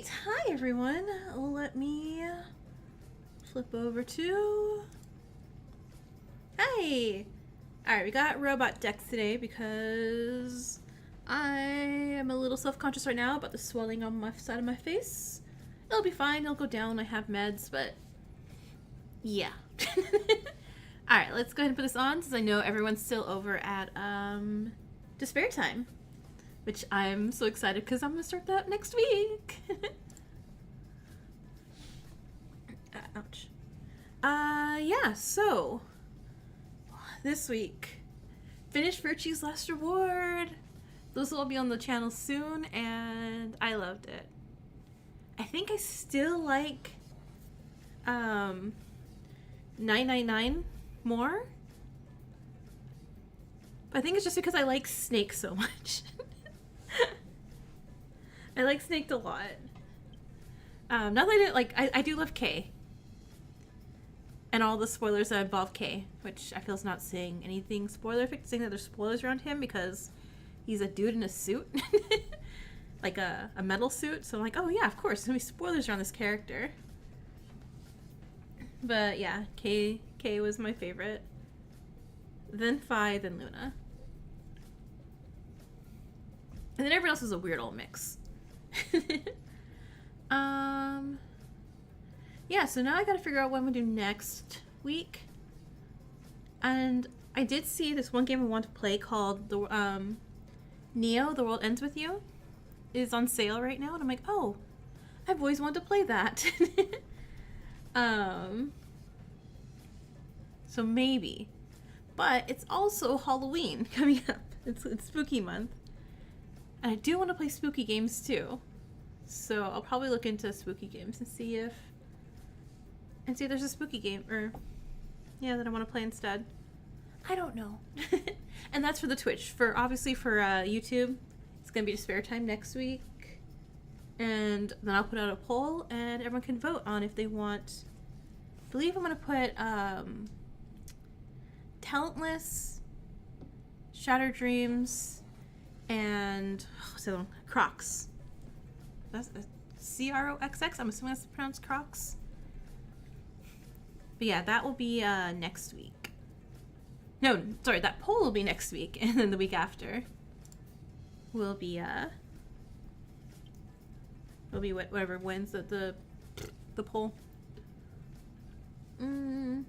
Hi everyone. Let me flip over to... Hey! Alright, we got robot decks today because I am a little self-conscious right now about the swelling on my side of my face. It'll be fine, it'll go down, I have meds, but yeah. Alright, let's go ahead and put this on since I know everyone's still over at Despair Time. Which I'm so excited because I'm going to start that next week. Ouch. Yeah, so this week, finished Virtue's Last Reward. Those will be on the channel soon, and I loved it. I think I still like 999 more. But I think it's just because I like Snake so much. I like Snake a lot. Not that I didn't like, I do love K. And all the spoilers that involve K, which I feel is not saying anything spoiler-fic, saying that there's spoilers around him because he's a dude in a suit. Like a metal suit. So I'm like, oh yeah, of course, there's gonna be spoilers around this character. But yeah, K was my favorite. Then Phi, then Luna. And then everyone else was a weird old mix. Yeah, so now I gotta figure out what I'm gonna do next week. And I did see this one game I want to play called the Neo, The World Ends With You. It is on sale right now, and I'm like, oh, I've always wanted to play that. So maybe. But it's also Halloween coming up. It's spooky month. And I do want to play spooky games too. So I'll probably look into spooky games and see if there's a spooky game that I want to play instead. I don't know. And that's for the Twitch. Obviously for YouTube, it's gonna be Despair Time next week. And then I'll put out a poll and everyone can vote on if they want. I believe I'm gonna put Talentless, Shattered Dreams, and Crocs. That's Croxx. I'm assuming that's pronounced Crocs. But yeah, that will be next week. No, sorry, that poll will be next week, and then the week after will be whatever wins the poll. I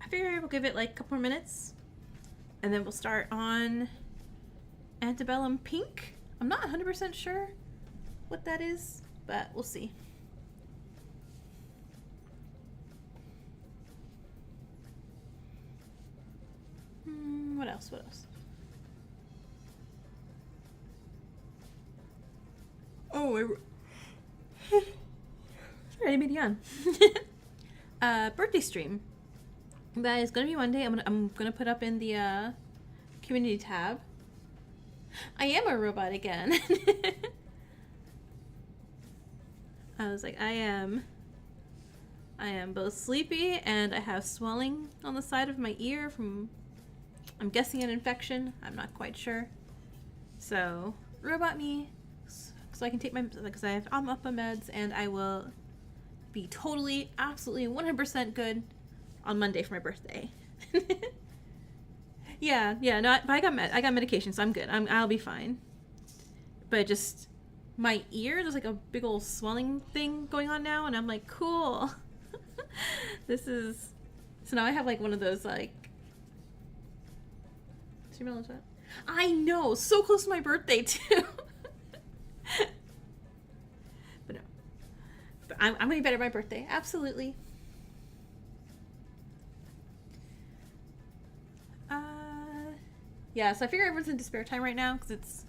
figure we'll give it like a couple more minutes, and then we'll start on Antebellum Pink. I'm not 100% sure what that is, but we'll see. What else? Oh, sorry, I made yawn. Birthday stream. That is gonna be Monday. I'm gonna put up in the community tab. I am a robot again. I was like, I am both sleepy and I have swelling on the side of my ear from, I'm guessing, an infection. I'm not quite sure. So, robot me, so I can take because I'm up on meds and I will be totally, absolutely, 100% good on Monday for my birthday. Yeah, no, but I got medication, so I'm good. I'll be fine. But just my ear, there's like a big old swelling thing going on now, and I'm like, cool. So now I have like one of those like. I know, so close to my birthday too. But no, but I'm gonna be better at my birthday, absolutely. Yeah, so I figure everyone's in Despair Time right now because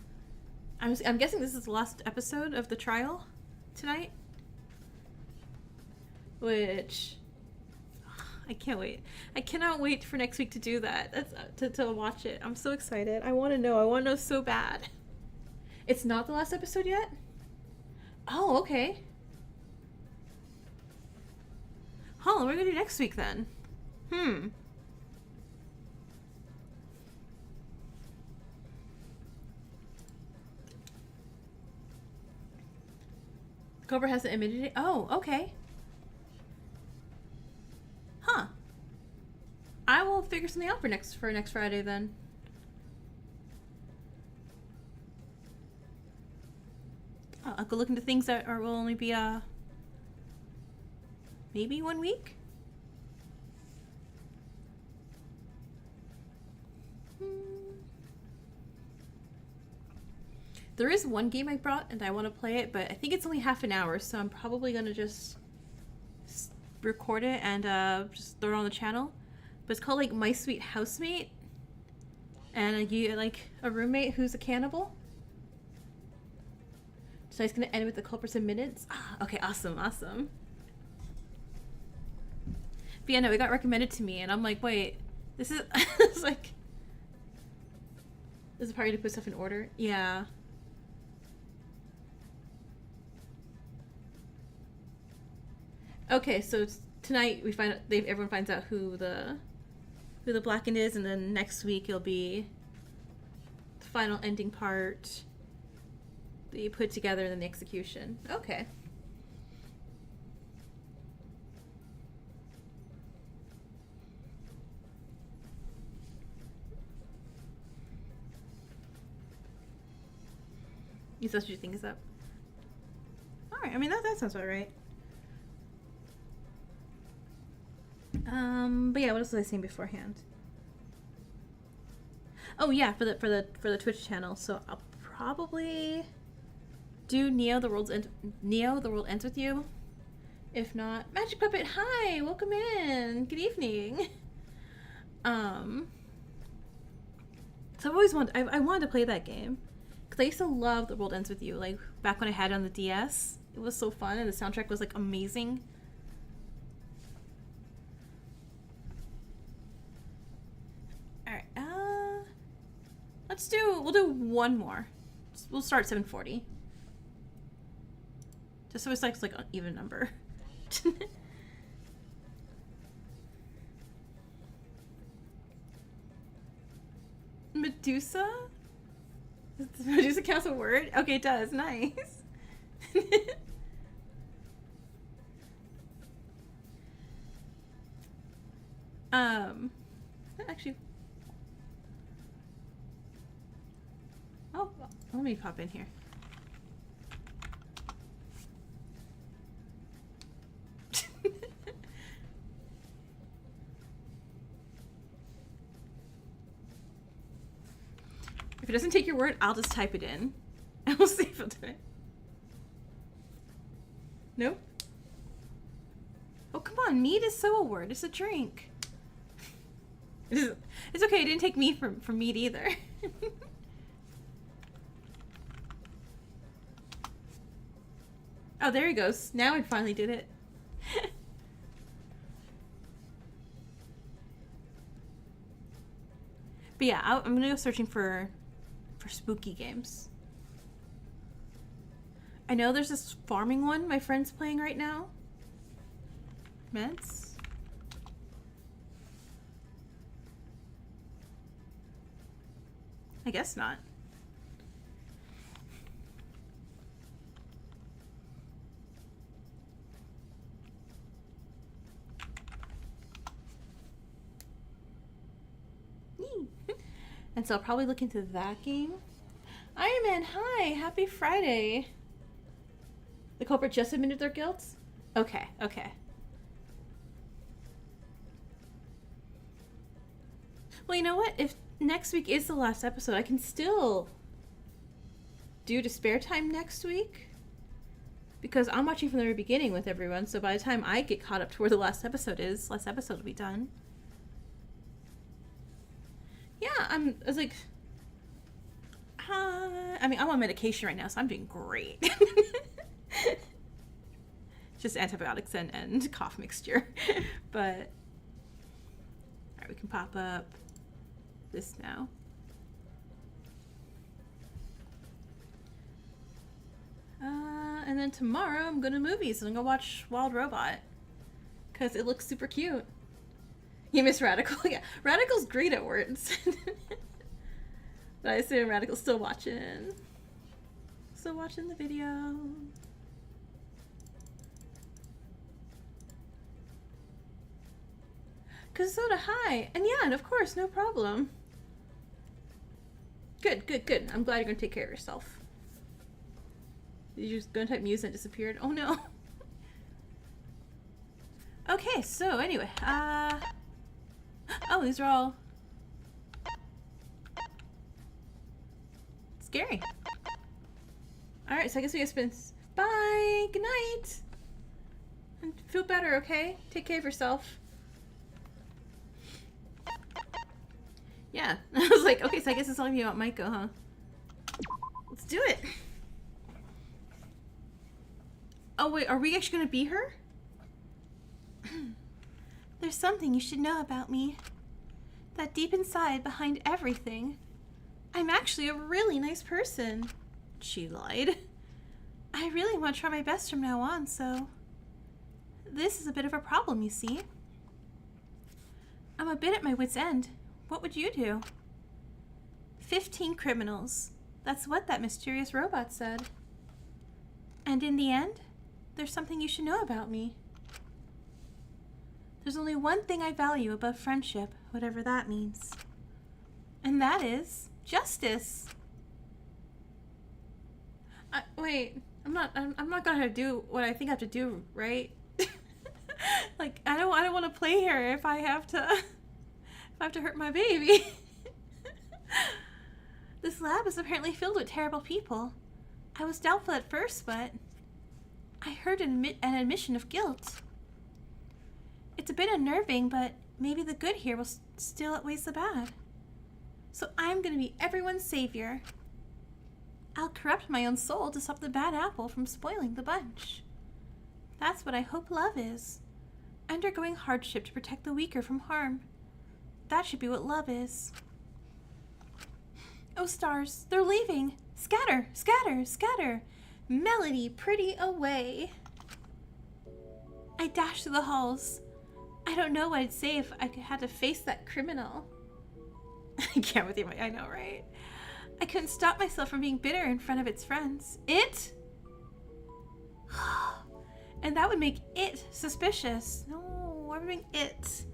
I'm guessing this is the last episode of the trial tonight, which I can't wait. I cannot wait for next week to do that. To watch it. I'm so excited. I want to know so bad. It's not the last episode yet? Oh, okay. Huh, what are we gonna do next week then? Cobra hasn't admitted it? Oh, okay. Huh. I will figure something out for next Friday then. I'll go look into things that will only be maybe 1 week. There is one game I brought and I want to play it, but I think it's only half an hour, so I'm probably gonna just record it and just throw it on the channel. But it's called like My Sweet Housemate, and you like a roommate who's a cannibal. So it's gonna end with the culprits in minutes. Ah, okay, awesome. But yeah, no, it got recommended to me, and I'm like, wait, this is it's like, this is probably to put stuff in order. Yeah. Okay, so tonight we find out, everyone finds out who the Blackened is, and then next week it'll be the final ending part that you put together and then the execution. Okay. Is that what you think is up? Alright, I mean that sounds about right. But yeah, what else was I saying beforehand? Oh yeah, for the Twitch channel. So I'll probably do Neo the World Ends With You. If not, Magic Puppet, hi, welcome in. Good evening. So I've always wanted I wanted to play that game because I used to love The World Ends With You. Like back when I had it on the DS, it was so fun and the soundtrack was like amazing. We'll do one more. We'll start 740. Just so it's like an even number. Medusa? Does Medusa count as a word? Okay, it does. Nice. Actually... Oh, let me pop in here. If it doesn't take your word, I'll just type it in. And we'll see if it'll do it. Nope. Oh, come on. Mead is so a word. It's a drink. It's okay. It didn't take me for mead either. Oh, there he goes. Now I finally did it. But yeah, I'm gonna go searching for spooky games. I know there's this farming one my friend's playing right now. Meds? I guess not. And so I'll probably look into that game. Iron Man, hi! Happy Friday! The culprit just admitted their guilt? Okay. Well, you know what? If next week is the last episode, I can still do Despair Time next week. Because I'm watching from the very beginning with everyone, so by the time I get caught up to where the last episode will be done. Yeah, I was like, I mean, I'm on medication right now, so I'm doing great. Just antibiotics and cough mixture. But, alright, we can pop up this now. And then tomorrow I'm going to movies and I'm going to watch Wild Robot. Because it looks super cute. You miss Radical? Yeah, Radical's great at words. But I assume Radical's still watching. Still watching the video. Kasoda, hi. And yeah, and of course, no problem. Good, good, good. I'm glad you're gonna take care of yourself. Did you just go and type Muse and it disappeared? Oh no. Okay, so anyway, oh, these are all scary. Alright, so I guess we gotta spend. Bye! Good night! And feel better, okay? Take care of yourself. Yeah. I was like, okay, so I guess it's all about Maiko, huh? Let's do it! Oh wait, are we actually gonna be her? There's something you should know about me. That deep inside, behind everything, I'm actually a really nice person. She lied. I really want to try my best from now on, so... This is a bit of a problem, you see. I'm a bit at my wit's end. What would you do? 15 criminals. That's what that mysterious robot said. And in the end, there's something you should know about me. There's only one thing I value above friendship, whatever that means. And that is justice. Wait, I'm not gonna do what I think I have to do, right? Like, I don't want to play here if I have to hurt my baby. This lab is apparently filled with terrible people. I was doubtful at first, but I heard an admission of guilt. It's a bit unnerving, but maybe the good here will still outweigh the bad. So I'm gonna be everyone's savior. I'll corrupt my own soul to stop the bad apple from spoiling the bunch. That's what I hope love is. Undergoing hardship to protect the weaker from harm. That should be what love is. Oh stars, they're leaving. Scatter, scatter, scatter. Melody, pretty away. I dashed through the halls. I don't know what I'd say if I had to face that criminal. I can't with you, I know, right? I couldn't stop myself from being bitter in front of its friends. It? And that would make it suspicious. No, why would make it?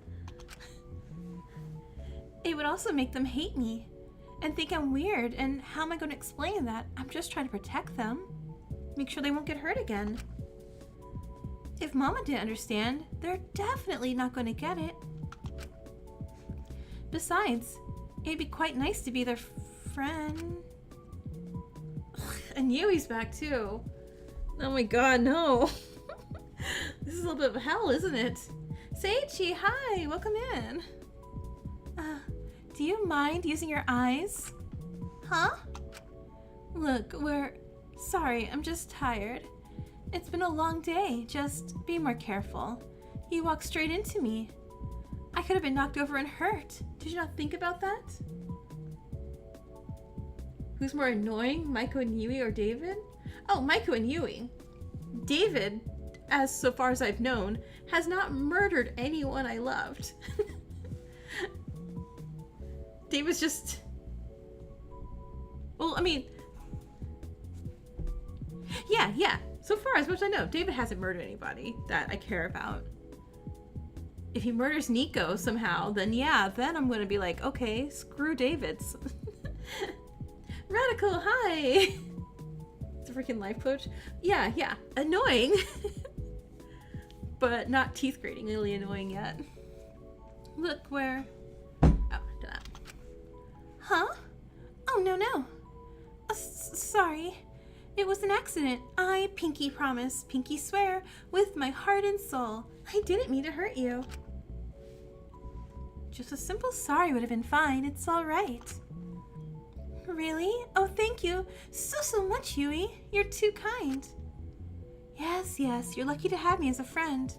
It would also make them hate me and think I'm weird, and how am I going to explain that? I'm just trying to protect them. Make sure they won't get hurt again. If Mama didn't understand, they're definitely not going to get it. Besides, it'd be quite nice to be their friend. And Yui's back too. Oh my god, no. This is a little bit of hell, isn't it? Seiichi, hi, welcome in. Do you mind using your eyes? Huh? Look, sorry, I'm just tired. It's been a long day. Just be more careful. You walked straight into me. I could have been knocked over and hurt. Did you not think about that? Who's more annoying, Maiko and Yui or David? Oh, Maiko and Yui. David, as so far as I've known, has not murdered anyone I loved. David's just... Well, I mean... Yeah. So far, as much as I know, David hasn't murdered anybody that I care about. If he murders Nico somehow, then yeah, then I'm gonna be like, okay, screw David's. Radical, hi! It's a freaking life coach. Yeah. Annoying. But not teeth-gratingly annoying yet. Look where... Oh, do that. Huh? Oh, no. Sorry. It was an accident. I, Pinky, promise, Pinky swear, with my heart and soul, I didn't mean to hurt you. Just a simple sorry would have been fine. It's all right. Really? Oh, thank you so much, Yui. You're too kind. Yes, you're lucky to have me as a friend.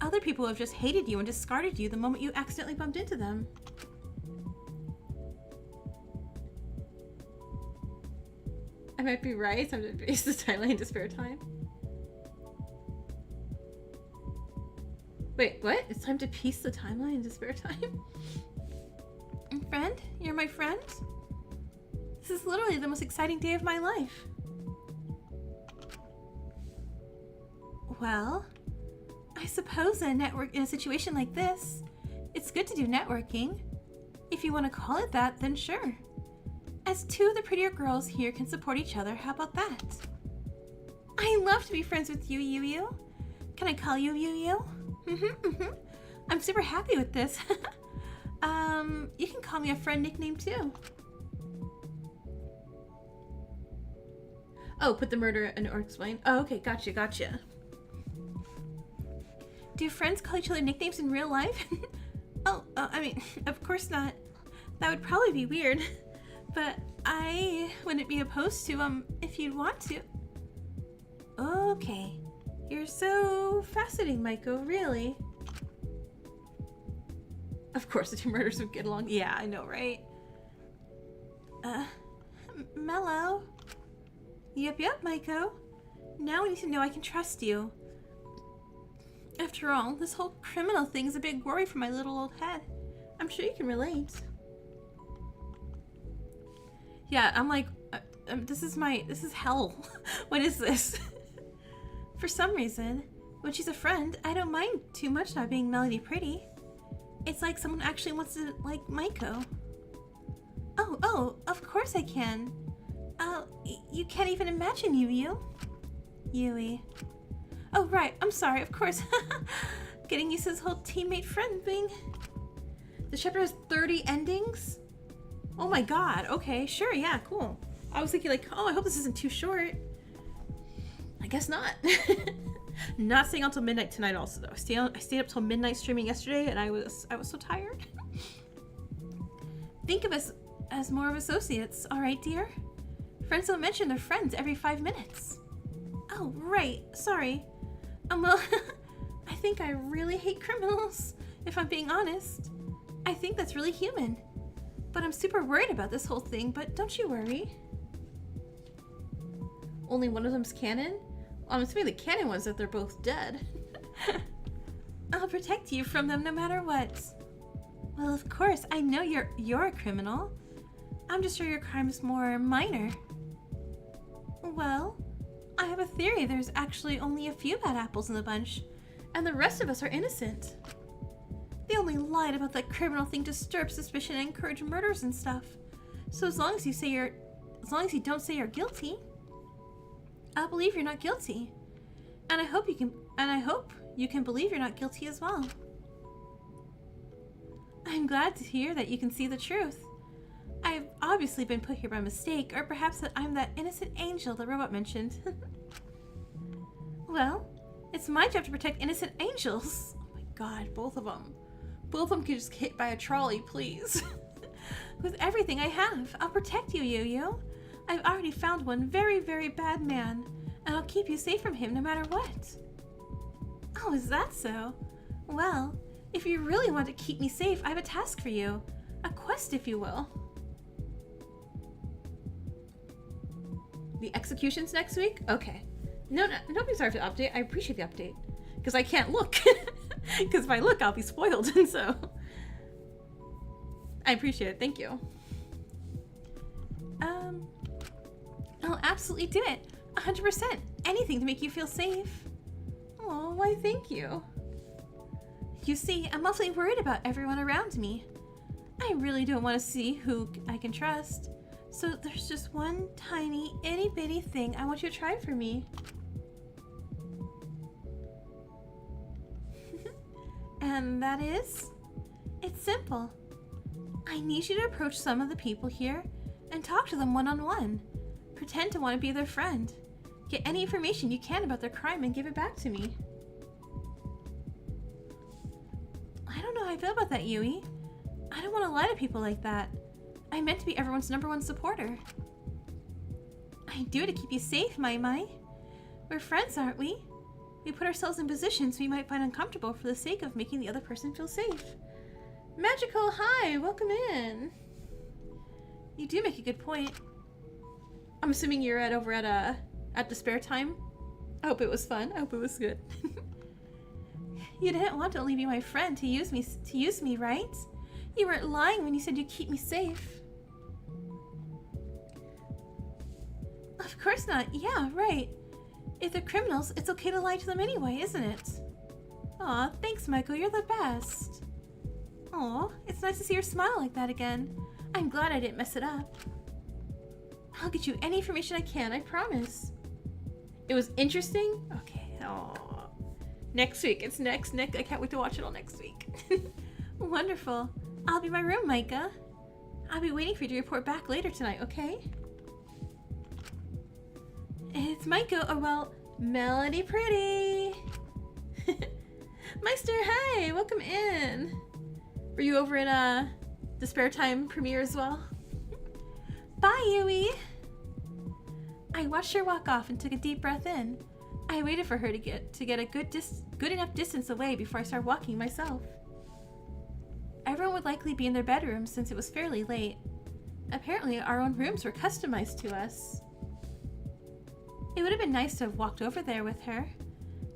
Other people have just hated you and discarded you the moment you accidentally bumped into them. I might be right. I'm going to base this timeline into spare time. Wait, what? It's time to piece the timeline into spare time? Friend? You're my friend? This is literally the most exciting day of my life. Well, I suppose in a situation like this, It's good to do networking. If you want to call it that, then sure. As two of the prettier girls here can support each other, how about that? I love to be friends with you, Yu. Can I call you Yu? I'm super happy with this. You can call me a friend nickname too. Oh, put the murder in or explain. Oh, okay, gotcha. Do friends call each other nicknames in real life? I mean, of course not. That would probably be weird. But I wouldn't be opposed to, if you'd want to. Okay. You're so fascinating, Maiko, really. Of course the two murders would get along. Yeah, I know, right? Mellow. Yep, Maiko. Now we need to know I can trust you. After all, this whole criminal thing is a big worry for my little old head. I'm sure you can relate. Yeah, I'm like, this is hell. What is this? For some reason, when she's a friend, I don't mind too much not being Melody pretty. It's like someone actually wants to like Maiko. Oh, of course I can. You can't even imagine Yui. Oh, right, I'm sorry, of course. Getting used to this whole teammate friend thing. The chapter has 30 endings? Oh my god, okay, sure, yeah, cool. I was thinking like, oh, I hope this isn't too short. I guess not. Not staying until midnight tonight also though. I stayed up till midnight streaming yesterday and I was so tired. Think of us as more of associates, alright dear? Friends don't mention they're friends every 5 minutes. Oh, right, sorry. Well, I think I really hate criminals, if I'm being honest. I think that's really human. But I'm super worried about this whole thing, but don't you worry. Only one of them's canon? I'm assuming the canon ones that they're both dead. I'll protect you from them no matter what. Well, of course, I know you're a criminal. I'm just sure your crime's more minor. Well, I have a theory there's actually only a few bad apples in the bunch, and the rest of us are innocent. They only lied about that criminal thing to stir up suspicion and encourage murders and stuff. So as long as you don't say you're guilty, I'll believe you're not guilty. And I hope you can believe you're not guilty as well. I'm glad to hear that you can see the truth. I've obviously been put here by mistake, or perhaps that I'm that innocent angel the robot mentioned. Well, it's my job to protect innocent angels. Oh my god, both of them. Both of them could just get hit by a trolley, please. With everything I have, I'll protect you, Yu. I've already found one very, very bad man, and I'll keep you safe from him no matter what. Oh, is that so? Well, if you really want to keep me safe, I have a task for you. A quest, if you will. The execution's next week? Okay. No, don't be sorry for the update. I appreciate the update. Because I can't look. Because if I look, I'll be spoiled. And so, I appreciate it. Thank you. I'll absolutely do it. 100%. Anything to make you feel safe. Oh, why thank you. You see, I'm awfully worried about everyone around me. I really don't want to see who I can trust. So there's just one tiny, itty-bitty thing I want you to try for me. And that is? It's simple. I need you to approach some of the people here and talk to them one-on-one. Pretend to want to be their friend. Get any information you can about their crime and give it back to me. I don't know how I feel about that, Yui. I don't want to lie to people like that. I meant to be everyone's #1 supporter. I do it to keep you safe, Mai. We're friends, aren't we? We put ourselves in positions we might find uncomfortable for the sake of making the other person feel safe. Magical, hi, welcome in. You do make a good point. I'm assuming you're over at the spare time. I hope it was fun. I hope it was good. You didn't want to only be my friend to use me, right? You weren't lying when you said you'd keep me safe. Of course not. Yeah, right. If they're criminals, it's okay to lie to them anyway, isn't it? Aw, thanks, Michael. You're the best. Aw, it's nice to see her smile like that again. I'm glad I didn't mess it up. I'll get you any information I can, I promise. It was interesting? Okay, aw. Next week, it's next. I can't wait to watch it all next week. Wonderful. I'll be in my room, Micah. I'll be waiting for you to report back later tonight, okay? It's Micah, or well, Melody Pretty. Meister, hi, welcome in. Were you over in the spare time premiere as well? Bye, Yui. I watched her walk off and took a deep breath in. I waited for her to get a good enough distance away before I started walking myself. Everyone would likely be in their bedrooms since it was fairly late. Apparently, our own rooms were customized to us. It would have been nice to have walked over there with her,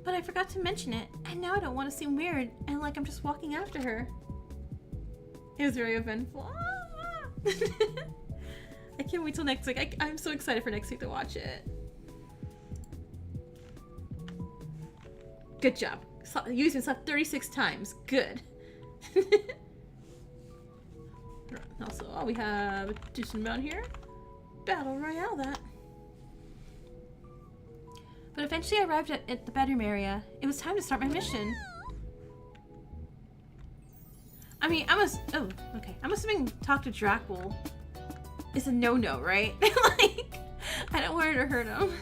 but I forgot to mention it, and now I don't want to seem weird and like I'm just walking after her. It was very eventful. I can't wait till next week. I'm so excited for next week to watch it. Good job. Using slept 36 times. Good. Also, we have a decent amount here. Battle Royale that. But eventually I arrived at the bedroom area. It was time to start my mission. I mean, I'm assuming talk to Dracul is a no-no, right? Like, I don't want her to hurt him.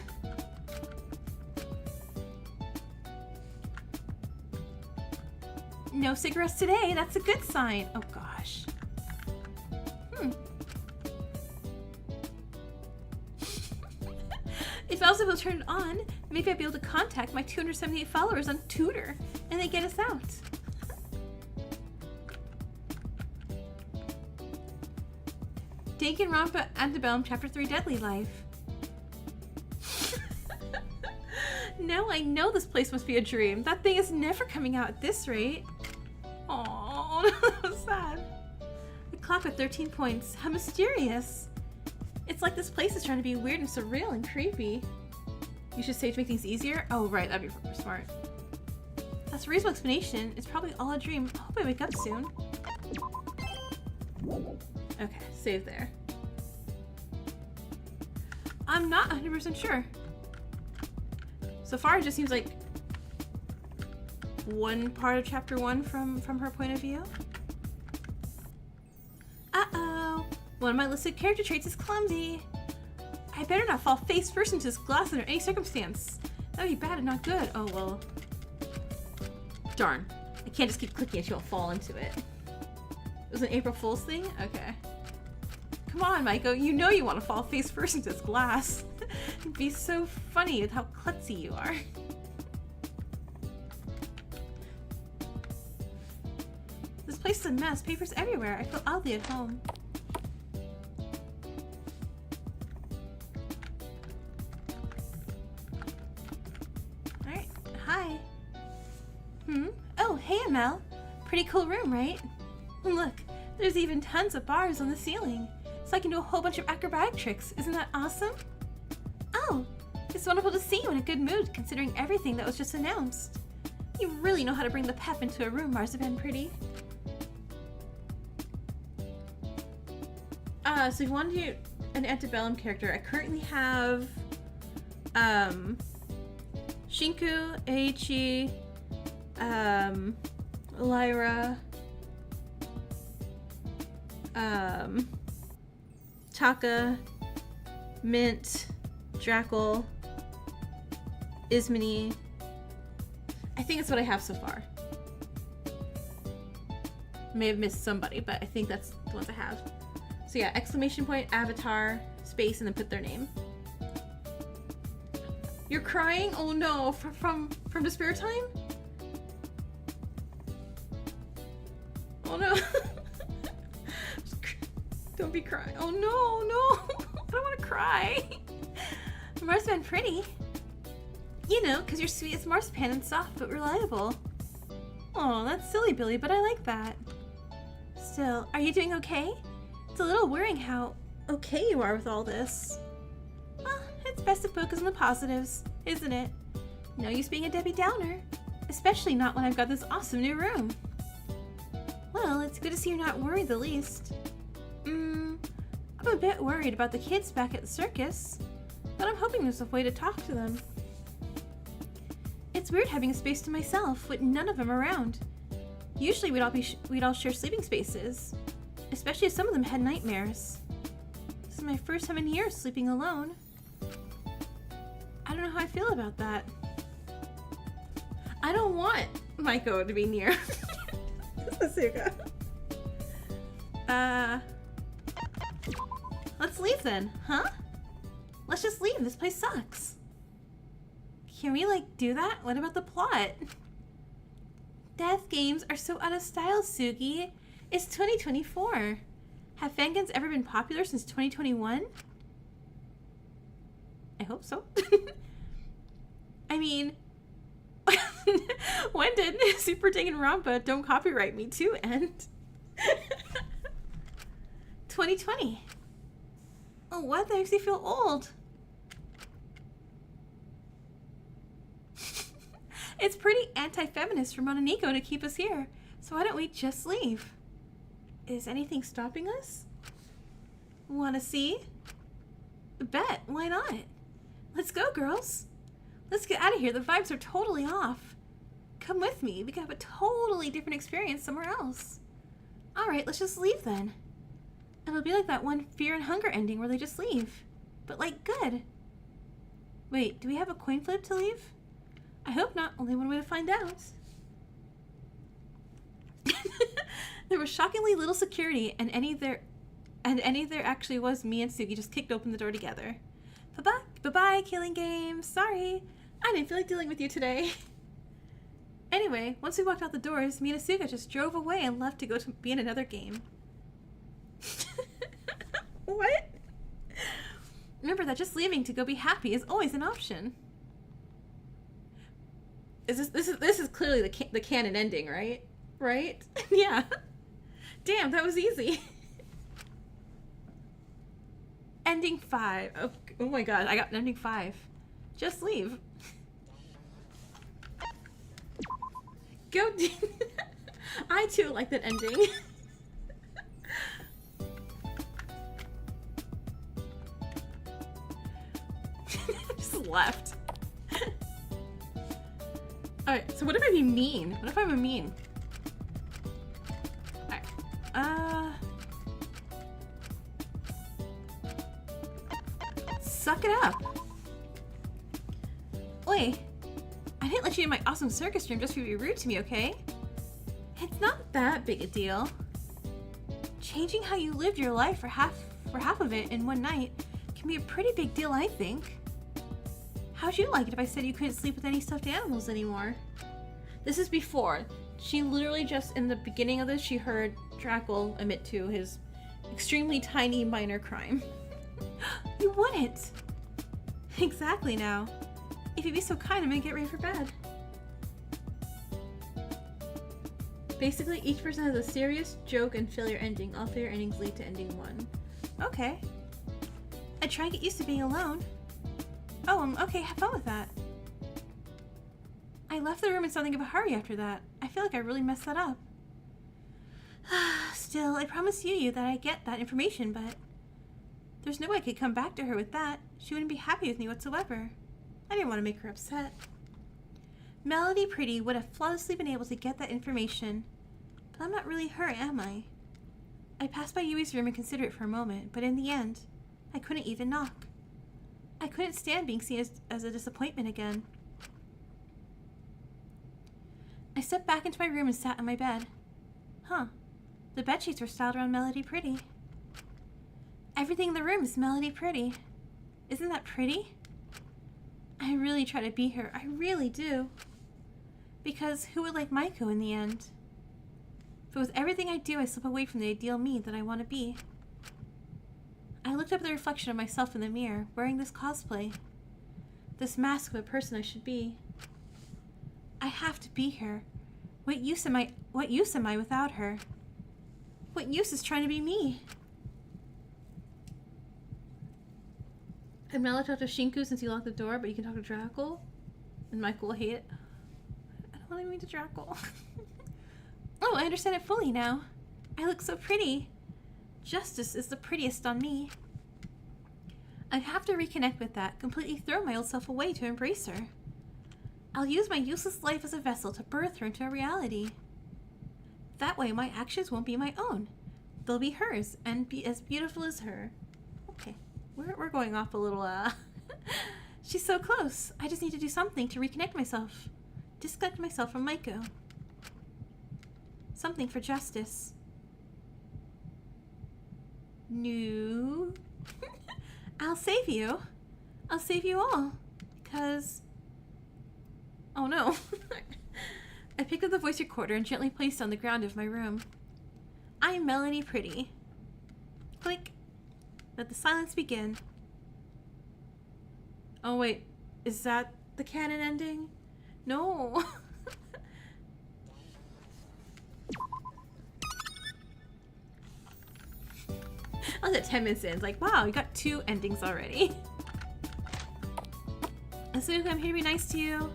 No cigarettes today, that's a good sign. Oh gosh. If I was able to turn it on, maybe I'd be able to contact my 278 followers on Twitter and they get us out. Danganronpa Antebellum Chapter 3 Deadly Life. Now I know this place must be a dream. That thing is never coming out at this rate. Aww, that was sad. The clock with 13 points. How mysterious. It's like this place is trying to be weird and surreal and creepy. You should say to make things easier? Oh, right, that'd be smart. That's a reasonable explanation. It's probably all a dream. I hope I wake up soon. Okay, save there. I'm not 100% sure. So far, it just seems like one part of chapter 1 from her point of view. Uh-oh. One of my listed character traits is clumsy. I better not fall face first into this glass under any circumstance. That'd be bad and not good. Oh, well. Darn. I can't just keep clicking until I'll fall into it. It was an April Fool's thing? Okay. Come on, Maiko. You know you want to fall face first into this glass. It'd be so funny with how klutzy you are. This place is a mess. Papers everywhere. I feel oddly at home. Alright. Hi. Oh, hey, Amel. Pretty cool room, right? Look, there's even tons of bars on the ceiling, so I can do a whole bunch of acrobatic tricks. Isn't that awesome? Oh, it's wonderful to see you in a good mood, considering everything that was just announced. You really know how to bring the pep into a room, Marzipan Pretty. So if you want to do an Antebellum character, I currently have Shinku, Eiichi, Lyra, Taka, Mint, Dracul, Ismini. I think that's what I have so far. May have missed somebody, but I think that's the ones I have. So yeah, exclamation point, avatar, space, and then put their name. You're crying? Oh no, from Despair Time? Oh no. Don't be crying. Oh no. I don't want to cry. Marzipan Pretty. You know, because you're sweet as marzipan and soft but reliable. Oh, that's silly, Billy, but I like that. Still, are you doing okay? It's a little worrying how okay you are with all this. Well, it's best to focus on the positives, isn't it? No use being a Debbie Downer. Especially not when I've got this awesome new room. Well, It's good to see you're not worried the least. I'm a bit worried about the kids back at the circus, but I'm hoping there's a way to talk to them. It's weird having a space to myself with none of them around. Usually we'd all share sleeping spaces, especially if some of them had nightmares. This is my first time in years sleeping alone. I don't know how I feel about that. I don't want Maiko to be near Asuka. Let's leave then, huh? Let's just leave. This place sucks. Can we, like, do that? What about the plot? Death games are so out of style, Sugi. It's 2024. Have Fangans ever been popular since 2021? I hope so. I mean, when did Super Danganronpa Don't Copyright Me 2 end? 2020. Oh, what? That makes me feel old. It's pretty anti-feminist for Mononiko to keep us here, so why don't we just leave? Is anything stopping us? Wanna see? Bet, why not? Let's go, girls. Let's get out of here. The vibes are totally off. Come with me. We can have a totally different experience somewhere else. Alright, let's just leave then. It'll be like that one Fear and Hunger ending where they just leave. But, like, good. Wait, do we have a coin flip to leave? I hope not. Only one way to find out. There was shockingly little security, and any there actually was me and Sugi just kicked open the door together. Bye-bye. Bye-bye, Killing Game. Sorry. I didn't feel like dealing with you today. Anyway, once we walked out the doors, me and Asuka just drove away and left to go to be in another game. What? Remember that just leaving to go be happy is always an option. This is clearly the canon ending, right? Right? Yeah. Damn, that was easy. Ending 5. Oh my god, I got ending 5. Just leave. Go. I too like that ending. Just left. Alright, so what if I be mean? What if I'm a mean? Alright. Suck it up. Oi, I didn't let you in my awesome circus dream just for you to be rude to me, okay? It's not that big a deal. Changing how you lived your life for half of it in one night can be a pretty big deal, I think. How'd you like it if I said you couldn't sleep with any stuffed animals anymore? This is before. She literally just, in the beginning of this, she heard Drackle admit to his extremely tiny minor crime. You wouldn't! Exactly now. If you'd be so kind, I'm gonna get ready for bed. Basically, each person has a serious, joke, and failure ending. All failure endings lead to ending 1. Okay. I try and get used to being alone. Oh, okay, have fun with that. I left the room in something of a hurry after that. I feel like I really messed that up. Still, I promised you that I'd get that information, but there's no way I could come back to her with that. She wouldn't be happy with me whatsoever. I didn't want to make her upset. Melody Pretty would have flawlessly been able to get that information, but I'm not really her, am I? I passed by Yui's room and considered it for a moment, but in the end, I couldn't even knock. I couldn't stand being seen as a disappointment again. I stepped back into my room and sat on my bed. Huh. The bedsheets were styled around Melody Pretty. Everything in the room is Melody Pretty. Isn't that pretty? I really try to be her. I really do. Because who would like Maiko in the end? But with everything I do, I slip away from the ideal me that I want to be. I looked up at the reflection of myself in the mirror, wearing this cosplay. This mask of a person I should be. I have to be her. What use am I without her? What use is trying to be me? I'm not allowed to talk to Shinku since you locked the door, but you can talk to Drackle. And Michael will hate it. I don't want to meet to Drackle. Oh, I understand it fully now. I look so pretty. Justice is the prettiest on me. I have to reconnect with that, completely throw my old self away to embrace her. I'll use my useless life as a vessel to birth her into a reality. That way my actions won't be my own. They'll be hers, and be as beautiful as her. Okay, we're going off a little, She's so close. I just need to do something to reconnect myself. Disconnect myself from Maiko. Something for justice. No. I'll save you. I'll save you all. Because... Oh no. I picked up the voice recorder and gently placed it on the ground of my room. I'm Melanie Pretty. Click. Let the silence begin. Oh wait, is that the canon ending? No. I was at 10 minutes in. It's like, wow, you got 2 endings already. Asuka, I'm here to be nice to you.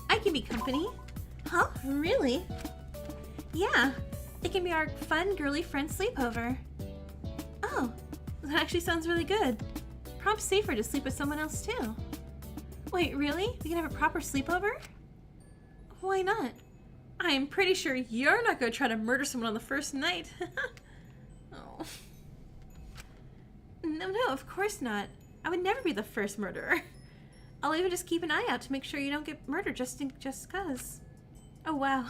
I can be company. Huh? Really? Yeah. It can be our fun, girly friend sleepover. Oh, that actually sounds really good. Probably safer to sleep with someone else too. Wait, really? We can have a proper sleepover? Why not? I'm pretty sure you're not going to try to murder someone on the first night. Oh. No, of course not. I would never be the first murderer. I'll even just keep an eye out to make sure you don't get murdered just cause. Oh wow.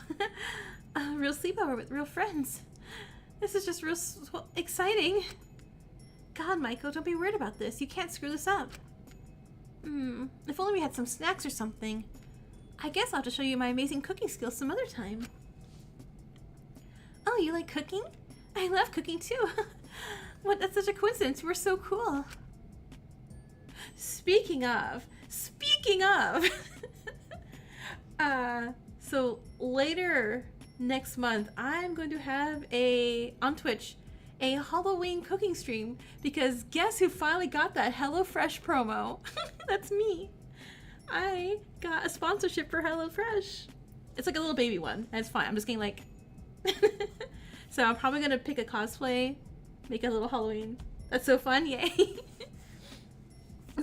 A real sleepover with real friends. This is just real exciting. God, Michael, don't be worried about this. You can't screw this up. If only we had some snacks or something. I guess I'll have to show you my amazing cooking skills some other time. Oh, you like cooking? I love cooking too. What? That's such a coincidence. We're so cool. Speaking of, so later next month, I'm going to have on Twitch, a Halloween cooking stream, because guess who finally got that HelloFresh promo? That's me. I got a sponsorship for HelloFresh. It's like a little baby one. That's fine. I'm just getting like... So I'm probably going to pick a cosplay, make a little Halloween. That's so fun. Yay.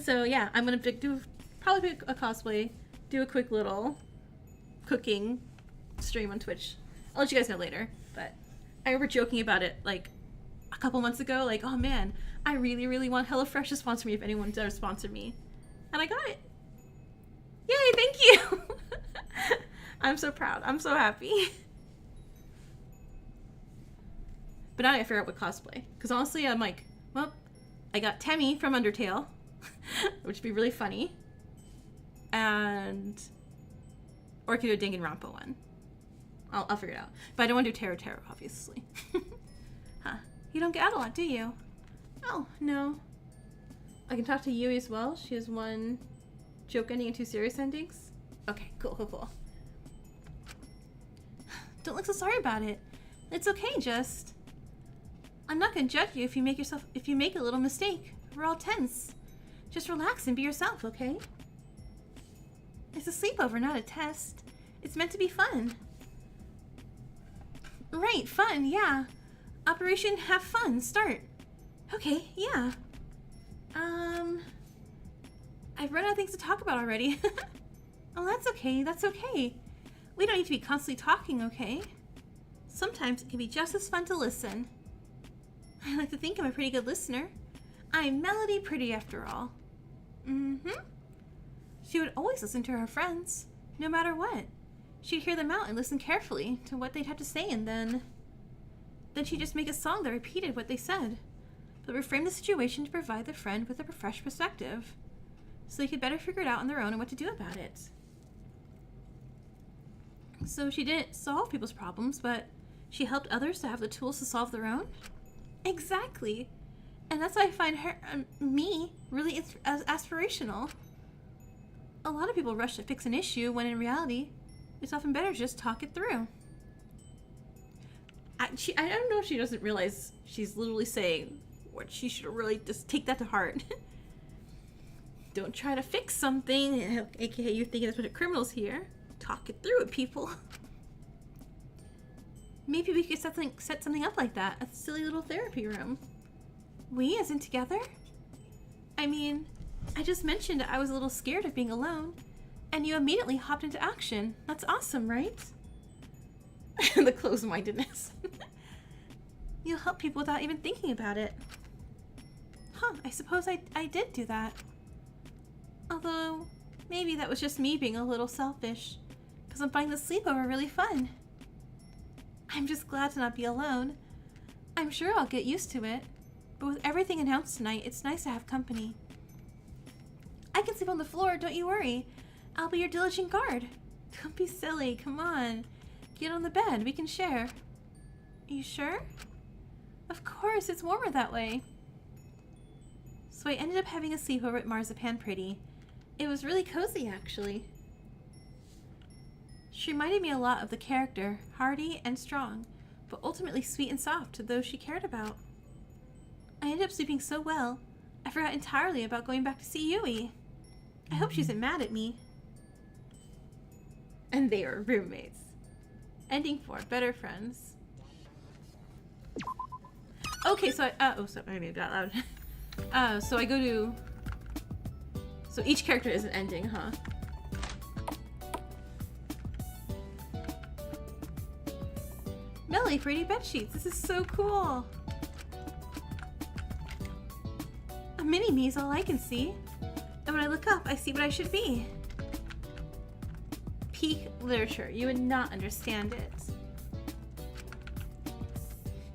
So yeah, I'm going to probably pick a cosplay, do a quick little cooking stream on Twitch. I'll let you guys know later. But I remember joking about it like a couple months ago. Like, oh man, I really, really want HelloFresh to sponsor me if anyone does sponsor me. And I got it. Yay, thank you! I'm so proud. I'm so happy. But now I gotta figure out what cosplay. Because honestly, I'm like, well, I got Temmie from Undertale, which would be really funny. And... Or I could do a Danganronpa one. I'll figure it out. But I don't want to do Tarot, obviously. Huh. You don't get out a lot, do you? Oh, no. I can talk to Yui as well. She has one joke ending and 2 serious endings. Okay, cool. Don't look so sorry about it. It's okay, just... I'm not gonna judge you if you make a little mistake. We're all tense. Just relax and be yourself, okay? It's a sleepover, not a test. It's meant to be fun. Right, fun, yeah. Operation Have Fun, start. Okay, yeah. I've run out of things to talk about already. Oh, that's okay. We don't need to be constantly talking, okay? Sometimes it can be just as fun to listen. I like to think I'm a pretty good listener. I'm Melody Pretty after all. She would always listen to her friends, no matter what. She'd hear them out and listen carefully to what they'd have to say, and then she'd just make a song that repeated what they said, but reframe the situation to provide the friend with a fresh perspective, so they could better figure it out on their own and what to do about it. So she didn't solve people's problems, but she helped others to have the tools to solve their own? Exactly. And that's why I find me really aspirational. A lot of people rush to fix an issue when in reality, it's often better to just talk it through. I don't know if she doesn't realize she's literally saying what she should really just take that to heart. Don't try to fix something, aka you're thinking there's a bunch of criminals here. Talk it through with people. Maybe we could set something up like that. A silly little therapy room. We as in together? I mean, I just mentioned I was a little scared of being alone, and you immediately hopped into action. That's awesome, right? The closed-mindedness. You'll help people without even thinking about it. Huh, I suppose I did do that. Although, maybe that was just me being a little selfish, because I'm finding the sleepover really fun. I'm just glad to not be alone. I'm sure I'll get used to it, but with everything announced tonight, it's nice to have company. I can sleep on the floor, don't you worry. I'll be your diligent guard. Don't be silly, come on. Get on the bed, we can share. Are you sure? Of course, it's warmer that way. So I ended up having a sleepover at Marzipan Pretty. It was really cozy, actually. She reminded me a lot of the character, hardy and strong, but ultimately sweet and soft to those she cared about. I ended up sleeping so well, I forgot entirely about going back to see Yui. I hope she isn't mad at me. And they were roommates. Ending 4, better friends. Okay, so I made that loud. So I go to... So each character is an ending, huh? Melly, pretty bedsheets. This is so cool. A mini-me is all I can see. And when I look up, I see what I should be. Peak literature. You would not understand it.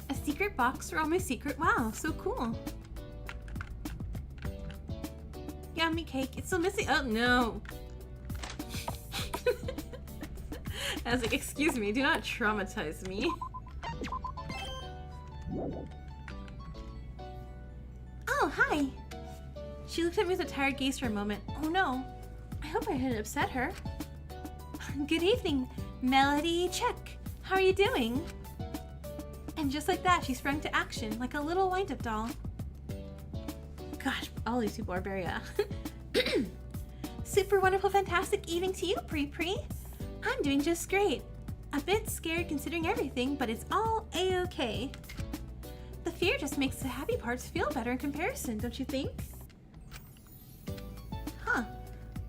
A secret box for all my secret. Wow, so cool. Yummy cake. It's still missing. Oh, no. I was like, excuse me, do not traumatize me. Oh, hi. She looked at me with a tired gaze for a moment. Oh no, I hope I didn't upset her. Good evening, Melody. Check. How are you doing? And just like that, she sprang to action, like a little wind-up doll. Gosh, all these people are very, super wonderful, fantastic evening to you, Pre. I'm doing just great. A bit scared considering everything, but it's all a-okay. The fear just makes the happy parts feel better in comparison, don't you think? Huh.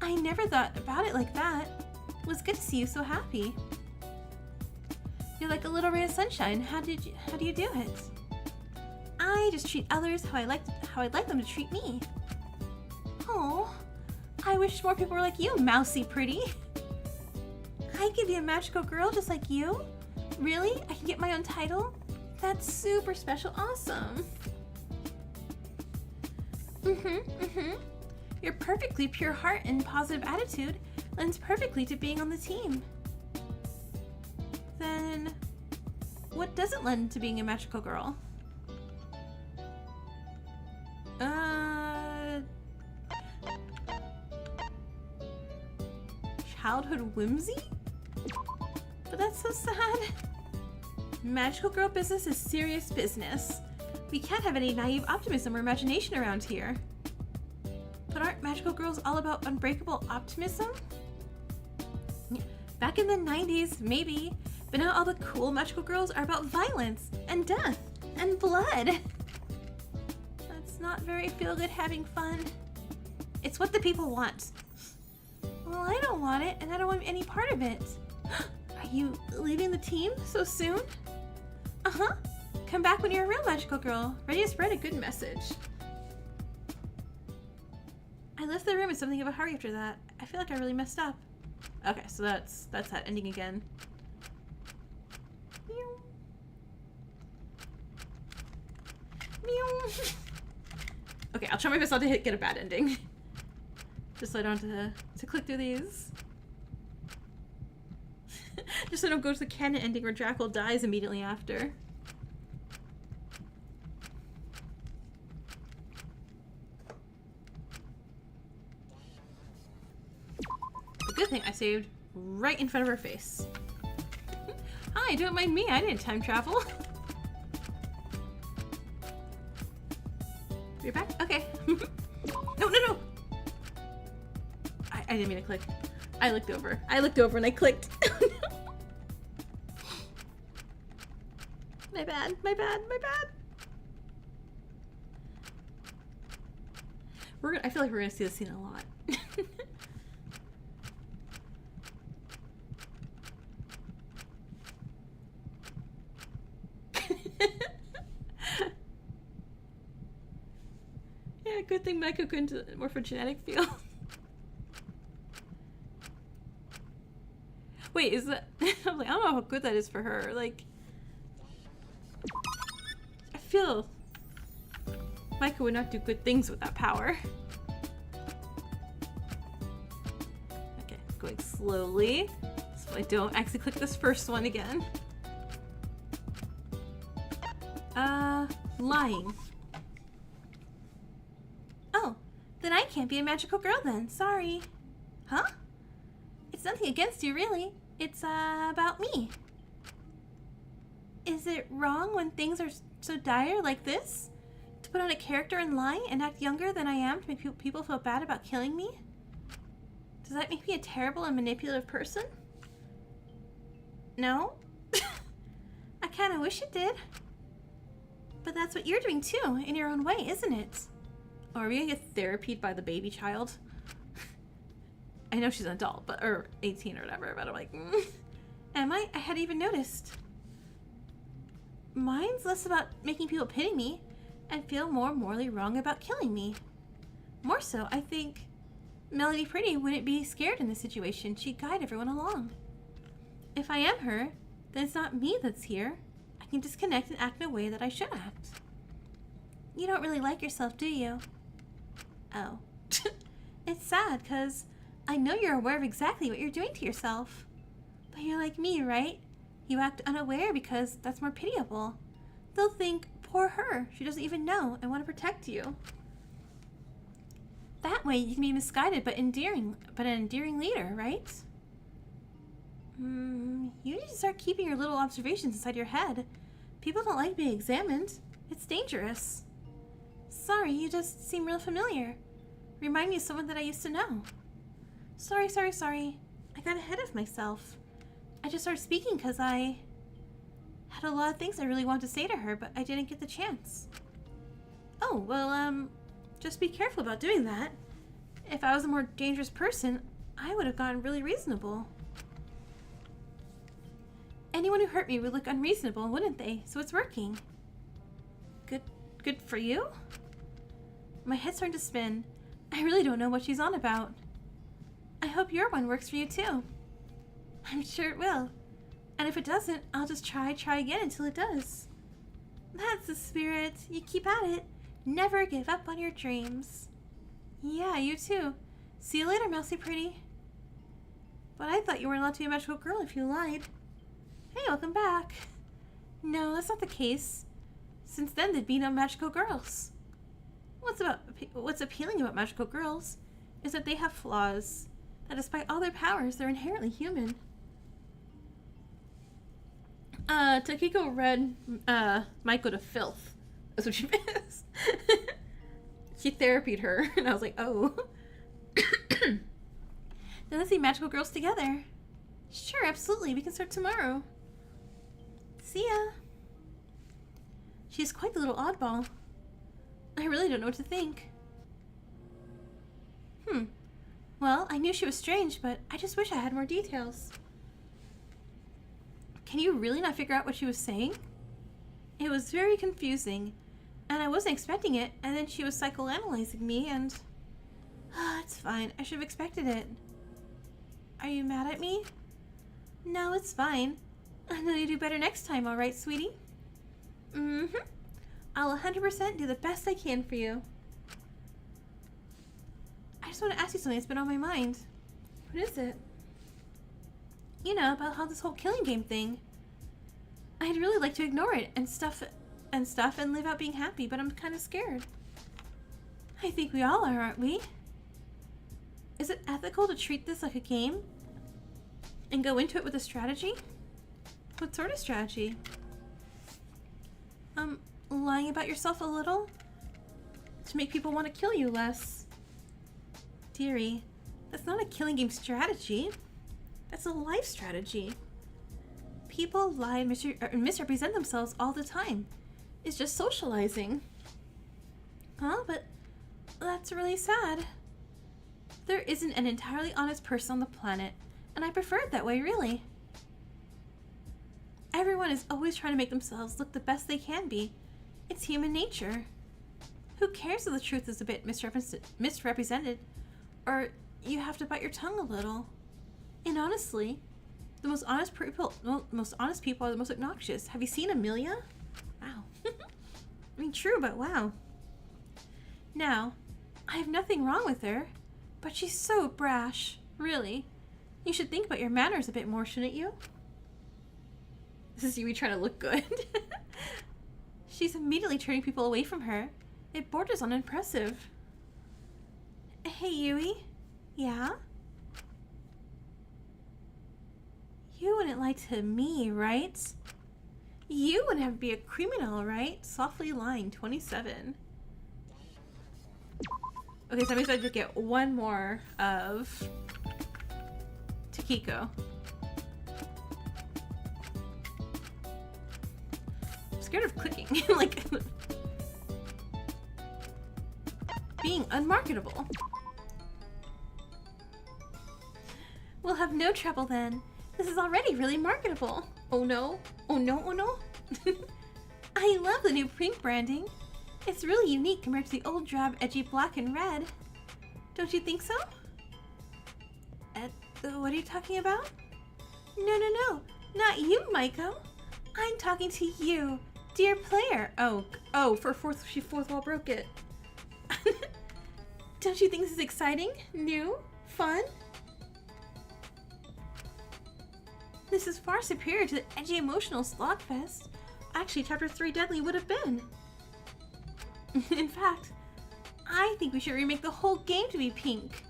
I never thought about it like that. It was good to see you so happy. You're like a little ray of sunshine. How do you do it? I just treat others how I'd like them to treat me. Oh, I wish more people were like you, Mousy Pretty. I could be a magical girl just like you? Really? I can get my own title? That's super special awesome. Your perfectly pure heart and positive attitude lends perfectly to being on the team. Then, what doesn't lend to being a magical girl? Childhood whimsy? But that's so sad. Magical girl business is serious business. We can't have any naive optimism or imagination around here. But aren't magical girls all about unbreakable optimism? Back in the 90s, maybe. But now all the cool magical girls are about violence and death and blood. That's not very feel-good having fun. It's what the people want. Well, I don't want it, and I don't want any part of it. Are you leaving the team so soon? Uh-huh. Come back when you're a real magical girl, ready to spread a good message. I left the room in something of a hurry after that. I feel like I really messed up. Okay, so that's that ending again. Meow. Meow. Okay, I'll try my best not to get a bad ending. Just so I don't have to click through these. Just so I don't go to the canon ending where Jackal dies immediately after. The good thing I saved right in front of her face. Hi, don't mind me, I didn't time travel. You're back? Okay. No. I didn't mean to click. I looked over. I looked over and I clicked. My bad, my bad, my bad. I feel like we're gonna see this scene a lot. Yeah, good thing Meiko couldn't do the morphogenetic field. Wait, is that... I'm like, I don't know how good that is for her. Like... I feel... Meiko would not do good things with that power. Okay, going slowly. So I don't actually click this first one again. Lying. Oh, then I can't be a magical girl then. Sorry. Huh? It's nothing against you, really. It's, about me. Is it wrong when things are so dire like this? To put on a character and lie and act younger than I am to make people feel bad about killing me? Does that make me a terrible and manipulative person? No? I kinda wish it did. But that's what you're doing too, in your own way, isn't it? Oh, are we gonna get therapied by the baby child? I know she's an adult, or 18 or whatever, but I'm like, Am I? I hadn't even noticed. Mine's less about making people pity me and feel more morally wrong about killing me. More so, I think Melody Pretty wouldn't be scared in this situation. She'd guide everyone along. If I am her, then it's not me that's here. I can disconnect and act in a way that I should act. You don't really like yourself, do you? Oh. It's sad, because I know you're aware of exactly what you're doing to yourself. But you're like me, right? You act unaware because that's more pitiable. They'll think, poor her, she doesn't even know and want to protect you. That way you can be misguided but an endearing leader, right? You need to start keeping your little observations inside your head. People don't like being examined. It's dangerous. Sorry, you just seem real familiar. Remind me of someone that I used to know. Sorry. I got ahead of myself. I just started speaking because I had a lot of things I really wanted to say to her, but I didn't get the chance. Oh, well, just be careful about doing that. If I was a more dangerous person, I would have gotten really reasonable. Anyone who hurt me would look unreasonable, wouldn't they? So it's working. Good for you? My head's starting to spin. I really don't know what she's on about. I hope your one works for you too. I'm sure it will. And if it doesn't, I'll just try again until it does. That's the spirit. You keep at it. Never give up on your dreams. Yeah, you too. See you later, Mousy Pretty. But I thought you weren't allowed to be a magical girl if you lied. Hey, welcome back. No, that's not the case. Since then, there'd be no magical girls. What's appealing about magical girls is that they have flaws. That despite all their powers, they're inherently human. Takiko read Maiko to filth. That's what she is. She therapied her, and I was like, oh. Then let's see magical girls together. Sure, absolutely. We can start tomorrow. See ya. She's quite the little oddball. I really don't know what to think. Well, I knew she was strange, but I just wish I had more details. Can you really not figure out what she was saying? It was very confusing, and I wasn't expecting it, and then she was psychoanalyzing me, and... it's fine. I should have expected it. Are you mad at me? No, it's fine. I know you do better next time, alright, sweetie? I'll 100% do the best I can for you. I just want to ask you something that's been on my mind. What is it? You know, about how this whole killing game thing. I'd really like to ignore it and stuff and live out being happy, but I'm kind of scared. I think we all are, aren't we? Is it ethical to treat this like a game? And go into it with a strategy? What sort of strategy? Lying about yourself a little? To make people want to kill you less. Dearie, That's not a killing game strategy. That's a life strategy. People lie and misrepresent themselves all the time. It's just socializing. Huh? But that's really sad. There isn't an entirely honest person on the planet, and I prefer it that way, really. Everyone is always trying to make themselves look the best they can be. It's human nature. Who cares if the truth is a bit misrepresented, or you have to bite your tongue a little? And honestly, the most honest people are the most obnoxious. Have you seen Amelia? Wow. I mean, true, but wow. Now, I have nothing wrong with her, but she's so brash. Really. You should think about your manners a bit more, shouldn't you? This is Yui trying to look good. She's immediately turning people away from her. It borders on impressive. Hey, Yui. Yeah? You wouldn't lie to me, right? You wouldn't have to be a criminal, right? Softly lying, 27. Okay, so I'm excited to get one more of Takiko. I'm scared of clicking. Like, being unmarketable. We'll have no trouble then. This is already really marketable. Oh no. Oh no, oh no. I love the new pink branding. It's really unique compared to the old drab, edgy black and red. Don't you think so? What are you talking about? No. Not you, Maiko. I'm talking to you, dear player. Oh, for she fourth wall broke it. Don't you think this is exciting? New? Fun? This is far superior to the edgy emotional slogfest actually Chapter 3 Deadly would have been. In fact, I think we should remake the whole game to be pink.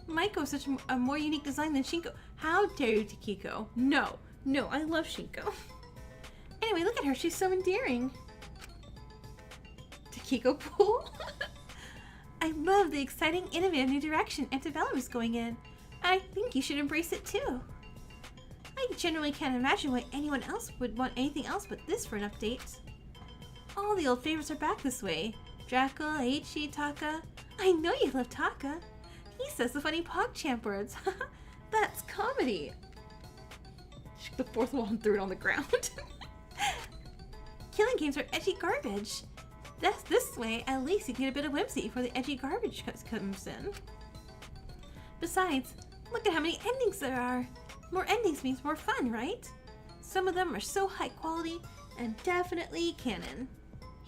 Maiko is such a more unique design than Shinko. How dare you, Takiko? No, I love Shinko. Anyway, look at her, she's so endearing. Takiko pool? I love the exciting, innovative new direction Antebellum is going in. I think you should embrace it too. I generally can't imagine why anyone else would want anything else but this for an update. All the old favorites are back this way. Draco, Aichi, Taka. I know you love Taka. He says the funny PogChamp words. That's comedy. She took the fourth wall and threw it on the ground. Killing games are edgy garbage. This way, at least you can get a bit of whimsy before the edgy garbage comes in. Besides, look at how many endings there are. More endings means more fun, right? Some of them are so high quality and definitely canon.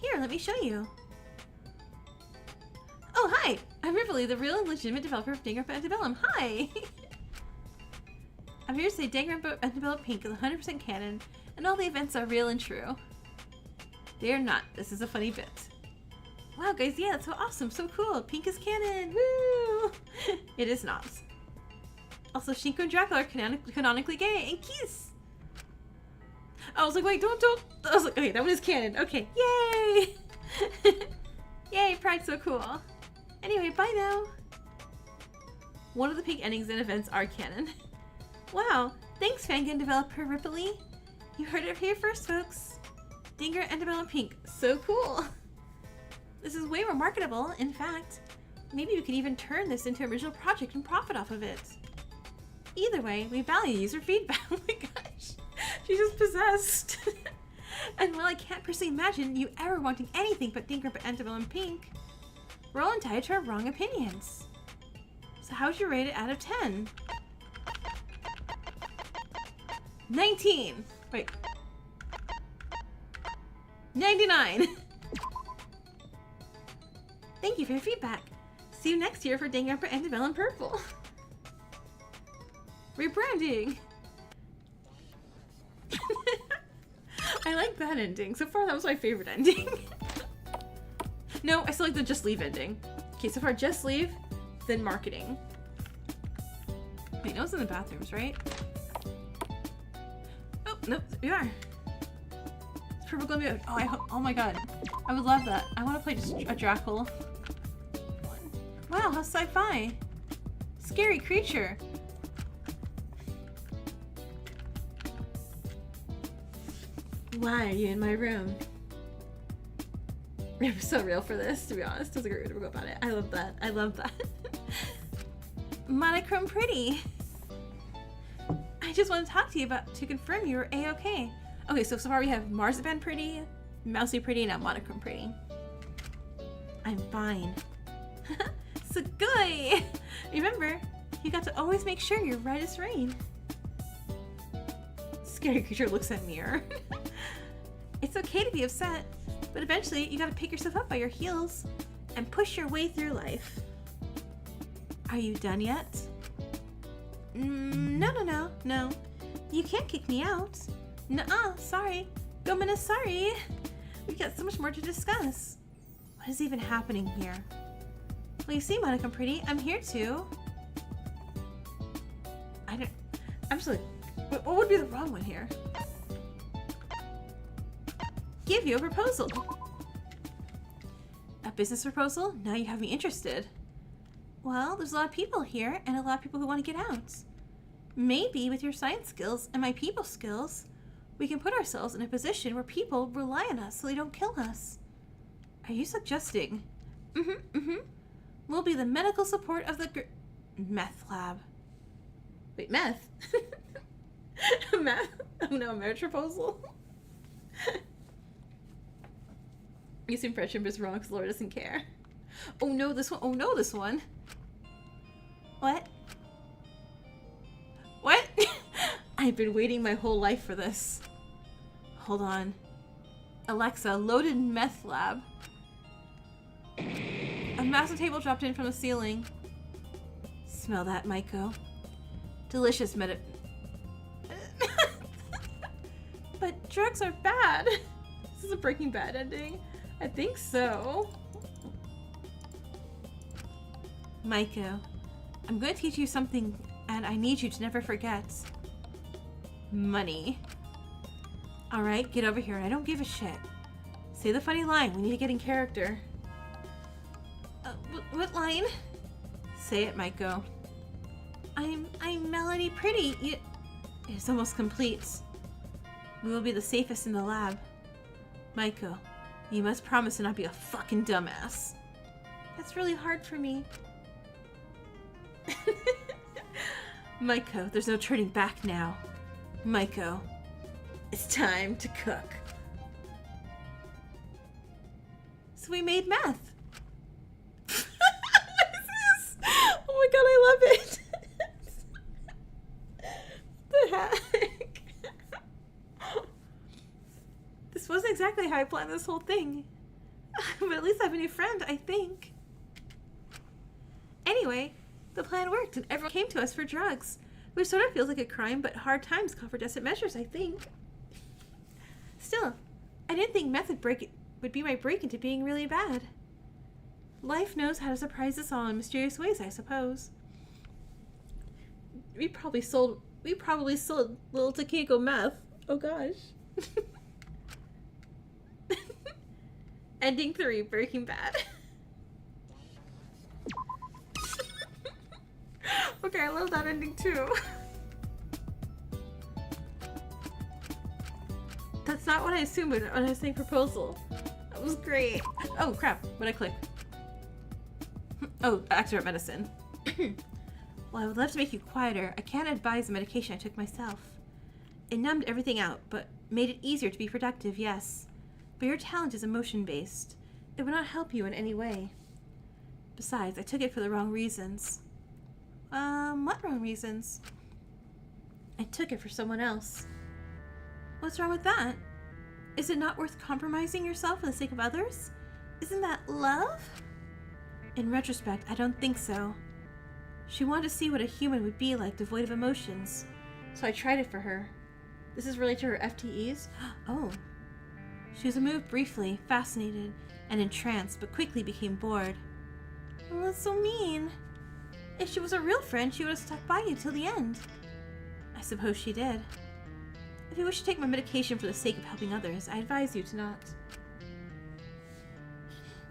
Here, let me show you. Oh, hi! I'm Rivoli, the real and legitimate developer of Danganronpa Antebellum. Hi! I'm here to say Danganronpa Antebellum Pink is 100% canon, and all the events are real and true. They are not. This is a funny bit. Wow, guys, yeah, that's so awesome, so cool. Pink is canon, woo! It is not. Also, Shinko and Draco are canonically gay, and kiss! I was like, wait, don't. I was like, okay, that one is canon. Okay, yay! Yay, Pride, so cool. Anyway, bye now. One of the pink endings and events are canon. Wow, thanks, Fangan developer Ripley. You heard it here first, folks. Danganronpa Antebellum Pink, so cool. This is way more marketable. In fact, maybe we could even turn this into an original project and profit off of it. Either way, we value user feedback. Oh my gosh, she's just possessed. And while I can't personally imagine you ever wanting anything but Danganronpa Antebellum Pink, we're all entitled to our wrong opinions. So how would you rate it out of 10? 19! Wait. 99! Thank you for your feedback. See you next year for Danganronpa Antebellum Purple. Rebranding! I like that ending. So far, that was my favorite ending. No, I still like the just leave ending. Okay, so far, just leave, then marketing. Wait, no, it's in the bathrooms, right? Oh, nope, we are. It's purple gloomy. Oh my god. I would love that. I want to play just a Dracula. Wow, how sci-fi. Scary creature. Why are you in my room? I'm so real for this, to be honest. That's a great way to go about it. I love that. I love that. Monochrome Pretty. I just want to talk to you to confirm you were A-okay. Okay, so far we have Marzipan Pretty, Mousy Pretty, and now Monochrome Pretty. I'm fine. Sugoi! Remember, you got to always make sure you're right as rain. Scary creature looks at mirror. It's okay to be upset, but eventually you gotta pick yourself up by your heels and push your way through life. Are you done yet? No. You can't kick me out. Nuh-uh, sorry. Gomina, sorry. We got so much more to discuss. What is even happening here? Well, you see, Monica Pretty, I'm here too. I'm just like, what would be the wrong one here? Give you a proposal. A business proposal? Now you have me interested. Well, there's a lot of people here and a lot of people who want to get out. Maybe with your science skills and my people skills, we can put ourselves in a position where people rely on us so they don't kill us. Are you suggesting? We'll be the medical support of the meth lab. Wait, meth? Meth? Oh no, a marriage proposal? This impression is wrong because Laura doesn't care. Oh no, this one. Oh no, this one. What? What? I've been waiting my whole life for this. Hold on. Alexa, loaded meth lab. A massive table dropped in from the ceiling. Smell that, Maiko. Delicious But drugs are bad. This is a Breaking Bad ending. I think so. Maiko, I'm going to teach you something, and I need you to never forget. Money. Alright, get over here. I don't give a shit. Say the funny line. We need to get in character. What line? Say it, Maiko. I'm Melody Pretty. It's almost complete. We will be the safest in the lab. Maiko, you must promise to not be a fucking dumbass. That's really hard for me. Maiko, there's no turning back now. Maiko, it's time to cook. So we made meth. What is this? Oh my god, I love it. What the heck? This wasn't exactly how I planned this whole thing. But at least I have a new friend, I think. Anyway, the plan worked and everyone came to us for drugs. Which sort of feels like a crime, but hard times call for desperate measures, I think. Still, I didn't think meth would be my break into being really bad. Life knows how to surprise us all in mysterious ways, I suppose. We probably sold little Takiko meth. Oh gosh. Ending 3, Breaking Bad. Okay, I love that ending too. That's not what I assumed when I was saying proposal. That was great. Oh crap, what'd I click? Oh, activate medicine. Well, I would love to make you quieter. I can't advise the medication I took myself. It numbed everything out, but made it easier to be productive, yes. But your talent is emotion-based. It would not help you in any way. Besides, I took it for the wrong reasons. What wrong reasons? I took it for someone else. What's wrong with that? Is it not worth compromising yourself for the sake of others? Isn't that love? In retrospect, I don't think so. She wanted to see what a human would be like devoid of emotions, so I tried it for her. This is related to her FTEs? Oh. She was moved briefly, fascinated, and entranced, but quickly became bored. Well, that's so mean. If she was a real friend, she would have stuck by you till the end. I suppose she did. If you wish to take my medication for the sake of helping others, I advise you to not.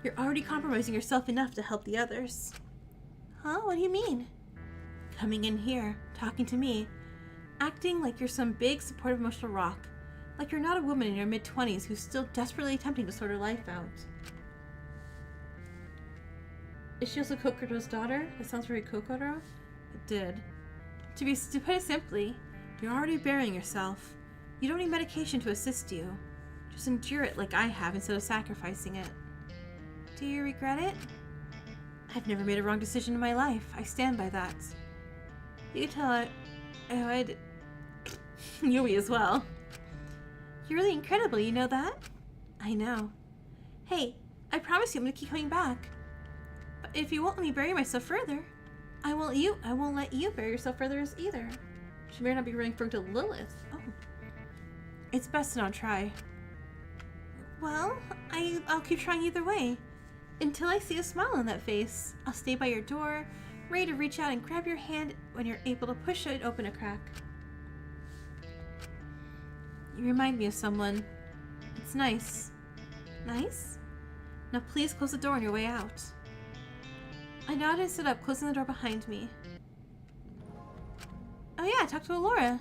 You're already compromising yourself enough to help the others. Huh? What do you mean? Coming in here, talking to me, acting like you're some big supportive emotional rock, like you're not a woman in your mid-20s who's still desperately attempting to sort her life out. Is she also Kokoro's daughter? That sounds very Kokoro. It did. To put it simply, you're already burying yourself. You don't need medication to assist you. Just endure it like I have instead of sacrificing it. Do you regret it? I've never made a wrong decision in my life. I stand by that. You can tell I did. Yui as well. You're really incredible, you know that? I know. Hey, I promise you I'm gonna keep coming back. But if you won't let me bury myself further, I won't let you bury yourself further either. She may not be referring to Lilith. Oh. It's best to not try. Well, I'll keep trying either way. Until I see a smile on that face. I'll stay by your door, ready to reach out and grab your hand when you're able to push it open a crack. You remind me of someone. It's nice. Nice? Now please close the door on your way out. I nodded and stood up, closing the door behind me. Oh yeah, I talked to Alora.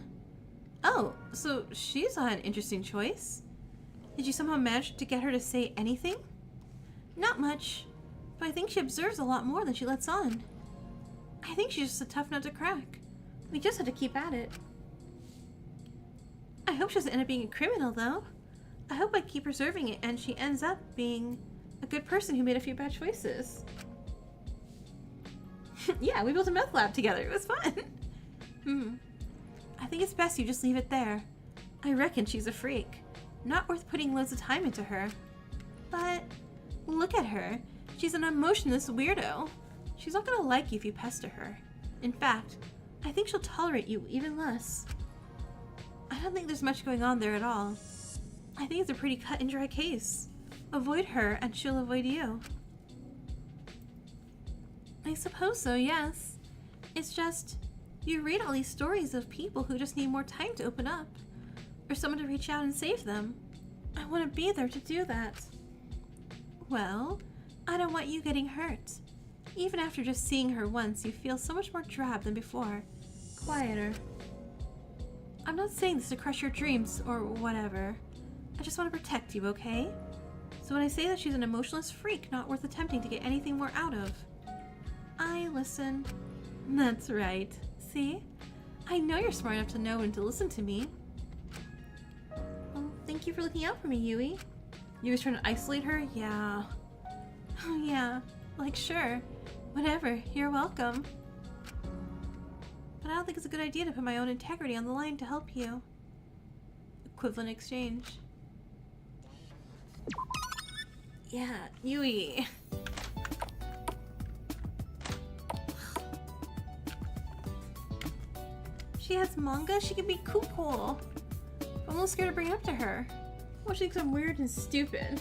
Oh, so she's an interesting choice. Did you somehow manage to get her to say anything? Not much, but I think she observes a lot more than she lets on. I think she's just a tough nut to crack. We just had to keep at it. I hope she doesn't end up being a criminal, though. I hope I keep preserving it and she ends up being a good person who made a few bad choices. Yeah, we built a meth lab together. It was fun. I think it's best you just leave it there. I reckon she's a freak. Not worth putting loads of time into her. But look at her. She's an emotionless weirdo. She's not gonna like you if you pester her. In fact, I think she'll tolerate you even less. I don't think there's much going on there at all. I think it's a pretty cut and dry case. Avoid her and she'll avoid you. I suppose so, yes. It's just, you read all these stories of people who just need more time to open up. Or someone to reach out and save them. I want to be there to do that. Well, I don't want you getting hurt. Even after just seeing her once, you feel so much more drab than before. Quieter. I'm not saying this to crush your dreams or whatever. I just want to protect you, okay? So when I say that she's an emotionless freak not worth attempting to get anything more out of, I listen. That's right. See? I know you're smart enough to know when to listen to me. Well, thank you for looking out for me, Yui. You was trying to isolate her? Yeah. Oh yeah. Like, sure. Whatever. You're welcome. But I don't think it's a good idea to put my own integrity on the line to help you. Equivalent exchange. Yeah, Yui. She has manga? She can be cool. I'm a little scared to bring it up to her. Well, she thinks I'm weird and stupid.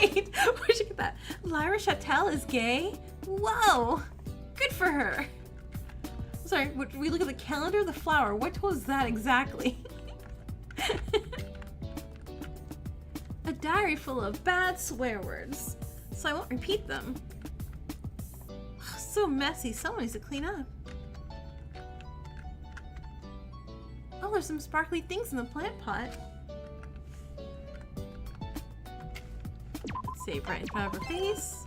Wait, where'd you get that? Lyra Chattel is gay? Whoa! Good for her! Sorry, we look at the calendar, the flower. What was that exactly? A diary full of bad swear words. So I won't repeat them. So messy, someone needs to clean up. Oh, there's some sparkly things in the plant pot. Save right in front of her face.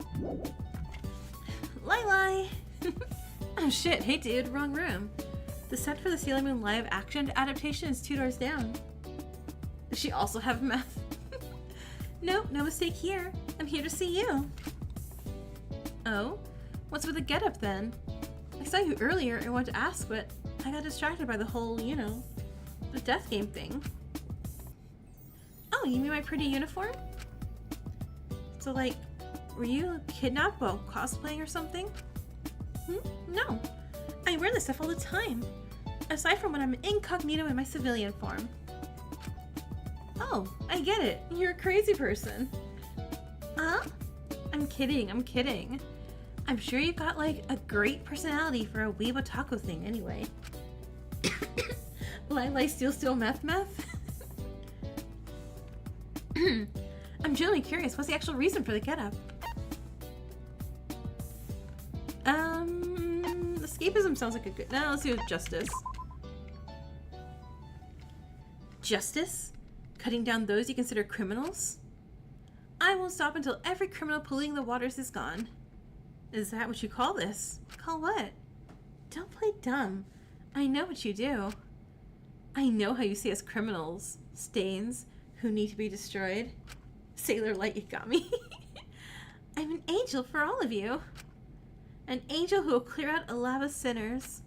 Lai. Oh shit, hey dude, wrong room. The set for the Sailor Moon live action adaptation is 2 doors down. Does she also have meth? Nope, no mistake here. I'm here to see you. Oh? What's with the getup then? I saw you earlier and wanted to ask, but I got distracted by the whole, the death game thing. Oh, you mean my pretty uniform? So like, were you kidnapped while cosplaying or something? No. I wear this stuff all the time. Aside from when I'm incognito in my civilian form. Oh, I get it. You're a crazy person. Huh? I'm kidding. I'm sure you've got like a great personality for a weeb otaku thing anyway. Lai steal meth? I'm genuinely curious. What's the actual reason for the getup? Escapism sounds like a good... No, let's do justice. Justice? Cutting down those you consider criminals? I won't stop until every criminal polluting the waters is gone. Is that what you call this? Call what? Don't play dumb. I know what you do. I know how you see us criminals. Stains who need to be destroyed. Sailor Light, you got me. I'm an angel for all of you. An angel who will clear out a lava of sinners.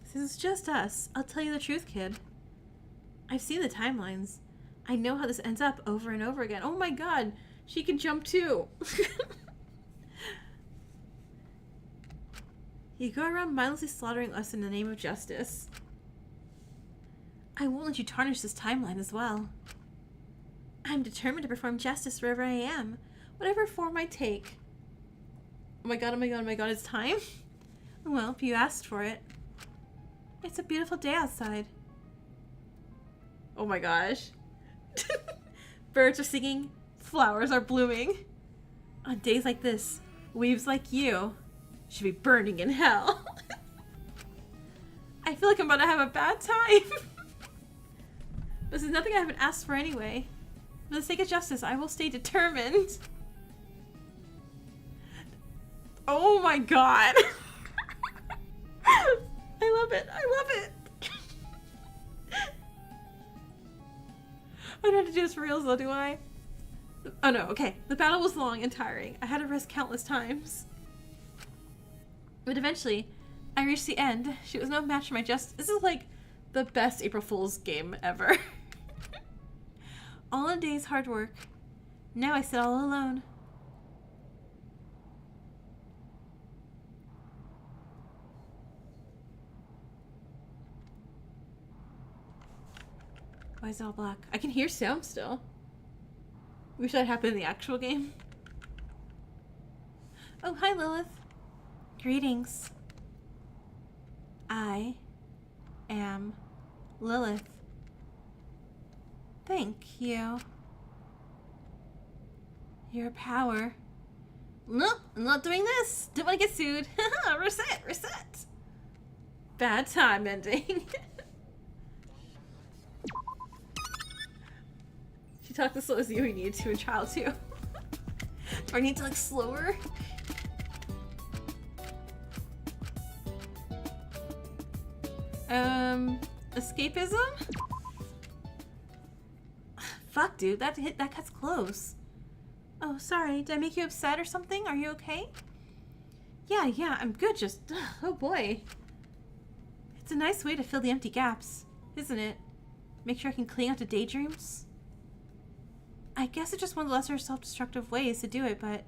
Since it's just us, I'll tell you the truth, kid. I've seen the timelines. I know how this ends up over and over again. Oh my god, she can jump too. You go around mindlessly slaughtering us in the name of justice. I won't let you tarnish this timeline as well. I'm determined to perform justice wherever I am, whatever form I take. Oh my god, oh my god, oh my god, it's time? Well, if you asked for it. It's a beautiful day outside. Oh my gosh. Birds are singing, flowers are blooming. On days like this, weaves like you should be burning in hell. I feel like I'm about to have a bad time. This is nothing I haven't asked for anyway. For the sake of justice, I will stay determined. Oh my god. I love it. I love it. I don't have to do this for reals though, do I? Oh no, okay. The battle was long and tiring. I had to rest countless times. But eventually, I reached the end. She was no match for my justice. This is like the best April Fool's game ever. All in a day's hard work. Now I sit all alone. Why is it all black? I can hear sound still. Wish that happened in the actual game. Oh, hi Lilith. Greetings. I am Lilith. Thank you. Your power. No, I'm not doing this. Don't want to get sued. Reset, reset. Bad time ending. She talked as slow as you needed to in Child 2. Do I need to like slower? Escapism? Fuck, dude, that cuts close. Oh, sorry, did I make you upset or something? Are you okay? Yeah, I'm good, just, oh boy. It's a nice way to fill the empty gaps, isn't it? Make sure I can cling out to daydreams? I guess it's just one of the lesser self-destructive ways to do it, but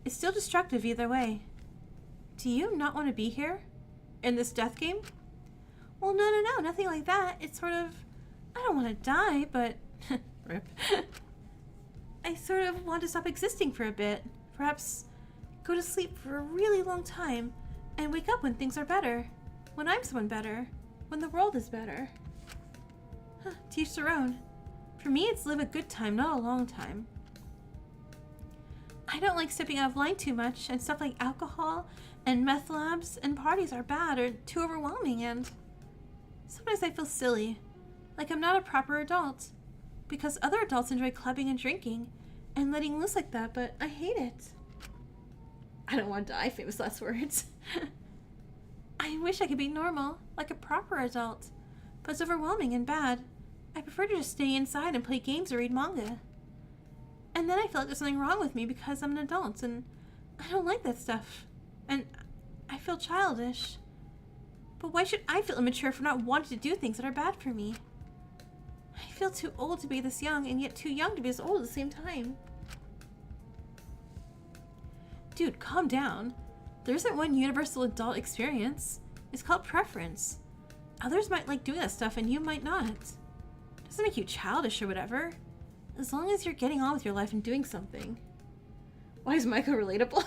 it's still destructive either way. Do you not want to be here? In this death game? Well, no, nothing like that. It's sort of, I don't want to die, but, rip. I sort of want to stop existing for a bit. Perhaps go to sleep for a really long time and wake up when things are better. When I'm someone better. When the world is better. Teach their own. For me, it's live a good time, not a long time. I don't like stepping out of line too much, and stuff like alcohol and meth labs and parties are bad or too overwhelming, and sometimes I feel silly, like I'm not a proper adult, because other adults enjoy clubbing and drinking and letting loose like that, but I hate it. I don't want to die, famous last words. I wish I could be normal, like a proper adult, but it's overwhelming and bad. I prefer to just stay inside and play games or read manga. And then I feel like there's something wrong with me because I'm an adult, and I don't like that stuff. And I feel childish. But why should I feel immature for not wanting to do things that are bad for me? I feel too old to be this young, and yet too young to be this old at the same time. Dude, calm down. There isn't one universal adult experience. It's called preference. Others might like doing that stuff, and you might not. It doesn't make you childish or whatever. As long as you're getting on with your life and doing something. Why is Michael relatable?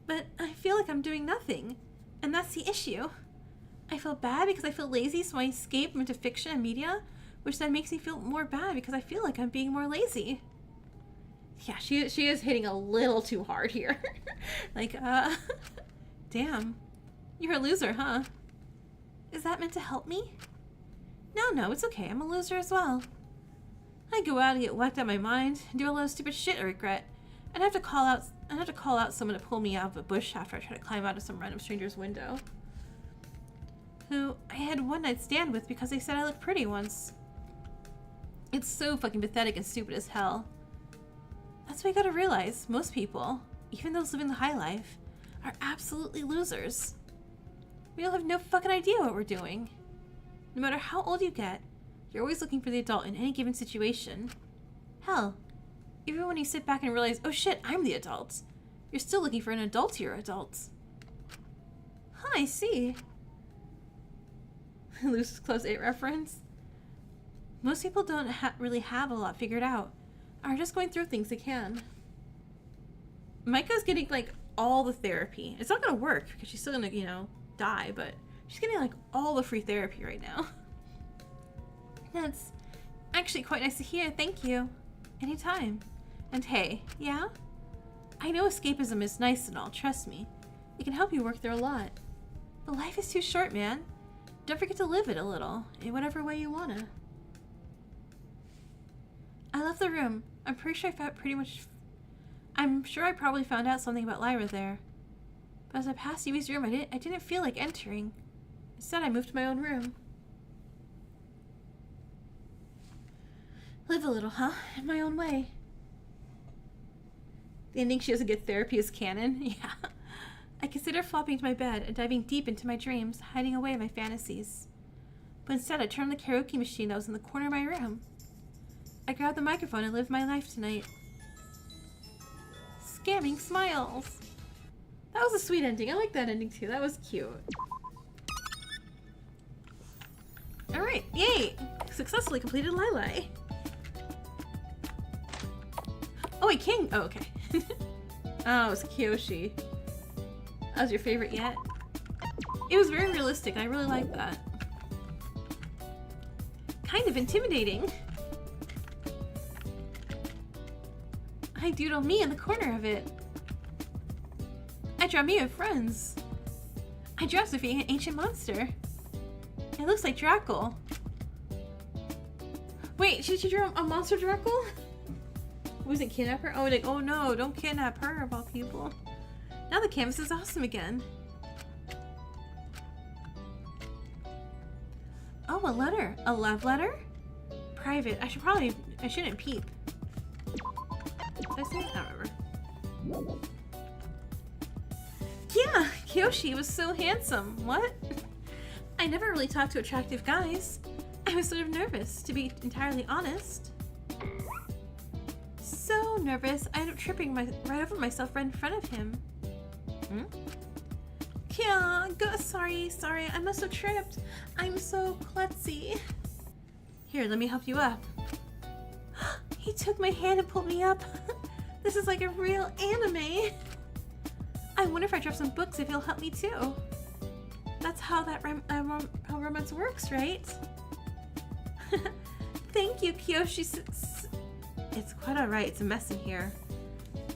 But I feel like I'm doing nothing. And that's the issue. I feel bad because I feel lazy, so I escape into fiction and media, which then makes me feel more bad because I feel like I'm being more lazy. Yeah, she is hitting a little too hard here. Like, damn. You're a loser, huh? Is that meant to help me? No, it's okay. I'm a loser as well. I go out and get whacked out of my mind and do a lot of stupid shit I regret. I'd have to call out someone to pull me out of a bush after I try to climb out of some random stranger's window, who I had one night stand with because they said I looked pretty once. It's so fucking pathetic and stupid as hell. That's what you gotta realize. Most people, even those living the high life, are absolutely losers. We all have no fucking idea what we're doing. No matter how old you get, you're always looking for the adult in any given situation. Hell, even when you sit back and realize, oh shit, I'm the adult, you're still looking for an adultier adult. Huh, I see. Lucy's Close 8 reference. Most people don't really have a lot figured out, are just going through things they can. Micah's getting, like, all the therapy. It's not gonna work, because she's still gonna, you know, die, but she's getting, like, all the free therapy right now. That's actually quite nice to hear, thank you. Anytime. And hey, yeah? I know escapism is nice and all, trust me. It can help you work through a lot. But life is too short, man. Don't forget to live it a little, in whatever way you wanna. I love the room. I'm sure I probably found out something about Lyra there. But as I passed Evie's room, I didn't feel like entering. Instead, I moved to my own room. Live a little, huh? In my own way. The ending she doesn't get therapy is canon? Yeah. I consider flopping to my bed and diving deep into my dreams, hiding away my fantasies. But instead, I turned on the karaoke machine that was in the corner of my room. I grabbed the microphone and lived my life tonight. Scamming smiles. That was a sweet ending. I like that ending too. That was cute. Alright, yay! Successfully completed Lili. Oh wait, King! Oh, okay. Oh, it's Kyoshi. That was your favorite yet? It was very realistic. I really liked that. Kind of intimidating. I doodle me in the corner of it. I draw me with friends. I draw Sophie an ancient monster. It looks like Drackle. Wait, should you draw a monster Drackle? Wasn't kidnap her? Oh, like, oh no, don't kidnap her of all people. Now the canvas is awesome again. Oh, a letter. A love letter? Private. I shouldn't peep. Did I say it? I don't remember. Yeah, Kyoshi was so handsome. What? I never really talked to attractive guys. I was sort of nervous, to be entirely honest. So nervous, I ended up tripping right over myself right in front of him. Yeah, sorry, I must have tripped. I'm so klutzy. Here, let me help you up. He took my hand and pulled me up. This is like a real anime. I wonder if I drop some books if he'll help me too. That's how how romance works, right? Thank you, Kyoshi. It's quite alright, it's a mess in here.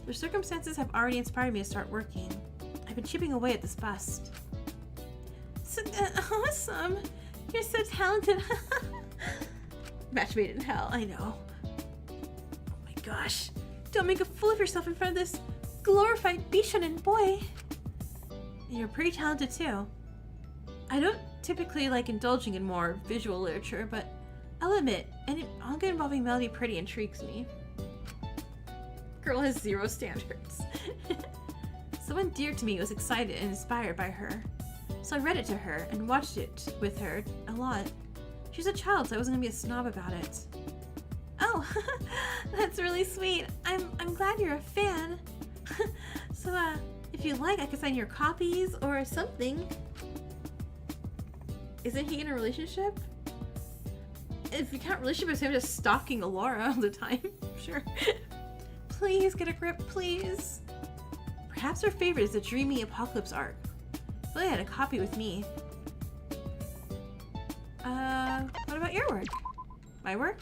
The circumstances have already inspired me to start working. I've been chipping away at this bust. So, awesome! You're so talented. Match made in hell, I know. Oh my gosh. Don't make a fool of yourself in front of this glorified Bishonen boy. You're pretty talented too. I don't typically like indulging in more visual literature, but I'll admit, any manga involving melody pretty intrigues me. Girl has zero standards. Someone dear to me was excited and inspired by her, so I read it to her and watched it with her a lot. She's a child, so I wasn't gonna be a snob about it. Oh, that's really sweet. I'm glad you're a fan. So, if you'd like, I could sign your copies or something. Isn't he in a relationship? If you count relationship as him just stalking Alora all the time, sure. Please get a grip, please. Perhaps her favorite is the Dreamy Apocalypse arc. Billy had a copy with me. What about your work? My work?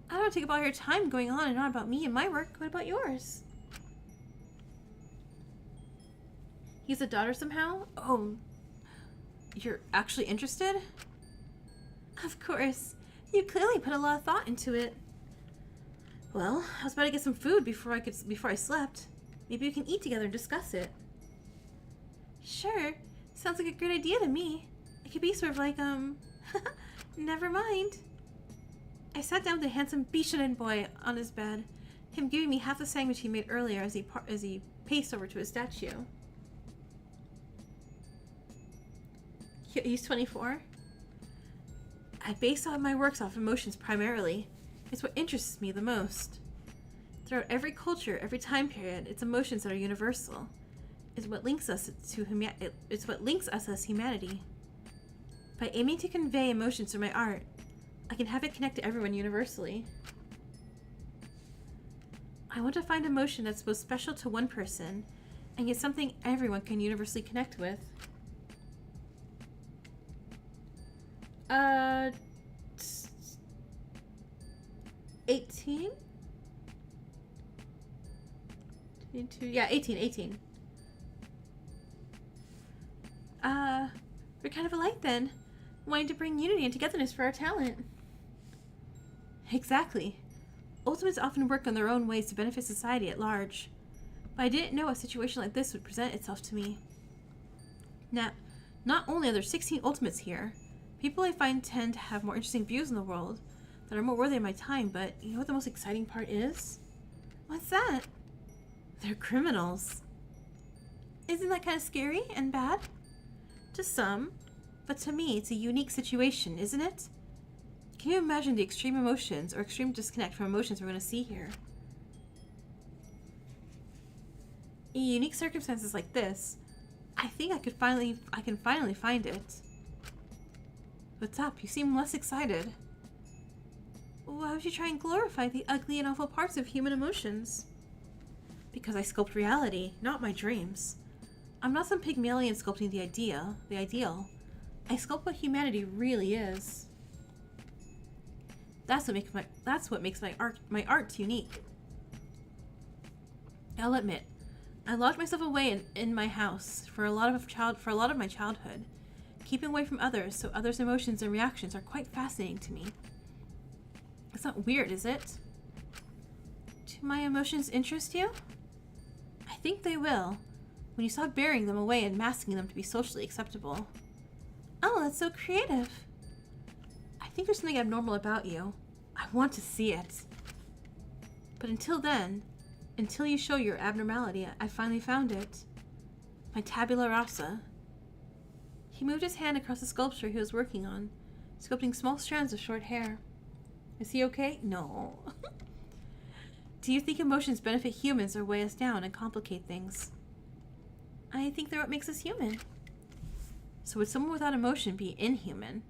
I don't want to take up all your time going on and on about me and my work. What about yours? He's a daughter somehow? Oh, you're actually interested? Of course. You clearly put a lot of thought into it. Well, I was about to get some food before I slept. Maybe we can eat together and discuss it. Sure. Sounds like a great idea to me. It could be sort of like, never mind. I sat down with a handsome Bishonen boy on his bed, him giving me half the sandwich he made earlier as he paced over to his statue. He's 24. I base all my works off emotions primarily. It's what interests me the most. Throughout every culture, every time period, it's emotions that are universal. It's what links us as humanity. By aiming to convey emotions through my art, I can have it connect to everyone universally. I want to find emotion that's both special to one person and yet something everyone can universally connect with. 18? 22? Yeah, 18. We're kind of alike then, wanting to bring unity and togetherness for our talent. Exactly. Ultimates often work in their own ways to benefit society at large, but I didn't know a situation like this would present itself to me. Now, not only are there 16 Ultimates here, people I find tend to have more interesting views in the world that are more worthy of my time, but you know what the most exciting part is? What's that? They're criminals. Isn't that kind of scary and bad? To some, but to me it's a unique situation, isn't it? Can you imagine the extreme emotions or extreme disconnect from emotions we're going to see here? In unique circumstances like this, I think I can finally find it. What's up? You seem less excited. Why would you try and glorify the ugly and awful parts of human emotions? Because I sculpt reality, not my dreams. I'm not some Pygmalion sculpting the ideal. I sculpt what humanity really is. That's what makes my art unique. I'll admit, I locked myself away in my house for a lot of my childhood. Keeping away from others so others' emotions and reactions are quite fascinating to me. It's not weird, is it? Do my emotions interest you? I think they will, when you stop burying them away and masking them to be socially acceptable. Oh, that's so creative. I think there's something abnormal about you. I want to see it. But until then, until you show your abnormality, I finally found it. My tabula rasa. He moved his hand across the sculpture he was working on, sculpting small strands of short hair. Is he okay? No. Do you think emotions benefit humans or weigh us down and complicate things? I think they're what makes us human. So would someone without emotion be inhuman?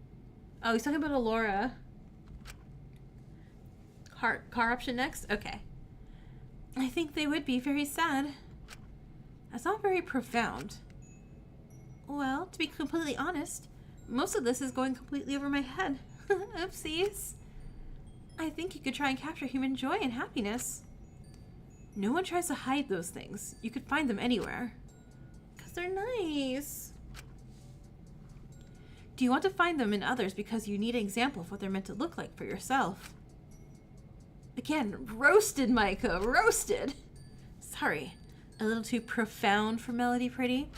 Oh, he's talking about Alora. Car option next? Okay. I think they would be very sad. That's not very profound. Well, to be completely honest, most of this is going completely over my head. Oopsies. I think you could try and capture human joy and happiness. No one tries to hide those things. You could find them anywhere. 'Cause they're nice. Do you want to find them in others because you need an example of what they're meant to look like for yourself? Again, roasted, Micah, roasted. Sorry, a little too profound for Melody Pretty.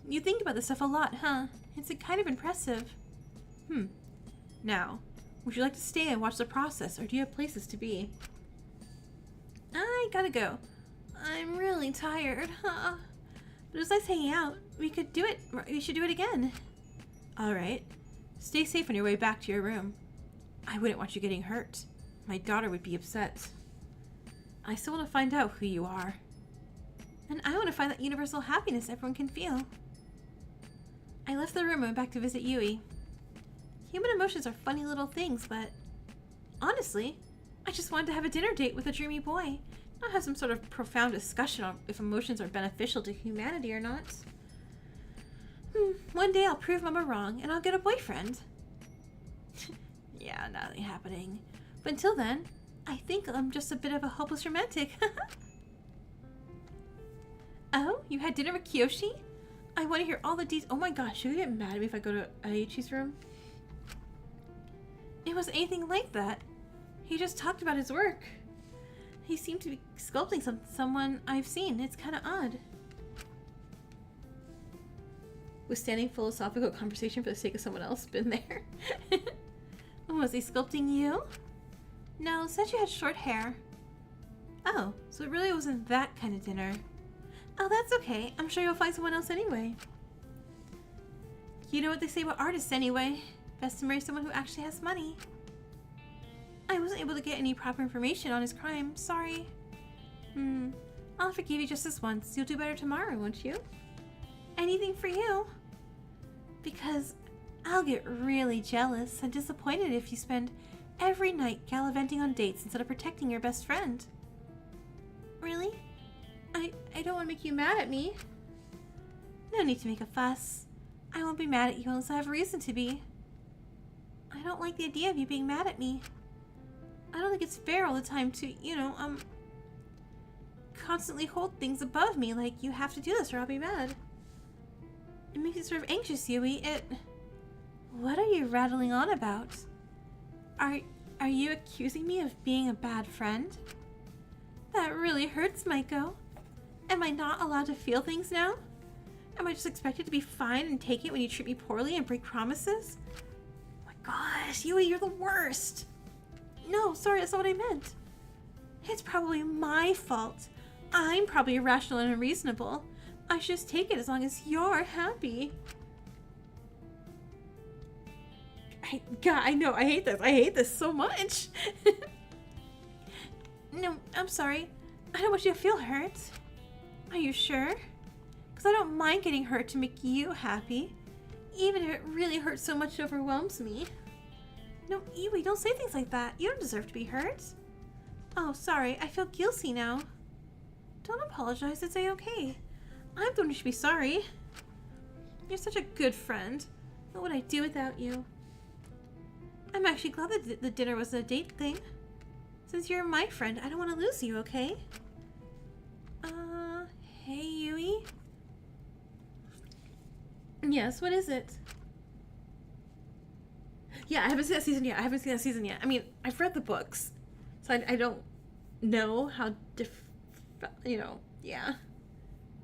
You think about this stuff a lot, huh? It's kind of impressive. Now, would you like to stay and watch the process, or do you have places to be? I gotta go. I'm really tired, huh? But it was nice hanging out. We should do it again. Alright. Stay safe on your way back to your room. I wouldn't want you getting hurt. My daughter would be upset. I still want to find out who you are. And I want to find that universal happiness everyone can feel. I left the room and went back to visit Yui. Human emotions are funny little things, but honestly, I just wanted to have a dinner date with a dreamy boy, not have some sort of profound discussion on if emotions are beneficial to humanity or not. One day I'll prove Mama wrong and I'll get a boyfriend. yeah, nothing happening. But until then, I think I'm just a bit of a hopeless romantic. Oh, you had dinner with Kiyoshi? I want to hear all the details. Oh my gosh, should we get mad at me if I go to Aichi's room? It wasn't anything like that. He just talked about his work. He seemed to be sculpting someone I've seen. It's kind of odd. Withstanding philosophical conversation for the sake of someone else. Been there. Was he sculpting you? No, said you had short hair. Oh, so it really wasn't that kind of dinner. Oh, that's okay. I'm sure you'll find someone else anyway. You know what they say about artists anyway. Best to marry someone who actually has money. I wasn't able to get any proper information on his crime. Sorry. I'll forgive you just this once. You'll do better tomorrow, won't you? Anything for you. Because I'll get really jealous and disappointed if you spend every night gallivanting on dates instead of protecting your best friend. Really? I don't want to make you mad at me. No need to make a fuss. I won't be mad at you unless I have a reason to be. I don't like the idea of you being mad at me. I don't think it's fair all the time to, constantly hold things above me like you have to do this or I'll be mad. It makes me sort of anxious, Yui. What are you rattling on about? Are you accusing me of being a bad friend? That really hurts, Maiko. Am I not allowed to feel things now? Am I just expected to be fine and take it when you treat me poorly and break promises? Oh my gosh, Yui, you're the worst. No, sorry, that's not what I meant. It's probably my fault. I'm probably irrational and unreasonable. I should just take it as long as you're happy. God, I know, I hate this. I hate this so much. No, I'm sorry. I don't want you to feel hurt. Are you sure? Because I don't mind getting hurt to make you happy. Even if it really hurts so much it overwhelms me. No, Iwi, don't say things like that. You don't deserve to be hurt. Oh, sorry. I feel guilty now. Don't apologize. It's a-okay. I'm the one who should be sorry. You're such a good friend. What would I do without you? I'm actually glad that the dinner was a date thing. Since you're my friend, I don't want to lose you, okay? Hey, Yui? Yes, what is it? Yeah, I haven't seen that season yet. I mean, I've read the books, so I don't know how yeah.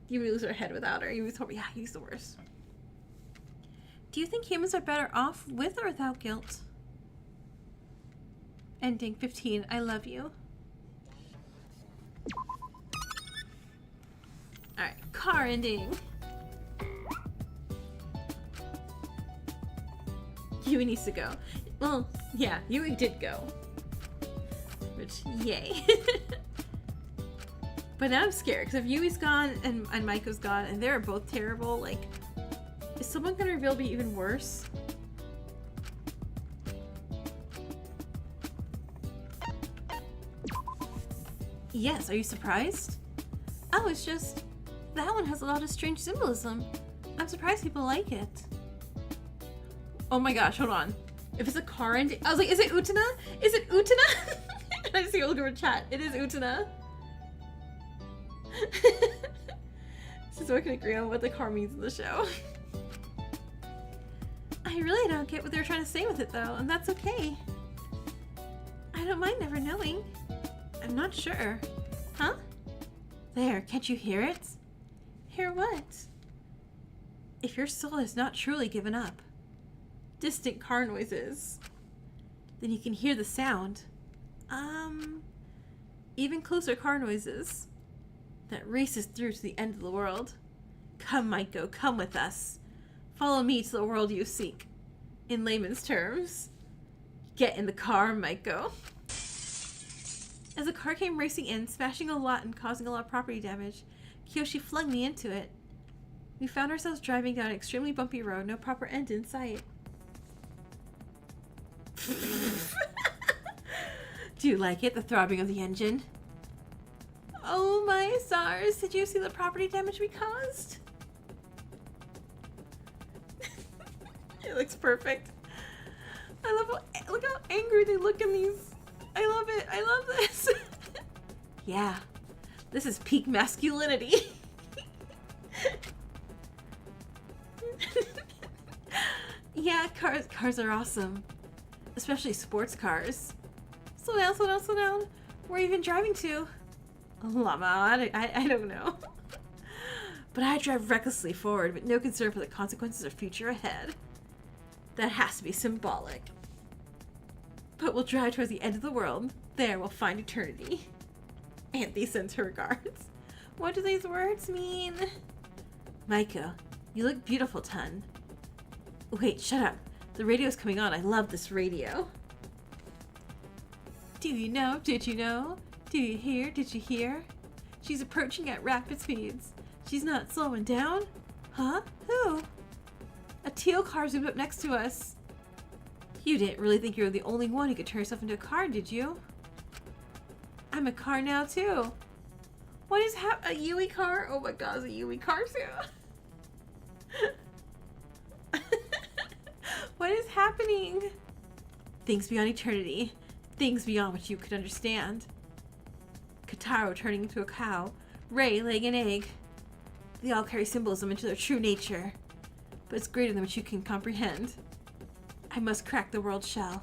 Yui lose her head without her. Yui's the worst. Do you think humans are better off with or without guilt? Ending 15. I love you. Alright, car ending. Yui needs to go. Well, yeah, Yui did go. Which, yay. But now I'm scared, because if Yui's gone and Maiko's gone, and they're both terrible, like, is someone gonna reveal to be even worse? Yes, are you surprised? Oh, it's just, that one has a lot of strange symbolism. I'm surprised people like it. Oh my gosh, hold on. If it's a car ending, I was like, is it Utena? Is it Utena? I just see a look over chat. It is Utena. So we can agree on what the car means in the show. I really don't get what they're trying to say with it though, and that's okay. I don't mind never knowing. I'm not sure. Huh? There, can't you hear it? Hear what? If your soul has not truly given up. Distant car noises. Then you can hear the sound. Even closer car noises. That races through to the end of the world. Come, Maiko, come with us. Follow me to the world you seek. In layman's terms. Get in the car, Maiko. As the car came racing in, smashing a lot and causing a lot of property damage, Kiyoshi flung me into it. We found ourselves driving down an extremely bumpy road, no proper end in sight. Do you like it, the throbbing of the engine? Oh my stars, did you see the property damage we caused? It looks perfect. I love look how angry they look in these. I love it. I love this. Yeah, this is peak masculinity. Yeah, cars are awesome. Especially sports cars. Slow down, slow down, slow down. Where are you even driving to? Llama, I don't know. But I drive recklessly forward with no concern for the consequences or future ahead. That has to be symbolic. But we'll drive towards the end of the world. There we'll find eternity. Anthe sends her regards. What do these words mean? Maiko, you look beautiful, Ton. Wait, shut up. The radio's coming on. I love this radio. Do you know? Did you know? Do you hear? Did you hear? She's approaching at rapid speeds. She's not slowing down? Huh? Who? A teal car zoomed up next to us. You didn't really think you were the only one who could turn yourself into a car, did you? I'm a car now, too. What is a Yui car? Oh my god, it's a Yui car, too. What is happening? Things beyond eternity. Things beyond what you could understand. Kotaro turning into a cow. Rei laying an egg. They all carry symbolism into their true nature. But it's greater than what you can comprehend. I must crack the world's shell.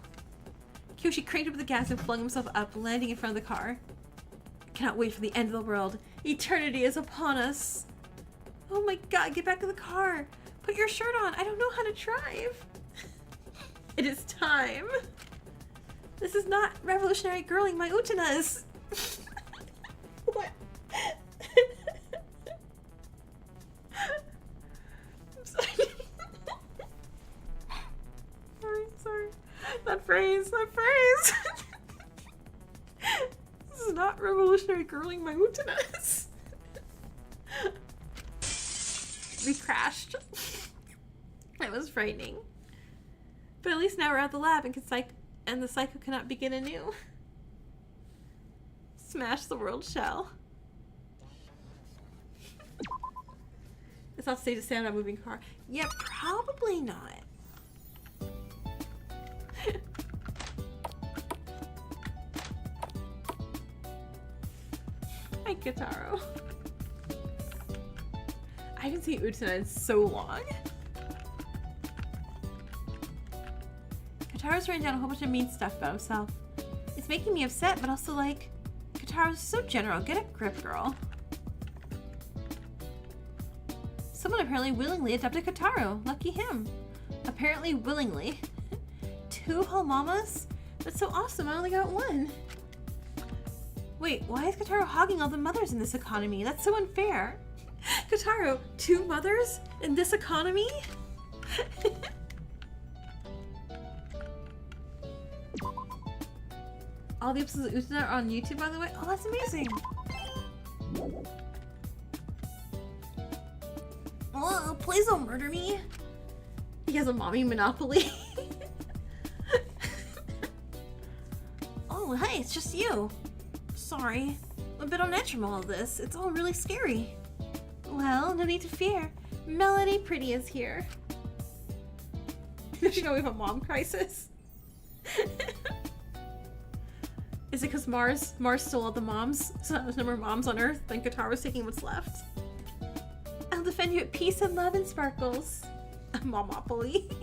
Kyoshi cranked up the gas and flung himself up, landing in front of the car. I cannot wait for the end of the world. Eternity is upon us. Oh my god, get back in the car. Put your shirt on. I don't know how to drive. It is time. This is not revolutionary girling my utanas. What? I'm sorry. sorry. That phrase. This is not revolutionary girling my utanas. We crashed. That was frightening. But at least now we're at the lab and the cycle cannot begin anew. Smash the world shell. It's not safe to stand on a moving car. Yeah, probably not. Hi, Kotaro. I haven't seen Utena in so long. Kotaro's written down a whole bunch of mean stuff about himself. It's making me upset, but also like, Kotaro's so general. Get a grip, girl. Someone apparently willingly adopted Kotaro. Lucky him. Apparently willingly. 2 whole mamas? That's so awesome. I only got 1. Wait, why is Kotaro hogging all the mothers in this economy? That's so unfair. Kotaro, 2 mothers in this economy? All the episodes of Utena are on YouTube, by the way. Oh, that's amazing. Oh, please don't murder me. He has a mommy monopoly. Oh, hey, it's just you. Sorry. I'm a bit on edge from all of this. It's all really scary. Well, no need to fear. Melody Pretty is here. Does she know we have a mom crisis? Is it because Mars stole all the moms? So there's no more moms on Earth, then Kotaro's taking what's left? I'll defend you at peace and love and sparkles. A momopoly.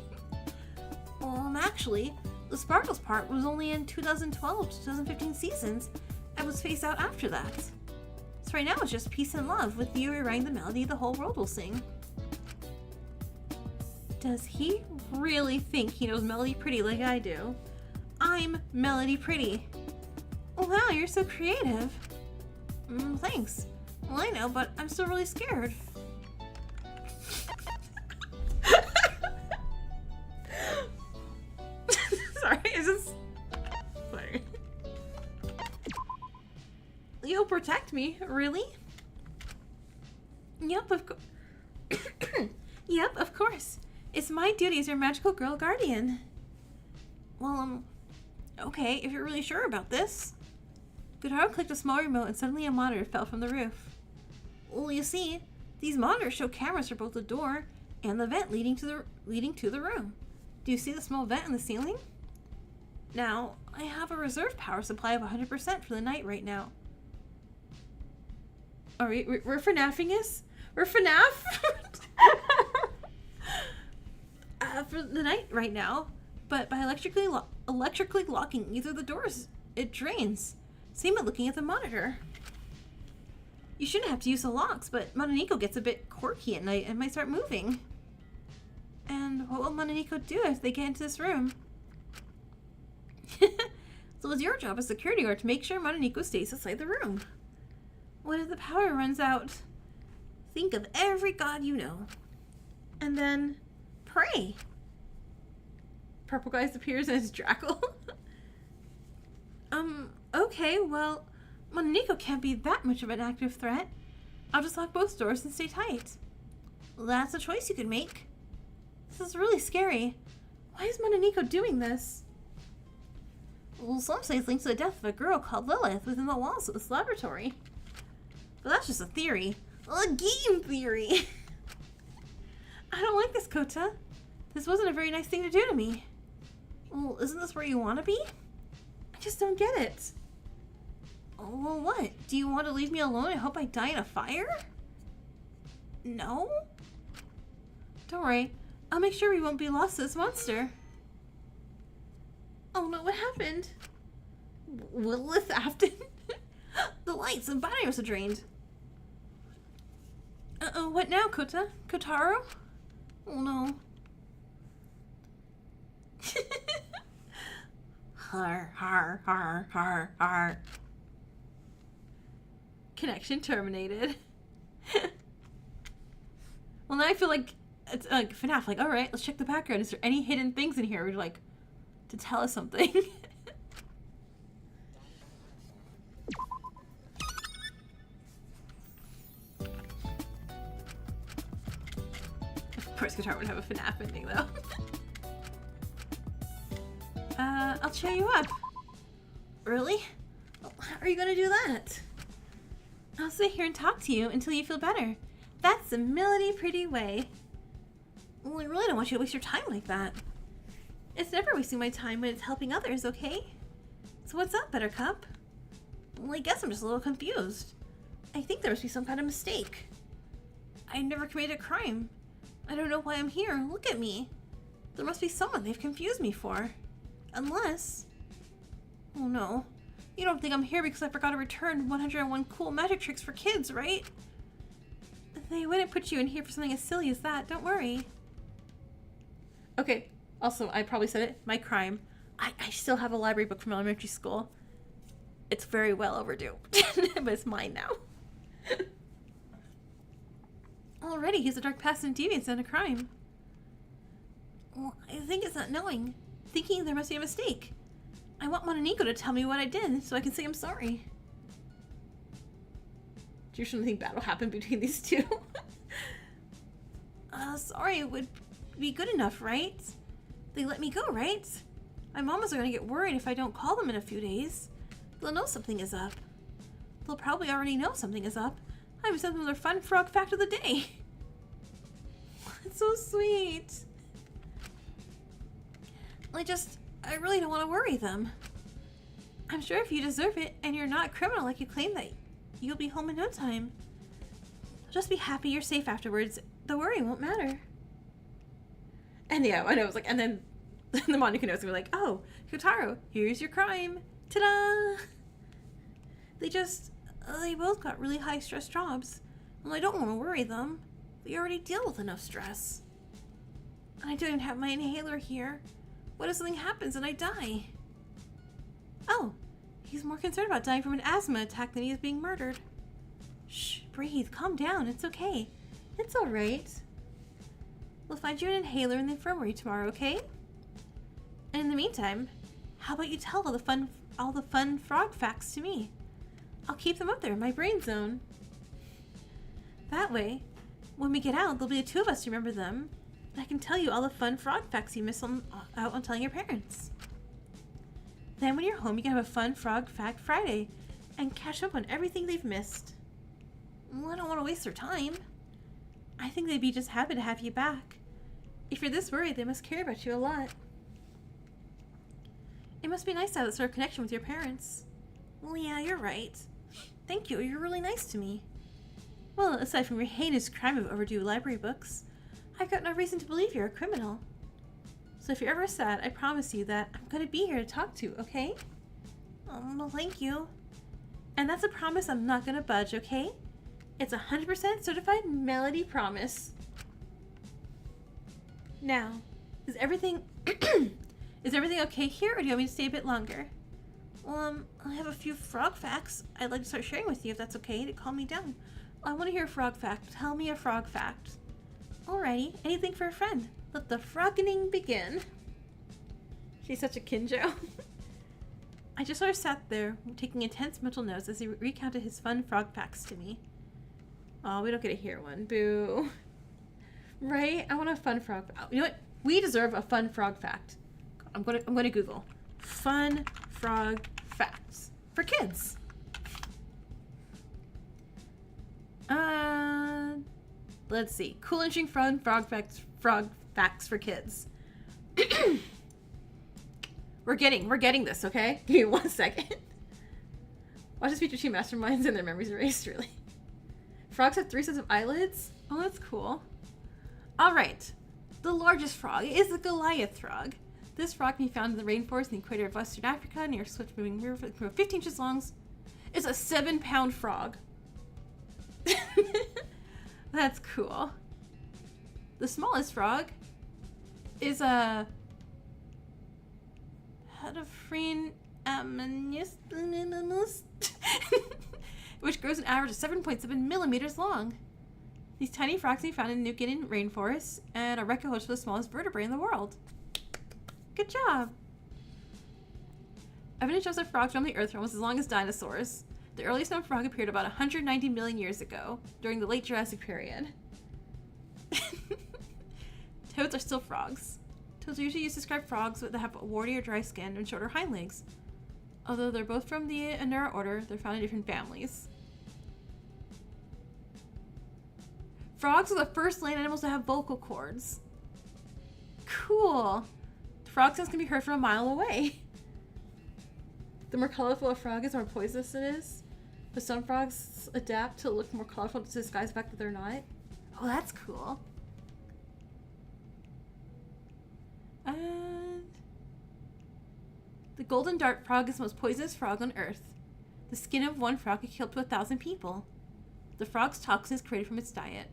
Actually, the sparkles part was only in 2012 to 2015 seasons and was phased out after that. So right now it's just peace and love with you rewriting the melody the whole world will sing. Does he really think he knows Melody Pretty like I do? I'm Melody Pretty. Wow, you're so creative. Thanks. Well, I know, but I'm still really scared. Sorry, it's just... Sorry. You'll protect me, really? Yep, of course. Yep, of course. It's my duty as your magical girl guardian. Well, okay, if you're really sure about this. Kotaro clicked a small remote and suddenly a monitor fell from the roof. Well, you see, these monitors show cameras for both the door and the vent leading to the room. Do you see the small vent in the ceiling? Now, I have a reserve power supply of 100% for the night right now. Are we're FNAFing us? We're FNAF? For the night right now, but by electrically locking either of the doors, it drains. Same with looking at the monitor. You shouldn't have to use the locks, but Mononiko gets a bit quirky at night and might start moving. And what will Mononiko do if they get into this room? So it's your job as security guard to make sure Mononiko stays outside the room. What if the power runs out? Think of every god you know. And then pray. Purple Guy appears as Drackle. Okay, well, Mononiko can't be that much of an active threat. I'll just lock both doors and stay tight. That's a choice you could make. This is really scary. Why is Mononiko doing this? Well, some say it's linked to the death of a girl called Lilith within the walls of this laboratory. But that's just a theory. A game theory! I don't like this, Kota. This wasn't a very nice thing to do to me. Well, isn't this where you want to be? I just don't get it. Oh, well, what? Do you want to leave me alone and hope I die in a fire? No? Don't worry. I'll make sure we won't be lost to this monster. Oh no, what happened? Lilith Afton? The lights and batteries are drained. Uh-oh, what now, Kota? Kotaro? Oh no. Har, har, har, har, har. Connection terminated. Well, now I feel like it's FNAF. Like, all right, let's check the background. Is there any hidden things in here, like, to tell us something? Of course, Guitar would have a FNAF ending, though. I'll cheer you up. Really? How are you gonna do that? I'll sit here and talk to you until you feel better. That's the Melody Pretty way. Well, I really don't want you to waste your time like that. It's never wasting my time when it's helping others, okay? So what's up, Buttercup? Well, I guess I'm just a little confused. I think there must be some kind of mistake. I never committed a crime. I don't know why I'm here. Look at me. There must be someone they've confused me for. Unless... Oh no. You don't think I'm here because I forgot to return 101 cool magic tricks for kids, right? They wouldn't put you in here for something as silly as that. Don't worry. Okay. Also, I probably said it. My crime. I still have a library book from elementary school. It's very well overdue. But it's mine now. Already, he's a dark past and deviance and a crime. Well, I think it's not knowing. Thinking there must be a mistake. I want Mononiko to tell me what I did so I can say I'm sorry. Do you really think battle happened between these two? Sorry would be good enough, right? They let me go, right? My mamas are gonna get worried if I don't call them in a few days. They'll know something is up. They'll probably already know something is up. I'm sent them their fun frog fact of the day. It's so sweet. I really don't want to worry them. I'm sure if you deserve it and you're not a criminal like you claim that you'll be home in no time. Just be happy you're safe afterwards. The worry won't matter. And yeah, I know, it was like, and then the Monica notes were like, oh, Kotaro, here's your crime. Ta-da! They both got really high stress jobs. Well, I don't want to worry them. We already deal with enough stress. And I don't even have my inhaler here. What if something happens and I die? Oh, he's more concerned about dying from an asthma attack than he is being murdered. Shh, breathe, calm down, it's okay. It's alright. We'll find you an inhaler in the infirmary tomorrow, okay? And in the meantime, how about you tell all the fun frog facts to me? I'll keep them up there in my brain zone. That way, when we get out, there'll be the two of us to remember them. And I can tell you all the fun frog facts you miss out on telling your parents. Then when you're home, you can have a fun frog fact Friday and catch up on everything they've missed. Well, I don't want to waste their time. I think they'd be just happy to have you back. If you're this worried, they must care about you a lot. It must be nice to have that sort of connection with your parents. Well, yeah, you're right. Thank you, you're really nice to me. Well, aside from your heinous crime of overdue library books, I've got no reason to believe you're a criminal. So if you're ever sad, I promise you that I'm going to be here to talk to, okay? Well, thank you. And that's a promise I'm not going to budge, okay? It's 100% certified Melody promise. Now, is everything okay here, or do you want me to stay a bit longer? Well, I have a few frog facts I'd like to start sharing with you, if that's okay, to calm me down. I want to hear a frog fact. Tell me a frog fact. Alrighty, anything for a friend. Let the froggening begin. She's such a Kinjo. I just sort of sat there, taking intense mental notes as he recounted his fun frog facts to me. Oh, we don't get to hear one. Boo. Right? I want a fun frog fact. You know what? We deserve a fun frog fact. I'm gonna Google fun frog facts for kids. Let's see. Cool, interesting, fun frog facts for kids. We're getting this, okay? Give me 1 second. Watch this feature two masterminds and their memories erased, really. Frogs have 3 sets of eyelids? Oh, that's cool. Alright. The largest frog is the Goliath frog. This frog can be found in the rainforest in the equator of Western Africa near a swift-moving river 15 inches long. It's a 7-pound frog. That's cool. The smallest frog is a Hedophrene amnius, which grows an average of 7.7 millimeters long. These tiny frogs can be found in New Guinea rainforests and are recognized for the smallest vertebrae in the world. Good job! Evidence shows that frogs roamed the earth for almost as long as dinosaurs. The earliest known frog appeared about 190 million years ago, during the late Jurassic period. Toads are still frogs. Toads are usually used to describe frogs that have a warty or dry skin and shorter hind legs. Although they're both from the Anura order, they're found in different families. Frogs are the first land animals to have vocal cords. Cool. Frog sounds can be heard from a mile away. The more colorful a frog is, the more poisonous it is. But some frogs adapt to look more colorful to disguise the fact that they're not. Oh, that's cool. And the golden dart frog is the most poisonous frog on Earth. The skin of one frog can kill up to 1,000 people. The frog's toxin is created from its diet.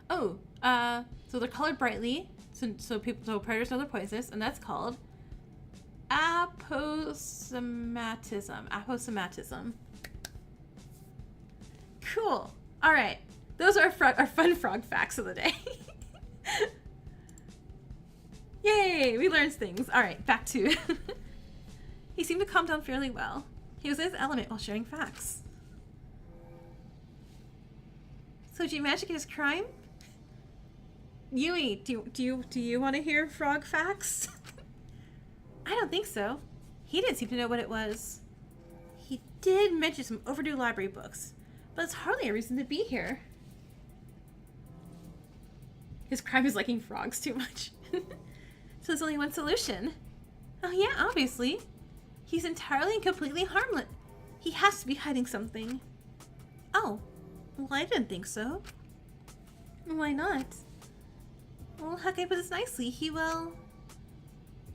Oh, so they're colored brightly, so predators know they're poisonous, and that's called aposematism. Cool. All right, those are our fun frog facts of the day. Yay, we learned things. All right, back to. He seemed to calm down fairly well. He was in his element while sharing facts. So did you manage to get his crime? Yui, do you want to hear frog facts? I don't think so. He didn't seem to know what it was. He did mention some overdue library books, but it's hardly a reason to be here. His crime is liking frogs too much. So there's only one solution. Oh yeah, obviously. He's entirely and completely harmless. He has to be hiding something. Oh, well, I didn't think so. Why not? Well, how can I put this nicely?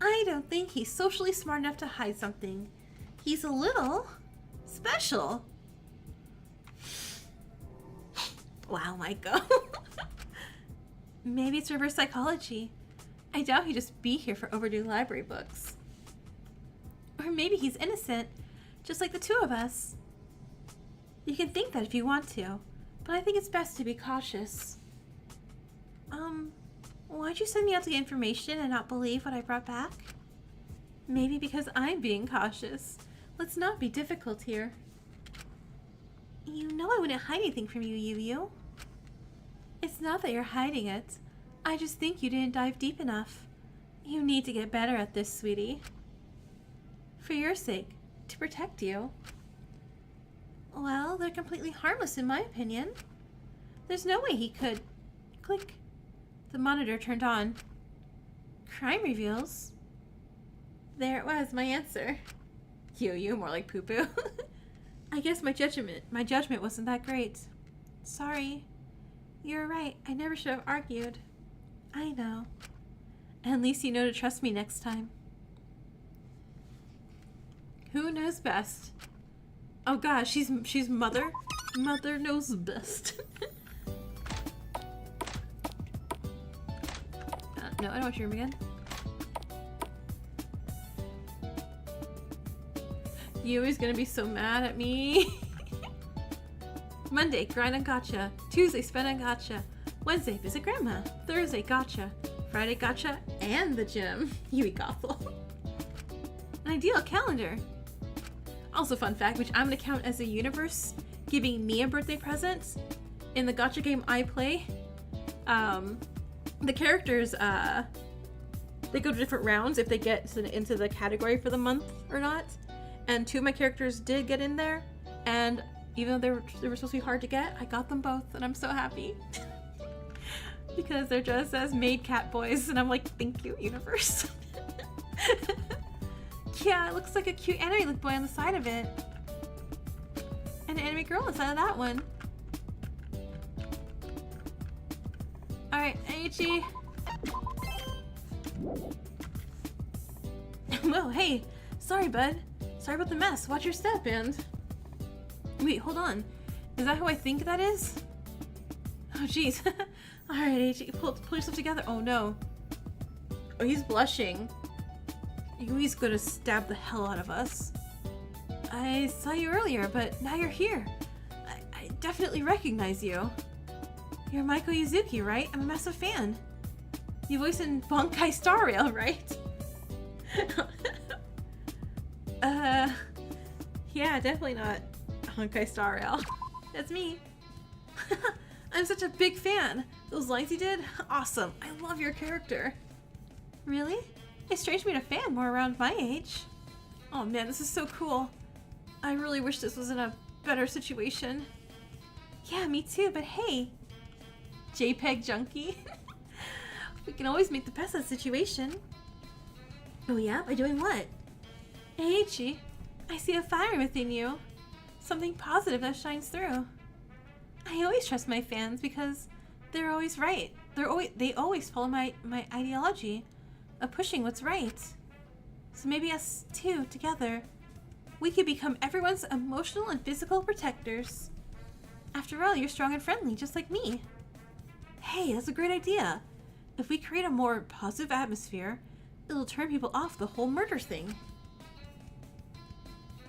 I don't think he's socially smart enough to hide something. He's a little special. Wow, Maiko. Maybe it's reverse psychology. I doubt he'd just be here for overdue library books. Or maybe he's innocent, just like the two of us. You can think that if you want to, but I think it's best to be cautious. Why'd you send me out to get information and not believe what I brought back? Maybe because I'm being cautious. Let's not be difficult here. You know I wouldn't hide anything from you, Yu. It's not that you're hiding it. I just think you didn't dive deep enough. You need to get better at this, sweetie. For your sake, to protect you. Well, they're completely harmless in my opinion. There's no way he could... Click. The monitor turned on. Crime reveals. There it was, my answer. You, more like poo-poo. I guess my judgment wasn't that great. Sorry. You're right, I never should have argued. I know. At least you know to trust me next time. Who knows best? Oh gosh, she's mother. Mother knows best. No, I don't want your room again. You always gonna be so mad at me. Monday, grind on gotcha. Tuesday, spend on gotcha. Wednesday, visit grandma. Thursday, gotcha. Friday, gotcha, and the gym. You eat gothel. An ideal calendar. Also, fun fact, which I'm gonna count as a universe giving me a birthday present. In the gotcha game I play, the characters, they go to different rounds if they get into the category for the month or not. And 2 of my characters did get in there, and even though they were supposed to be hard to get, I got them both, and I'm so happy. Because they're just as maid cat boys, and I'm like, thank you, universe. Yeah, it looks like a cute anime boy on the side of it. And an anime girl on the side of that one. Alright, Aichi. Whoa, hey. Sorry, bud. Sorry about the mess. Watch your step, and... Wait, hold on. Is that who I think that is? Oh, jeez. Alright, Aichi, pull yourself together. Oh, no. Oh, he's blushing. Yui's gonna stab the hell out of us. I saw you earlier, but now you're here. I definitely recognize you. You're Maiko Yuzuki, right? I'm a massive fan. You voiced in Bankai Star Rail, right? Yeah, definitely not Bankai Star Rail. That's me. I'm such a big fan. Those lines you did? Awesome. I love your character. Really? It's strange to meet a fan more around my age. Oh man, this is so cool. I really wish this was in a better situation. Yeah, me too, but hey. JPEG junkie. We can always make the best of the situation. Oh yeah? By doing what? Eiichi, I see a fire within you. Something positive that shines through. I always trust my fans because they're always right. They always follow my ideology of pushing what's right. So maybe us two together, we could become everyone's emotional and physical protectors. After all, you're strong and friendly, just like me. Hey, that's a great idea. If we create a more positive atmosphere, it'll turn people off the whole murder thing.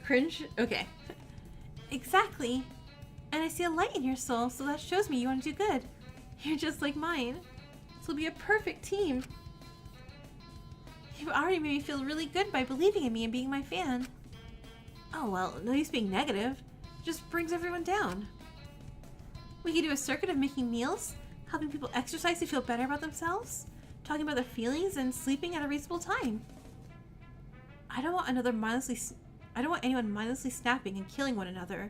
Cringe? Okay. Exactly. And I see a light in your soul, so that shows me you want to do good. You're just like mine. This will be a perfect team. You already made me feel really good by believing in me and being my fan. Oh well, no use being negative. It just brings everyone down. We could do a circuit of making meals, helping people exercise to feel better about themselves, talking about their feelings, and sleeping at a reasonable time. I don't want anyone mindlessly snapping and killing one another.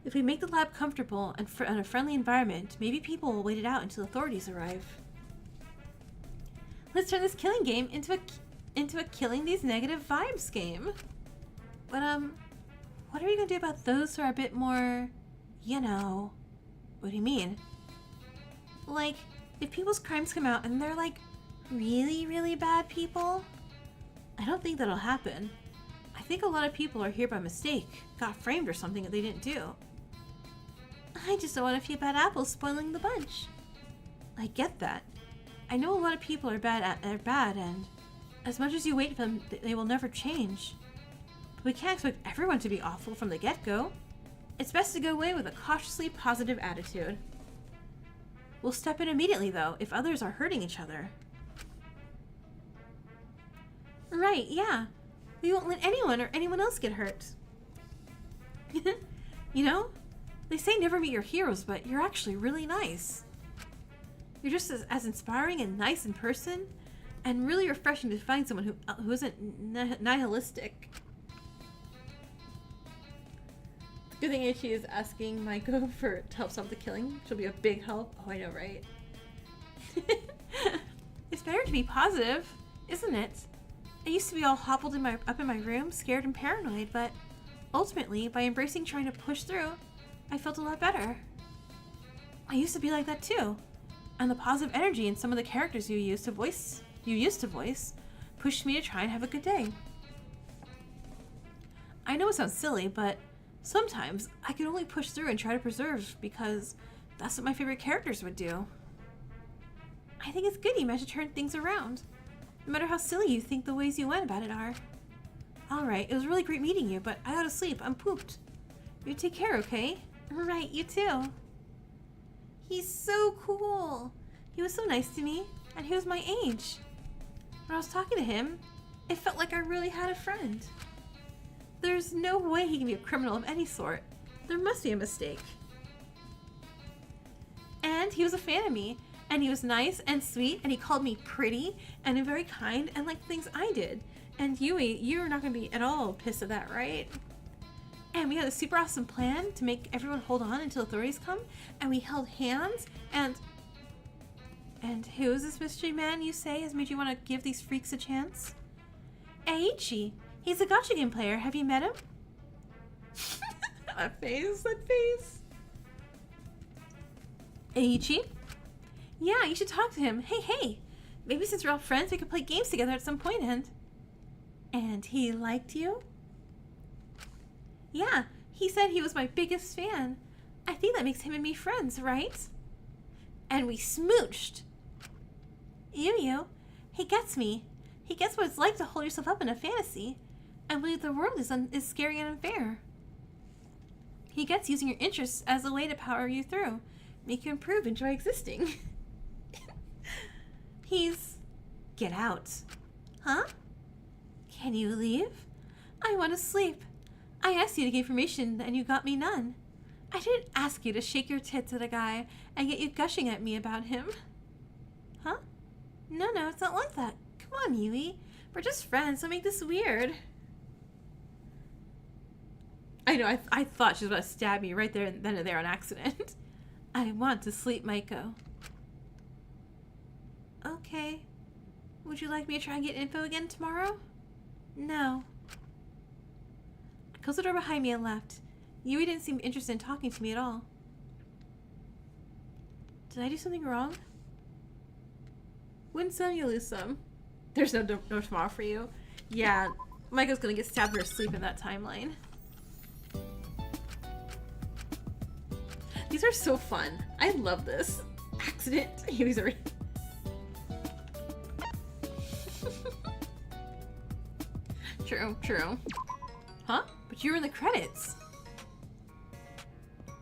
If we make the lab comfortable and a friendly environment, maybe people will wait it out until authorities arrive. Let's turn this killing game into a killing these negative vibes game. But what are we gonna do about those who are a bit more, you know? What do you mean? Like, if people's crimes come out and they're like really, really bad people? I don't think that'll happen. I think a lot of people are here by mistake, got framed or something that they didn't do. I just don't want a few bad apples spoiling the bunch. I get that. I know a lot of people are bad, and as much as you wait for them, they will never change. But we can't expect everyone to be awful from the get-go. It's best to go away with a cautiously positive attitude. We'll step in immediately, though, if others are hurting each other. Right, yeah. We won't let anyone or anyone else get hurt. You know, they say never meet your heroes, but you're actually really nice. You're just as inspiring and nice in person, and really refreshing to find someone who isn't nihilistic. Good thing she is asking Maiko to help stop the killing. She'll be a big help. Oh, I know, right? It's better to be positive, isn't it? I used to be all hobbled up in my room, scared and paranoid, but ultimately, by embracing trying to push through, I felt a lot better. I used to be like that too, and the positive energy in some of the characters you used to voice pushed me to try and have a good day. I know it sounds silly, but sometimes I could only push through and try to preserve because that's what my favorite characters would do. I think it's good you managed to turn things around, no matter how silly you think the ways you went about it are. Alright, it was really great meeting you, but I gotta sleep. I'm pooped. You take care, okay? Right, you too. He's so cool. He was so nice to me, and he was my age. When I was talking to him, it felt like I really had a friend. There's no way he can be a criminal of any sort. There must be a mistake. And he was a fan of me, and he was nice and sweet, and he called me pretty and very kind and like things I did. And Yui, you're not gonna be at all pissed at that, right? And we had a super awesome plan to make everyone hold on until authorities come, and we held hands, and who is this mystery man you say has made you want to give these freaks a chance? Eiichi. He's a gacha game player. Have you met him? That face. Eiichi? Yeah, you should talk to him. Hey. Maybe since we're all friends, we could play games together at some point, and he liked you? Yeah, he said he was my biggest fan. I think that makes him and me friends, right? And we smooched. Yu, he gets me. He gets what it's like to hold yourself up in a fantasy and believe the world is scary and unfair. He gets using your interests as a way to power you through, make you improve, enjoy existing. Get out. Huh? Can you leave? I want to sleep. I asked you to give information and you got me none. I didn't ask you to shake your tits at a guy and get you gushing at me about him. Huh? No, it's not like that. Come on, Yui. We're just friends, don't make this weird. I know, I thought she was about to stab me right there then and there on accident. I want to sleep, Maiko. Okay. Would you like me to try and get info again tomorrow? No. I closed the door behind me and left. Yui didn't seem interested in talking to me at all. Did I do something wrong? Win some, you lose some. There's no tomorrow for you. Yeah, Maiko's gonna get stabbed in her sleep in that timeline. These are so fun. I love this. Accident. Yui's already... True. Huh? But you were in the credits.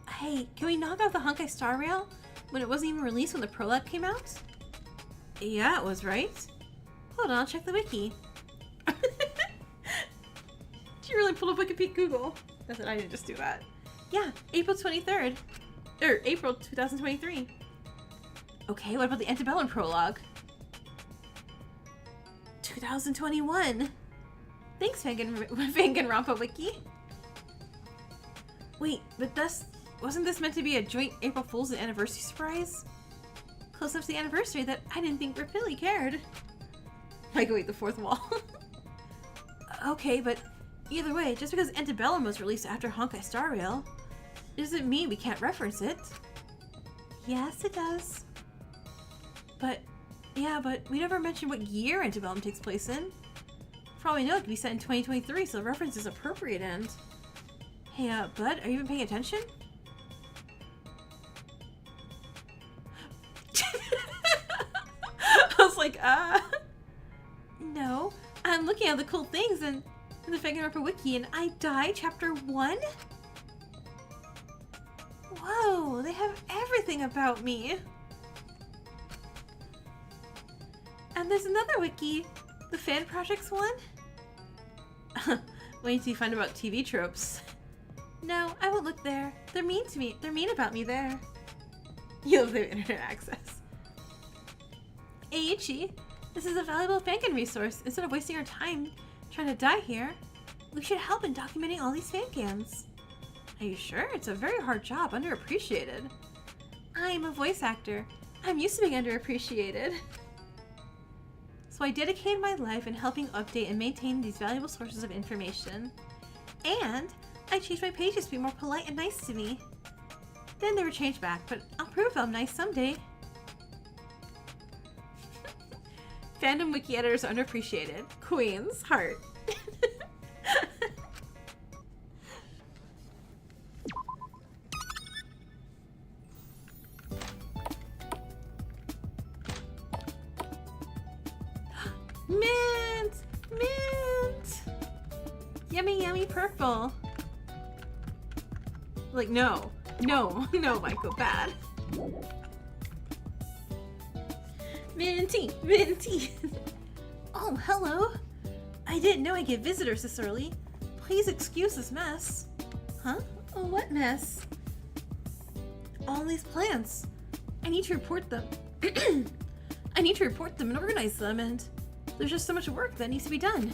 Hey, can we knock out the Honkai Star Rail when it wasn't even released when the prologue came out? Yeah, it was, right? Hold on, I'll check the wiki. She really pulled up Wikipedia Google. That's it, I didn't just do that. Yeah, April 23rd. April 2023. Okay, what about the Antebellum prologue? 2021. Thanks, Danganronpa Wiki. Wait, but wasn't this meant to be a joint April Fool's anniversary surprise? Close enough to the anniversary that I didn't think really cared. Like, wait, the fourth wall. Okay, but either way, just because Antebellum was released after Honkai Star Rail, doesn't mean we can't reference it. Yes, it does. But we never mentioned what year Antebellum takes place in. For all we know, it could be set in 2023, so the reference is appropriate and... Hey, Bud, are you even paying attention? I was like, No, I'm looking at the cool things in the Fangan Wiki, and I die chapter 1? Whoa, they have everything about me. And there's another wiki, the Fan Projects one. Wait till you find about TV tropes. No, I won't look there. They're mean to me. They're mean about me there. You love the internet access. Eiichi, this is a valuable Fangan resource. Instead of wasting our time trying to die here, we should help in documenting all these Fangans. Are you sure? It's a very hard job, underappreciated. I'm a voice actor. I'm used to being underappreciated. So I dedicated my life in helping update and maintain these valuable sources of information. And I changed my pages to be more polite and nice to me. Then they were changed back, but I'll prove I'm nice someday. Fandom wiki editors are underappreciated. Queens, heart. Mint! Mint! Yummy, yummy purple. Like, no. No, no, Michael, bad. Minty, minty. Oh, hello. I didn't know I'd get visitors this early. Please excuse this mess. Huh? Oh, what mess? All these plants. I need to report them. I need to report them and organize them, and there's just so much work that needs to be done.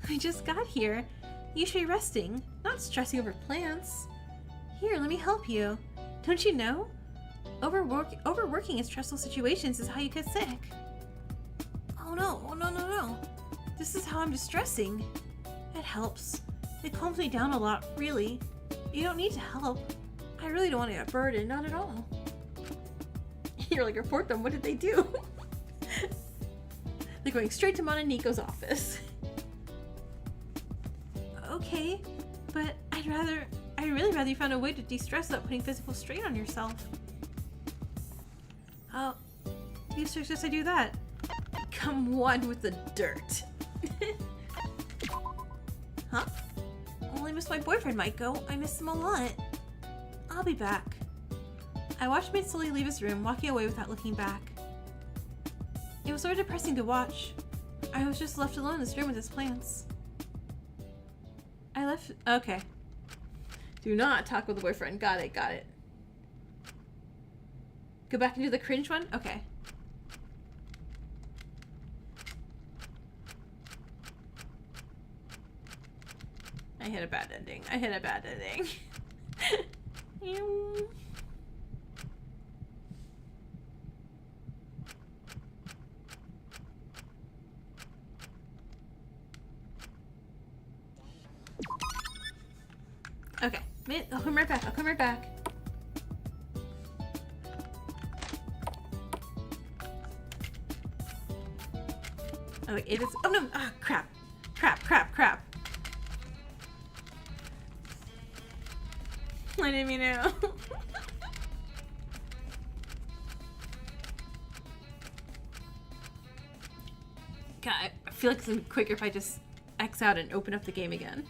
I just got here. You should be resting, not stressing over plants. Here, let me help you. Don't you know? Overworking in stressful situations is how you get sick. Oh no, oh no, no, no. This is how I'm distressing. It helps. It calms me down a lot, really. You don't need to help. I really don't want to get burdened, not at all. You're like, report them, what did they do? They're going straight to Mononiko's office. Okay, but I'd really rather you found a way to de-stress without putting physical strain on yourself. How do you suggest I do that? Become one with the dirt. Huh? Well, I miss my boyfriend, Maiko. I miss him a lot. I'll be back. I watched him slowly leave his room, walking away without looking back. It was sort of depressing to watch. I was just left alone in this room with his plants. Okay. Do not talk with the boyfriend. Got it, got it. Go back and do the cringe one? Okay. I hit a bad ending. I hit a bad ending. Okay, I'll come right back. I'll come right back. Oh, wait, it is. Oh no! Ah, crap! Crap! Crap! Crap! I didn't mean to. God, I feel like it's quicker if I just X out and open up the game again.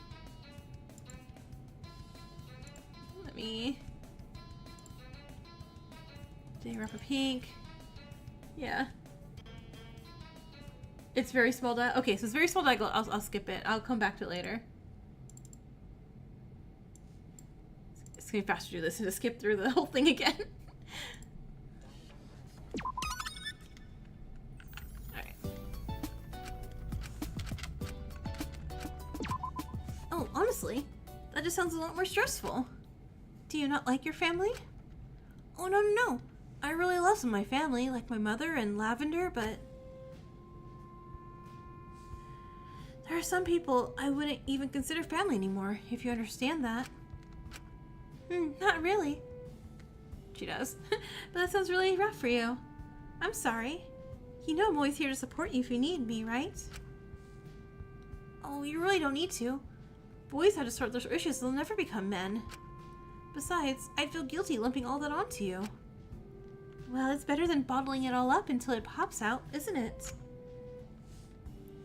Danganronpa pink. Yeah. It's very small diagonal. Okay, so it's very small diagonal. I'll skip it. I'll come back to it later. It's gonna be faster to do this than to skip through the whole thing again. Alright. Oh, honestly, that just sounds a lot more stressful. Do you not like your family? Oh, no, no, no. I really love some of my family, like my mother and Lavender, but there are some people I wouldn't even consider family anymore, if you understand that. Not really. She does. But that sounds really rough for you. I'm sorry. You know I'm always here to support you if you need me, right? Oh, you really don't need to. Boys have to sort their issues, they'll never become men. Besides, I'd feel guilty lumping all that onto you. Well, it's better than bottling it all up until it pops out, isn't it?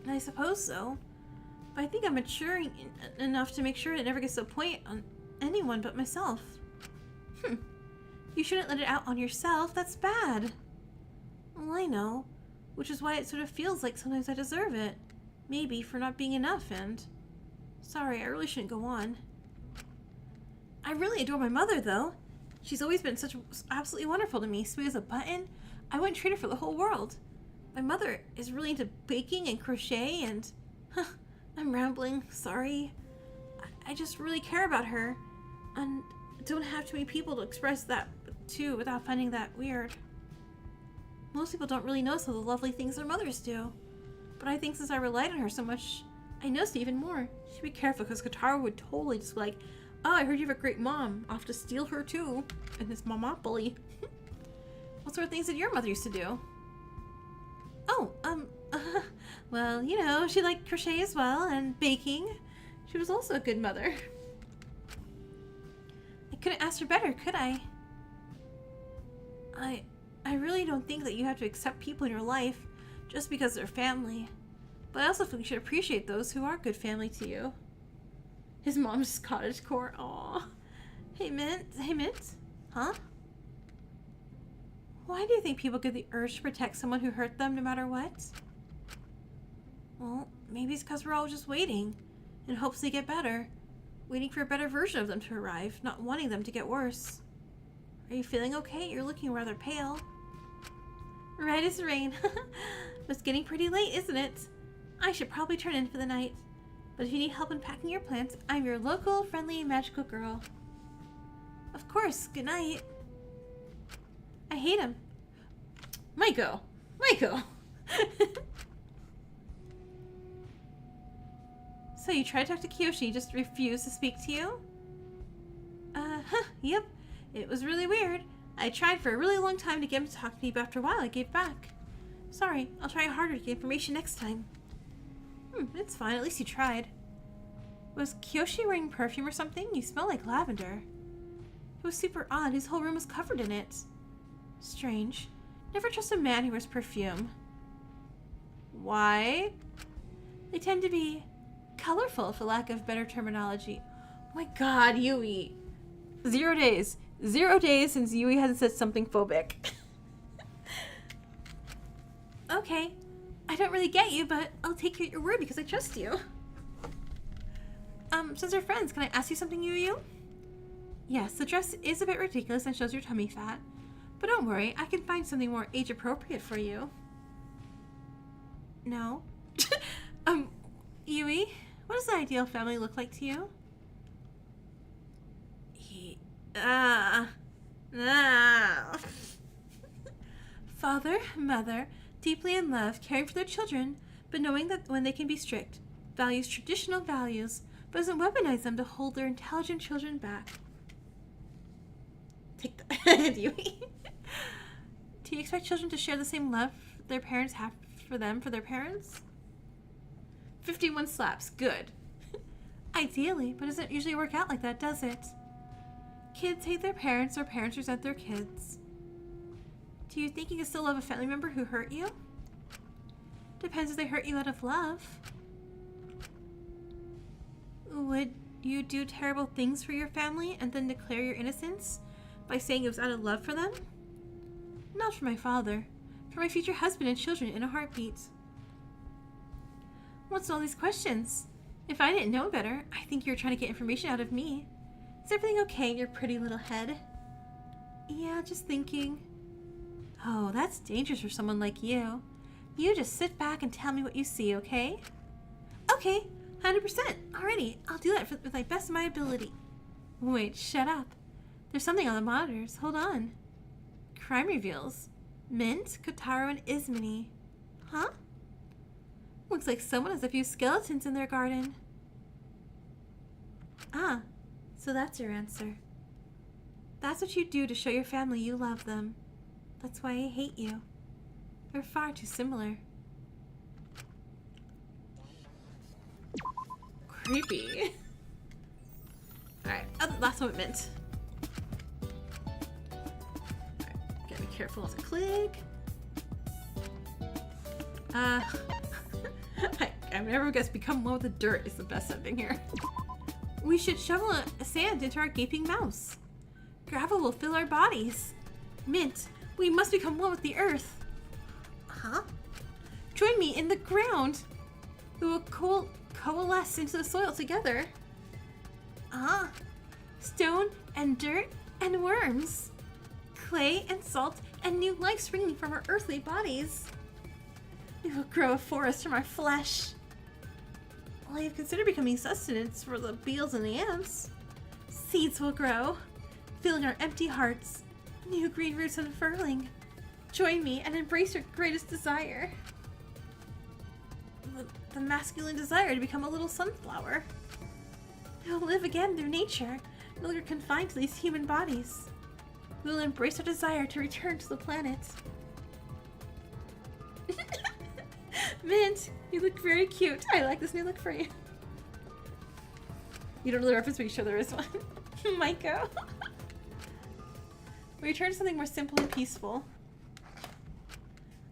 I suppose so. But I think I'm maturing enough to make sure it never gets to a point on anyone but myself. You shouldn't let it out on yourself. That's bad. Well, I know. Which is why it sort of feels like sometimes I deserve it. Maybe for not being enough, and... Sorry, I really shouldn't go on. I really adore my mother, though. She's always been such absolutely wonderful to me. Smooth as a button. I wouldn't trade her for the whole world. My mother is really into baking and crochet and... I'm rambling. Sorry. I just really care about her. And don't have too many people to express that to without finding that weird. Most people don't really notice all the lovely things their mothers do. But I think since I relied on her so much, I noticed even more. She'd be careful because Kotaro would totally just be like, oh, I heard you have a great mom. I'll have to steal her too. And this momopoly. What sort of things did your mother used to do? Oh, well, you know, she liked crochet as well and baking. She was also a good mother. I couldn't ask her better, could I? I really don't think that you have to accept people in your life just because they're family. But I also think you should appreciate those who are good family to you. His mom's cottagecore. Aww. Hey, Mint. Hey, Mint. Huh? Why do you think people get the urge to protect someone who hurt them no matter what? Well, maybe it's because we're all just waiting in hopes they get better. Waiting for a better version of them to arrive, not wanting them to get worse. Are you feeling okay? You're looking rather pale. Right as rain. It's getting pretty late, isn't it? I should probably turn in for the night. But if you need help in packing your plants, I'm your local, friendly, magical girl. Of course. Good night. I hate him. Maiko! Maiko! So you tried to talk to Kiyoshi, he just refused to speak to you? Yep. It was really weird. I tried for a really long time to get him to talk to me, but after a while I gave back. Sorry, I'll try harder to get information next time. It's fine, at least you tried. Was Kiyoshi wearing perfume or something? You smell like lavender. It was super odd, his whole room was covered in it. Strange. Never trust a man who wears perfume. Why? They tend to be colorful, for lack of better terminology. Oh my god, Yui. 0 days. 0 days since Yui hasn't said something phobic. Okay. I don't really get you, but I'll take your word because I trust you. Since we're friends, can I ask you something, Yu? Yes, the dress is a bit ridiculous and shows your tummy fat. But don't worry, I can find something more age-appropriate for you. No? Yui, what does the ideal family look like to you? Father, mother, deeply in love, caring for their children, but knowing that when they can be strict, values traditional values, but doesn't weaponize them to hold their intelligent children back. Take that, Yui. Do you expect children to share the same love their parents have for them for their parents? 51 slaps. Good. Ideally, but it doesn't usually work out like that, does it? Kids hate their parents or parents resent their kids. Do you think you can still love a family member who hurt you? Depends if they hurt you out of love. Would you do terrible things for your family and then declare your innocence by saying it was out of love for them? Not for my father. For my future husband and children in a heartbeat. What's all these questions? If I didn't know better, I think you're trying to get information out of me. Is everything okay in your pretty little head? Yeah, just thinking. Oh, that's dangerous for someone like you. You just sit back and tell me what you see, okay? Okay, 100%. Alrighty, I'll do that with my best of my ability. Wait, shut up. There's something on the monitors. Hold on. Crime reveals. Mint, Kotaro, and Izmini. Huh? Looks like someone has a few skeletons in their garden. Ah, so that's your answer. That's what you do to show your family you love them. That's why I hate you. We're far too similar. Creepy. Alright, last one Mint. Alright, gotta be careful not to click. I've never guessed become one with the dirt is the best ending here. We should shovel sand into our gaping mouths. Gravel will fill our bodies. Mint, we must become one with the earth. Huh? Join me in the ground. We will coalesce into the soil together. Stone and dirt and worms. Clay and salt and new life springing from our earthly bodies. We will grow a forest from our flesh. Well, I have considered becoming sustenance for the beetles and the ants. Seeds will grow, filling our empty hearts. New green roots unfurling. Join me and embrace your greatest desire. the masculine desire to become a little sunflower. We will live again through nature, no longer confined to these human bodies. We will embrace our desire to return to the planet. Mint, you look very cute. I like this new look for you. You don't know the reference, but you sure there is one. Maiko. We return to something more simple and peaceful.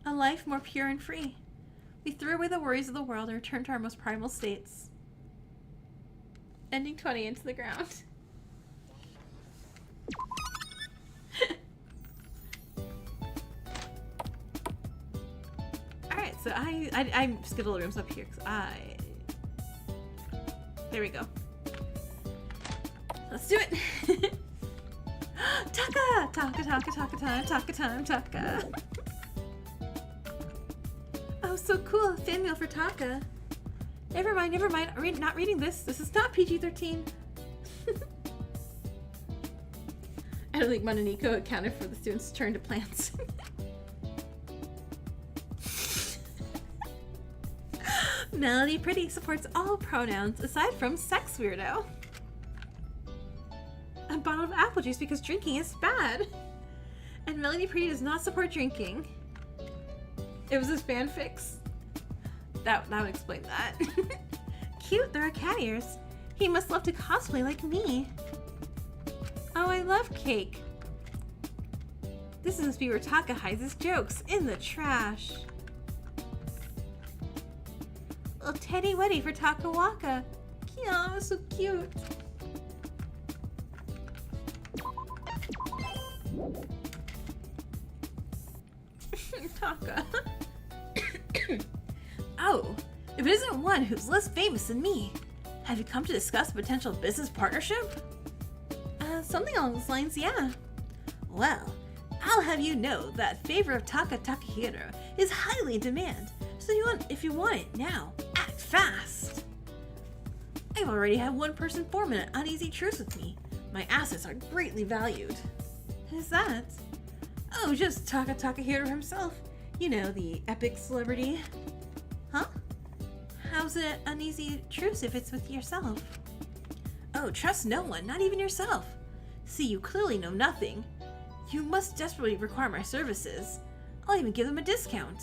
A life more pure and free. We threw away the worries of the world and returned to our most primal states. Ending 20 into the ground. Alright, so I skipped all the rooms up here because there we go. Let's do it! Taka! Taka, taka, taka time, taka time, taka. Oh, so cool. Fan mail for Taka. Never mind, never mind. Not reading this. This is not PG-13. I don't think Mononiko accounted for the students' turn to plants. Melody Pretty supports all pronouns aside from sex weirdo. A bottle of apple juice because drinking is bad. And Melody Pretty does not support drinking. It was his fanfics. That would explain that. Cute, there are cat ears. He must love to cosplay like me. Oh, I love cake. This must be where Taka hides his jokes, in the trash. Little Teddy Weddy for Taka Waka. Aw, so cute. Taka. Oh, if it isn't one who's less famous than me. Have you come to discuss a potential business partnership? Something along those lines, yeah. Well, I'll have you know that favor of Taka Takahiro is highly in demand, so if you want it now, act fast. I've already had one person form an uneasy truce with me. My assets are greatly valued. Who's that? Oh, just Taka Takahiro himself. You know, the epic celebrity. Huh? How's it uneasy truce if it's with yourself? Oh, trust no one, not even yourself. See, you clearly know nothing. You must desperately require my services. I'll even give them a discount.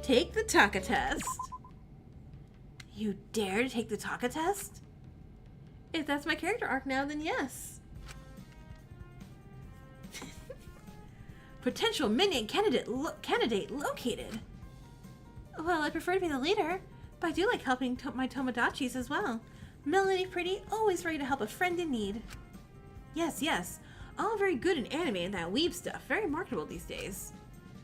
Take the Taka test. You dare to take the Taka test? If that's my character arc now, then yes. Potential minion candidate located. Well, I prefer to be the leader, but I do like helping my Tomodachi's as well. Melody Pretty, always ready to help a friend in need. Yes, yes, all very good in anime and that weeb stuff, very marketable these days.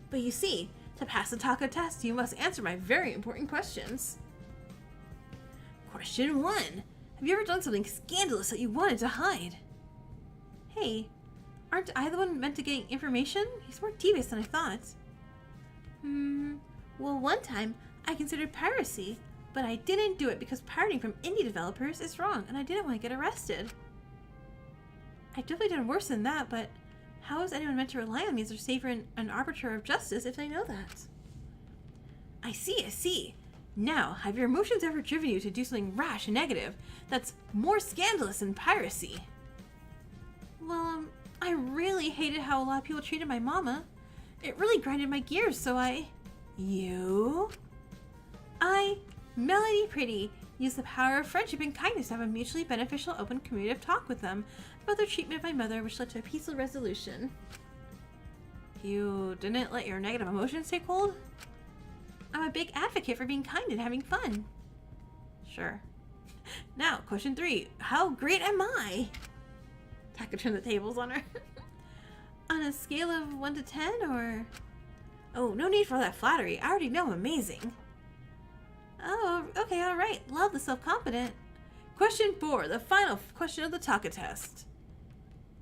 But you see, to pass the Taka test, you must answer my very important questions. Question 1. Have you ever done something scandalous that you wanted to hide? Hey, aren't I the one meant to get information? He's more devious than I thought. Well, one time, I considered piracy, but I didn't do it because pirating from indie developers is wrong, and I didn't want to get arrested. I've definitely done worse than that, but how is anyone meant to rely on me as their savior and an arbiter of justice if they know that? I see, I see. Now, have your emotions ever driven you to do something rash and negative that's more scandalous than piracy? Well, I really hated how a lot of people treated my mama. It really grinded my gears, so Melody Pretty, used the power of friendship and kindness to have a mutually beneficial open communicative talk with them about their treatment of my mother, which led to a peaceful resolution. You didn't let your negative emotions take hold? I'm a big advocate for being kind and having fun. Sure. Now, question 3. How great am I? Taka turned the tables on her. On a scale of 1 to 10, or... Oh, no need for all that flattery. I already know I'm amazing. Oh, okay, alright. Love the self-confident. Question 4, the final question of the Taka test.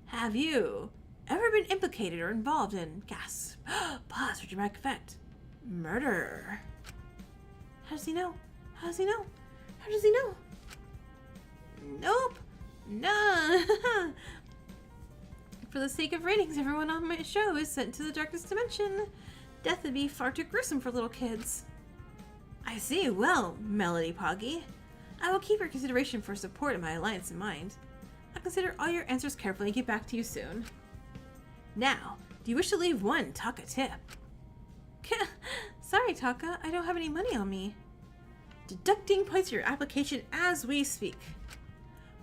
Have you ever been implicated or involved in, gasp, pause for dramatic effect, murder? How does he know? How does he know? How does he know? Nope. No. For the sake of ratings, everyone on my show is sent to the darkest dimension. Death would be far too gruesome for little kids. I see. Well, Melody Poggy, I will keep your consideration for support in my alliance in mind. I'll consider all your answers carefully and get back to you soon. Now, do you wish to leave one Taka tip? Sorry, Taka, I don't have any money on me. Deducting points for your application as we speak.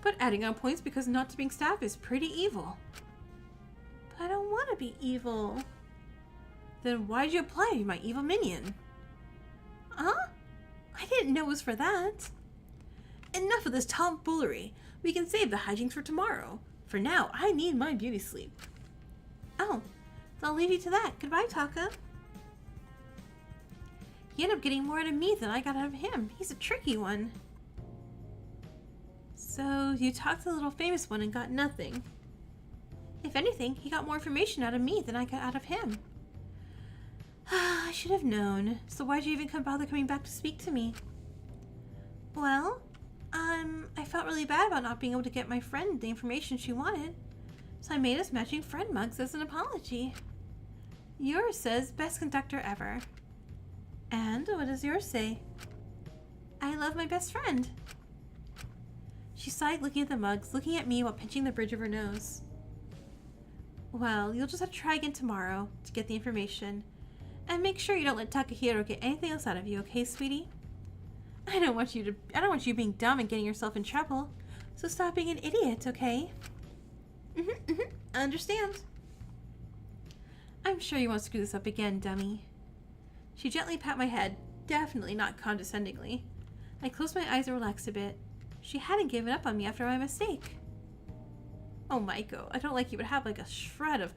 But adding on points because not being staff is pretty evil. But I don't want to be evil. Then why'd you apply to be my evil minion? Huh? I didn't know it was for that. Enough of this tomfoolery. We can save the hijinks for tomorrow. For now, I need my beauty sleep. Oh, so I'll leave you to that. Goodbye, Taka. He ended up getting more out of me than I got out of him. He's a tricky one. So, you talked to the little famous one and got nothing. If anything, he got more information out of me than I got out of him. I should have known. So why'd you even bother coming back to speak to me? Well, I felt really bad about not being able to get my friend the information she wanted. So I made us matching friend mugs as an apology. Yours says, best conductor ever. And what does yours say? I love my best friend. She sighed, looking at the mugs, looking at me while pinching the bridge of her nose. Well, you'll just have to try again tomorrow to get the information. And make sure you don't let Takahiro get anything else out of you, okay, sweetie? I don't want you being dumb and getting yourself in trouble. So stop being an idiot, okay? I understand. I'm sure you won't screw this up again, dummy. She gently pat my head, definitely not condescendingly. I closed my eyes and relaxed a bit. She hadn't given up on me after my mistake. Oh, Maiko, I don't like you would have like a shred of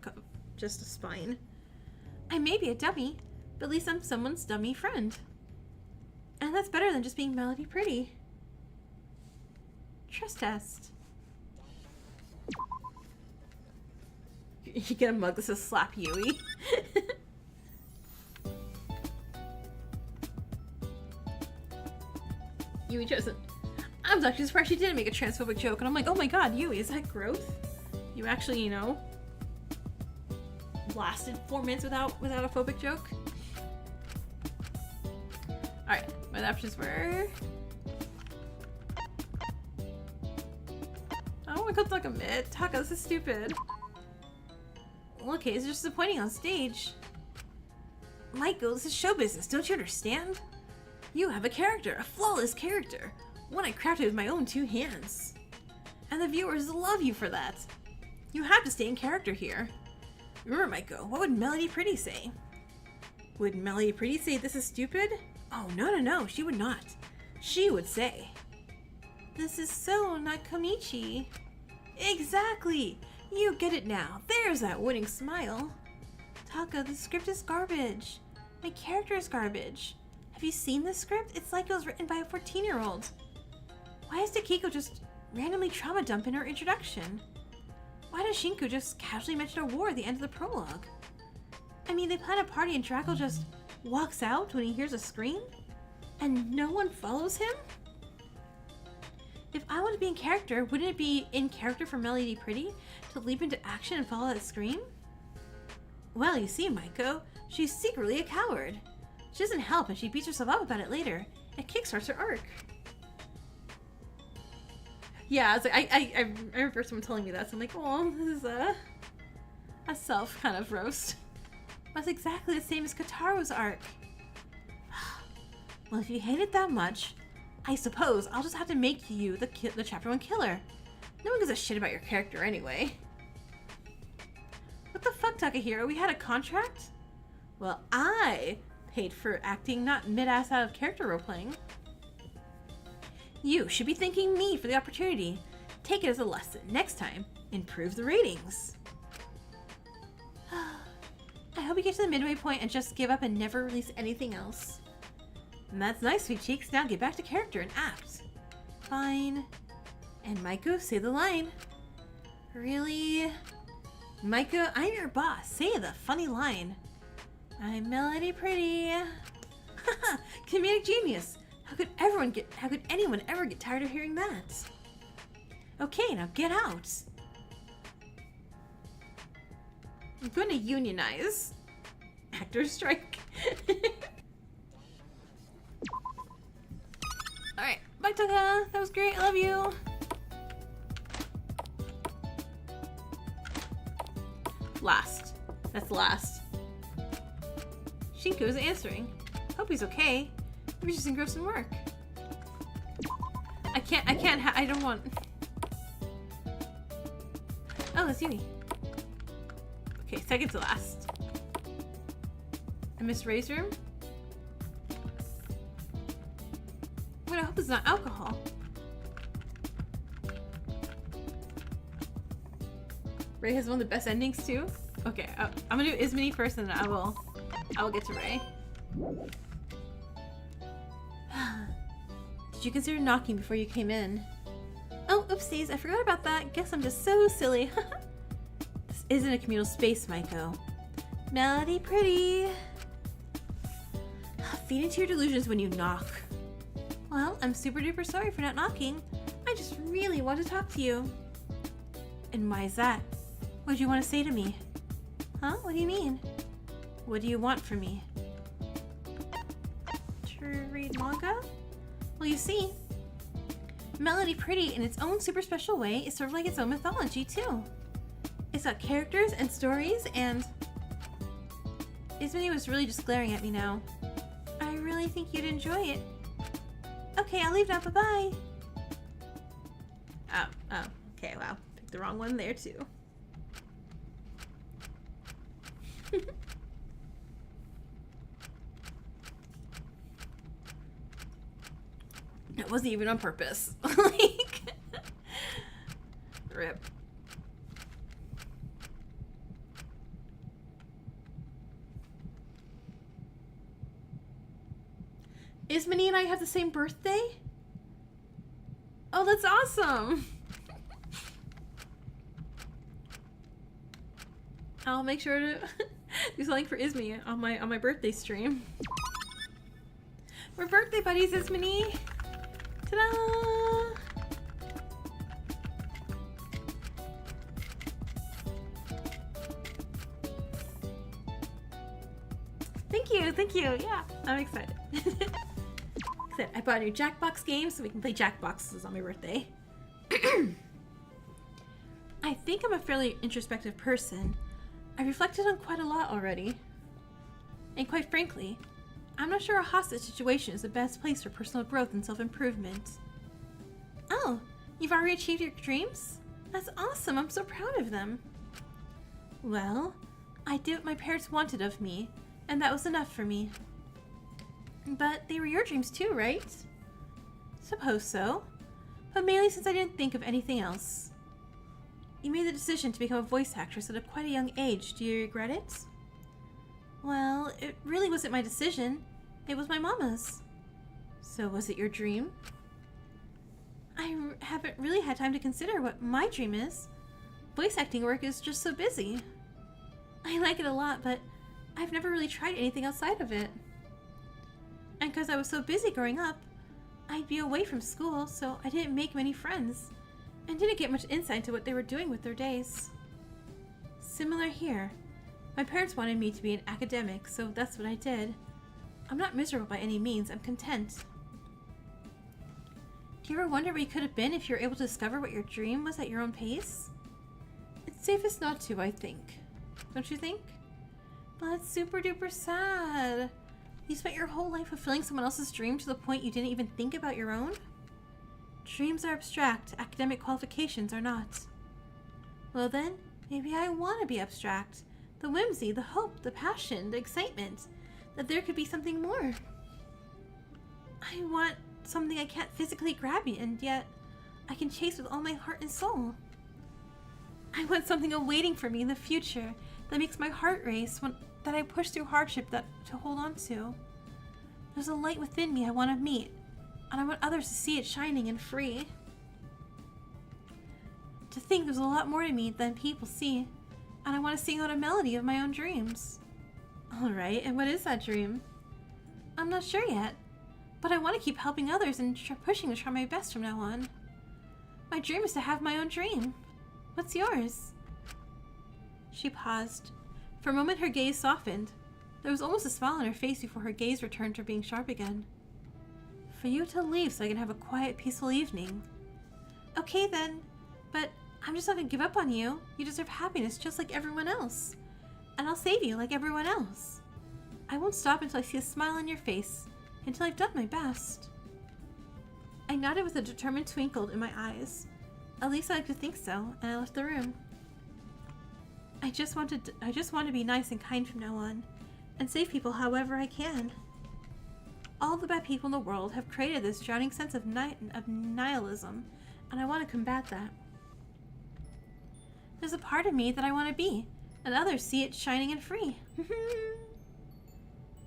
just a spine. I may be a dummy, but at least I'm someone's dummy friend. And that's better than just being Melody Pretty. Trust test. You get a mug that says slap Yui. Yui doesn't. I was actually surprised she didn't make a transphobic joke, and I'm like, oh my god, Yui, is that growth? You actually, you know, lasted 4 minutes without a phobic joke? Alright, my options were... I don't want to go Taka Mitt. Taka, this is stupid. Okay, it's just disappointing on stage. Michael, this is show business, don't you understand? You have a character, a flawless character. One I crafted with my own 2 hands. And the viewers love you for that. You have to stay in character here. Remember, Maiko, what would Melody Pretty say? Would Melody Pretty say this is stupid? Oh, no, she would not. She would say, this is so not Komichi. Exactly! You get it now. There's that winning smile. Taka, the script is garbage. My character is garbage. Have you seen this script? It's like it was written by a 14-year-old. Why is Takiko just randomly trauma dump in her introduction? Why does Shinku just casually mention a war at the end of the prologue? I mean, they plan a party and Draco just walks out when he hears a scream? And no one follows him? If I want to be in character, wouldn't it be in character for Melody Pretty to leap into action and follow that scream? Well, you see, Maiko, she's secretly a coward. She doesn't help and she beats herself up about it later. It kickstarts her arc. Yeah, it's like, I remember someone telling me that, so I'm like, oh, this is a self kind of roast. That's exactly the same as Kataro's arc. Well, if you hate it that much, I suppose I'll just have to make you the Chapter 1 killer. No one gives a shit about your character anyway. What the fuck, Takahiro? We had a contract? Well, I paid for acting, not mid-ass out of character role-playing. You should be thanking me for the opportunity. Take it as a lesson. Next time, improve the ratings. I hope you get to the midway point and just give up and never release anything else. And that's nice, sweet cheeks. Now get back to character and act. Fine. And Maiko, say the line. Really? Maiko, I'm your boss. Say the funny line. I'm Melody Pretty. Haha, comedic genius. How could anyone ever get tired of hearing that? Okay, now get out. I'm going to unionize. Actors strike. Taka! That was great, I love you! Last. That's last. Shinko is answering. Hope he's okay. Maybe he's just engrossed in work. I don't want... Oh, that's Yumi. Okay, second to last. I missed Ray's room? Wait, I hope it's not alcohol. Ray has one of the best endings too? Okay, I'm gonna do Ismini first and then I will get to Ray. Did you consider knocking before you came in? Oh, oopsies, I forgot about that. Guess I'm just so silly. This isn't a communal space, Maiko. Melody pretty. Feed into your delusions when you knock. Well, I'm super duper sorry for not knocking. I just really want to talk to you. And why is that? What do you want to say to me? Huh? What do you mean? What do you want from me? To read manga? Well, you see, Melody Pretty in its own super special way is sort of like its own mythology too. It's got characters and stories and... Ismini was really just glaring at me now. I really think you'd enjoy it. Okay, I'll leave now, bye-bye. Oh, okay, wow. Picked the wrong one there too. It wasn't even on purpose. Like, rip. Ismini and I have the same birthday? Oh, that's awesome. I'll make sure to do something for Ismini on my birthday stream. We're birthday buddies, Ismini. Ta-da! Thank you. Yeah, I'm excited. I bought a new Jackbox game so we can play Jackboxes on my birthday. I think I'm a fairly introspective person. I reflected on quite a lot already. And quite frankly, I'm not sure a hostage situation is the best place for personal growth and self-improvement. Oh, you've already achieved your dreams? That's awesome, I'm so proud of them. Well, I did what my parents wanted of me, and that was enough for me. But they were your dreams too, right? Suppose so. But mainly since I didn't think of anything else. You made the decision to become a voice actress at quite a young age. Do you regret it? Well, it really wasn't my decision. It was my mama's. So was it your dream? I haven't really had time to consider what my dream is. Voice acting work is just so busy. I like it a lot, but I've never really tried anything outside of it. And because I was so busy growing up, I'd be away from school, so I didn't make many friends, and didn't get much insight into what they were doing with their days. Similar here. My parents wanted me to be an academic, so that's what I did. I'm not miserable by any means, I'm content. Do you ever wonder where you could have been if you were able to discover what your dream was at your own pace? It's safest not to, I think. Don't you think? But it's super duper sad. You spent your whole life fulfilling someone else's dream to the point you didn't even think about your own? Dreams are abstract, academic qualifications are not. Well then, maybe I want to be abstract. The whimsy, the hope, the passion, the excitement. That there could be something more. I want something I can't physically grab and yet I can chase with all my heart and soul. I want something awaiting for me in the future that makes my heart race that I push through hardship to hold on to. There's a light within me I want to meet, and I want others to see it shining and free. To think there's a lot more to me than people see, and I want to sing out a melody of my own dreams. Alright, and what is that dream? I'm not sure yet, but I want to keep helping others and pushing to try my best from now on. My dream is to have my own dream. What's yours? She paused. For a moment her gaze softened. There was almost a smile on her face before her gaze returned to being sharp again. For you to leave so I can have a quiet, peaceful evening. Okay then, but I'm just not gonna give up on you. You deserve happiness just like everyone else. And I'll save you like everyone else. I won't stop until I see a smile on your face, until I've done my best. I nodded with a determined twinkle in my eyes. At least I like to think so, and I left the room. I just want to be nice and kind from now on, and save people however I can. All the bad people in the world have created this drowning sense of nihilism, and I want to combat that. There's a part of me that I want to be, and others see it shining and free.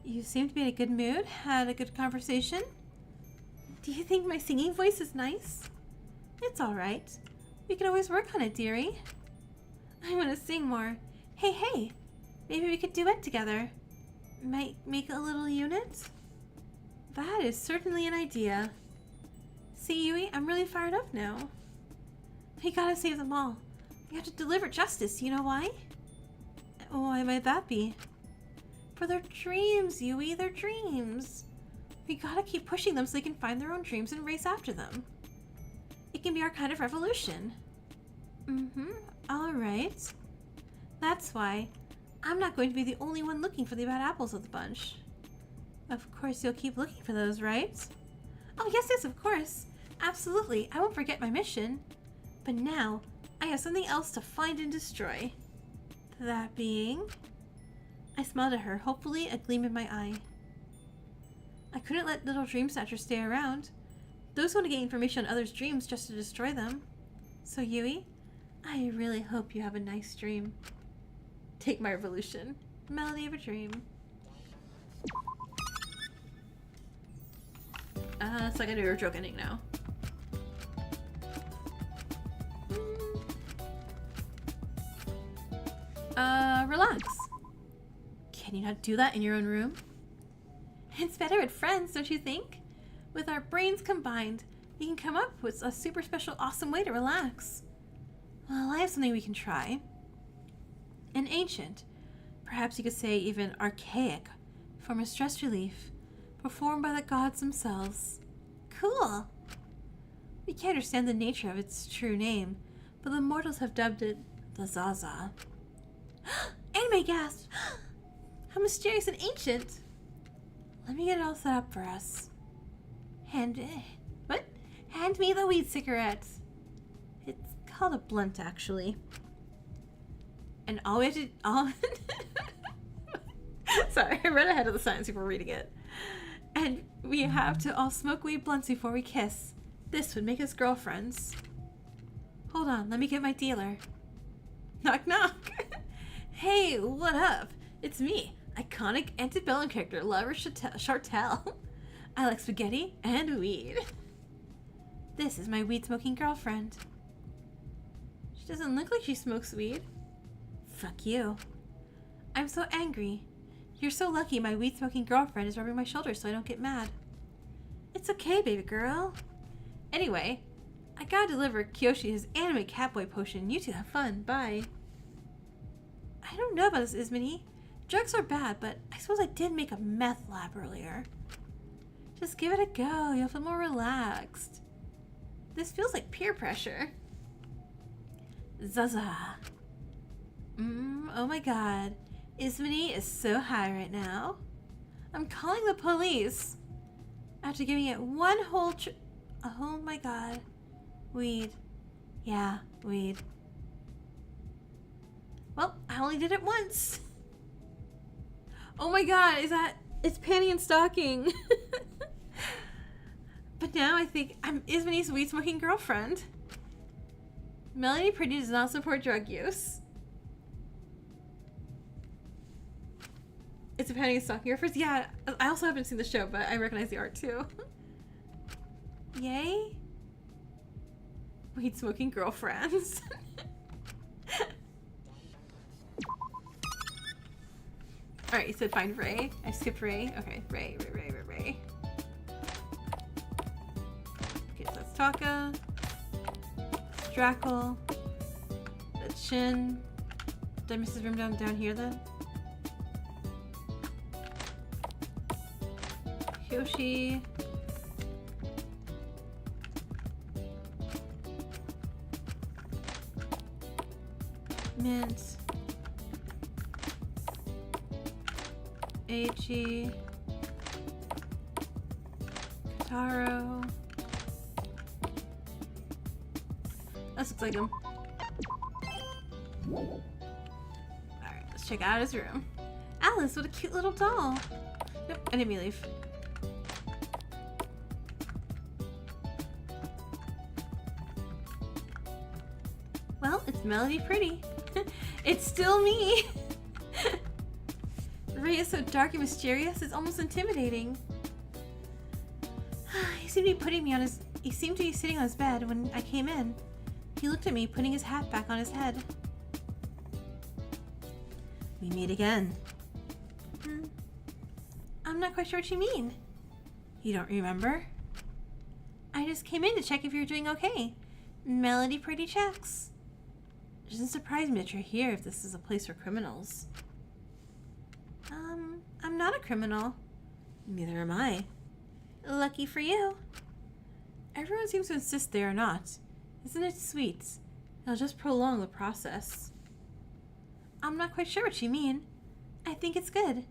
You seem to be in a good mood, had a good conversation. Do you think my singing voice is nice? It's alright. We can always work on it, dearie. I want to sing more. Hey, maybe we could duet together. Might make a little unit? That is certainly an idea. See, Yui, I'm really fired up now. We gotta save them all. We have to deliver justice, you know why? Why might that be? For their dreams, Yui, their dreams. We gotta keep pushing them so they can find their own dreams and race after them. It can be our kind of revolution. Alright. That's why I'm not going to be the only one looking for the bad apples of the bunch. Of course you'll keep looking for those, right? Oh, yes, of course. Absolutely, I won't forget my mission. But now, I have something else to find and destroy. That being... I smiled at her, hopefully a gleam in my eye. I couldn't let little dream snatchers stay around. Those want to get information on others' dreams just to destroy them. So Yui, I really hope you have a nice dream. Take my revolution. Melody of a dream. So I gotta do a joke ending now. Relax. Can you not do that in your own room? It's better with friends, don't you think? With our brains combined, we can come up with a super special awesome way to relax. Well, I have something we can try. An ancient, perhaps you could say even archaic, form of stress relief, performed by the gods themselves. Cool! We can't understand the nature of its true name, but the mortals have dubbed it the Zaza. Anime gasped! How mysterious and ancient! Let me get it all set up for us. Hand me the weed cigarette. It's called a blunt, actually. And all we have to... Sorry, I read ahead of the sentence before reading it. And we have to all smoke weed blunts before we kiss. This would make us girlfriends. Hold on, let me get my dealer. Knock knock. Hey, what up? It's me, iconic Antebellum character Lover Chartel. I like spaghetti and weed. This is my weed-smoking girlfriend. She doesn't look like she smokes weed. Fuck you. I'm so angry. You're so lucky my weed-smoking girlfriend is rubbing my shoulder so I don't get mad. It's okay, baby girl. Anyway, I gotta deliver Kyoshi his anime catboy potion. You two have fun. Bye. I don't know about this, Ismini. Drugs are bad, but I suppose I did make a meth lab earlier. Just give it a go. You'll feel more relaxed. This feels like peer pressure. Zaza. Oh my god. Ismini is so high right now. I'm calling the police. After giving it one whole oh my god. Weed. Yeah, weed. Well, I only did it once. Oh my god, it's Panty and Stocking. But now I think I'm Ismini's weed-smoking girlfriend. Melody Pretty does not support drug use. It's a Panty and Stocking reference? Yeah, I also haven't seen the show, but I recognize the art too. Yay. Weed-smoking girlfriends. Alright, you said find Ray. I skipped Ray. Okay, Ray. Okay, so that's Taka. Drackle. That's Shin. Did I miss his room down here then? Yoshi. Mint. Aichi. Taro. That looks like him. Alright, let's check out his room. Alice, what a cute little doll. Nope, I didn't mean to leave. Well, it's Melody Pretty. It's still me. Ray is so dark and mysterious, it's almost intimidating. He seemed to be sitting on his bed when I came in. He looked at me, putting his hat back on his head. We meet again. I'm not quite sure what you mean. You don't remember? I just came in to check if you're doing okay. Melody Pretty checks. It doesn't surprise me that you're here if this is a place for criminals. I'm not a criminal. Neither am I. Lucky for you. Everyone seems to insist they are not. Isn't it sweet? It'll just prolong the process. I'm not quite sure what you mean. I think it's good.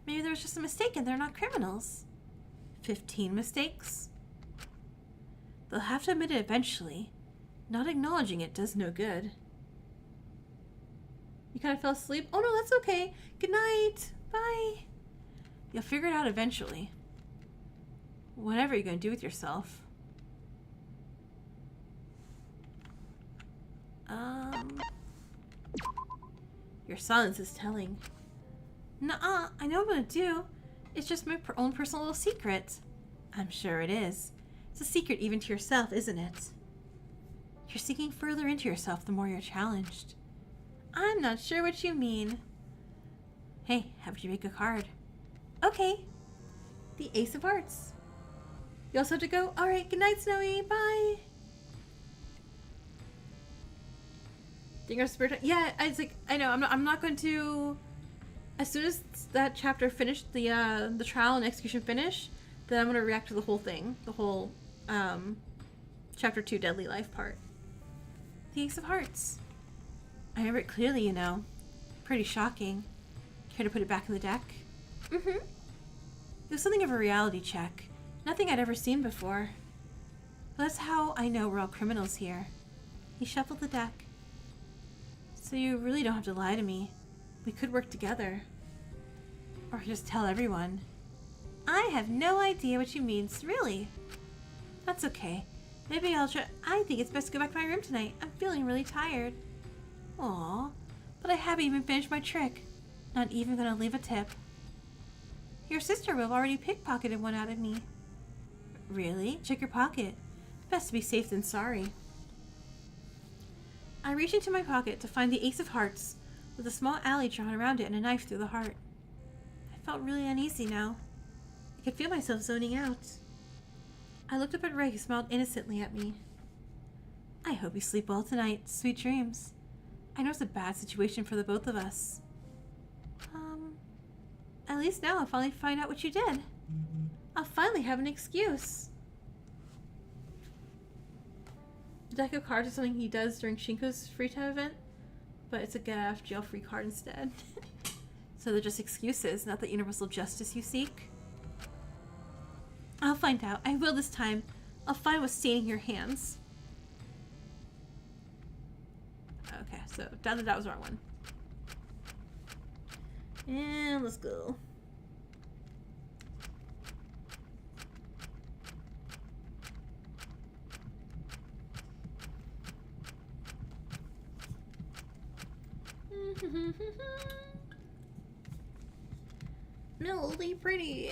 Maybe there was just a mistake and they're not criminals. 15 mistakes? They'll have to admit it eventually. Not acknowledging it does no good. You kind of fell asleep? Oh no, that's okay. Good night. Bye. You'll figure it out eventually. Whatever you're going to do with yourself. Your silence is telling. Nuh-uh, I know what I'm going to do. It's just my own personal little secret. I'm sure it is. It's a secret even to yourself, isn't it? You're sinking further into yourself the more you're challenged. I'm not sure what you mean. Hey, how about you make a card? Okay. The Ace of Hearts. You also have to go? Alright, good night, Snowy. Bye. Yeah, I know. I'm not going to. As soon as that chapter finished, the trial and execution finish, then I'm gonna react to the whole thing, the whole chapter 2 Deadly Life part. The Ace of Hearts. I remember it clearly, you know. Pretty shocking. Care to put it back in the deck? Mm-hmm. It was something of a reality check. Nothing I'd ever seen before. But that's how I know we're all criminals here. He shuffled the deck. So you really don't have to lie to me. We could work together. Or just tell everyone. I have no idea what you mean, really. That's okay. Maybe I'll try. I think it's best to go back to my room tonight. I'm feeling really tired. Aw, but I haven't even finished my trick. Not even gonna leave a tip. Your sister will have already pickpocketed one out of me. Really? Check your pocket. Best to be safe than sorry. I reached into my pocket to find the Ace of Hearts with a small alley drawn around it and a knife through the heart. I felt really uneasy now. I could feel myself zoning out. I looked up at Ray, who smiled innocently at me. I hope you sleep well tonight. Sweet dreams. I know it's a bad situation for the both of us. At least now I'll finally find out what you did. I'll finally have an excuse. The deck of cards is something he does during Shinko's free time event, but it's a get out of jail free card instead. So they're just excuses, not the universal justice you seek. I'll find out. I will this time. I'll find what's staining your hands. Okay, so that was the wrong one. And let's go. Melody Pretty.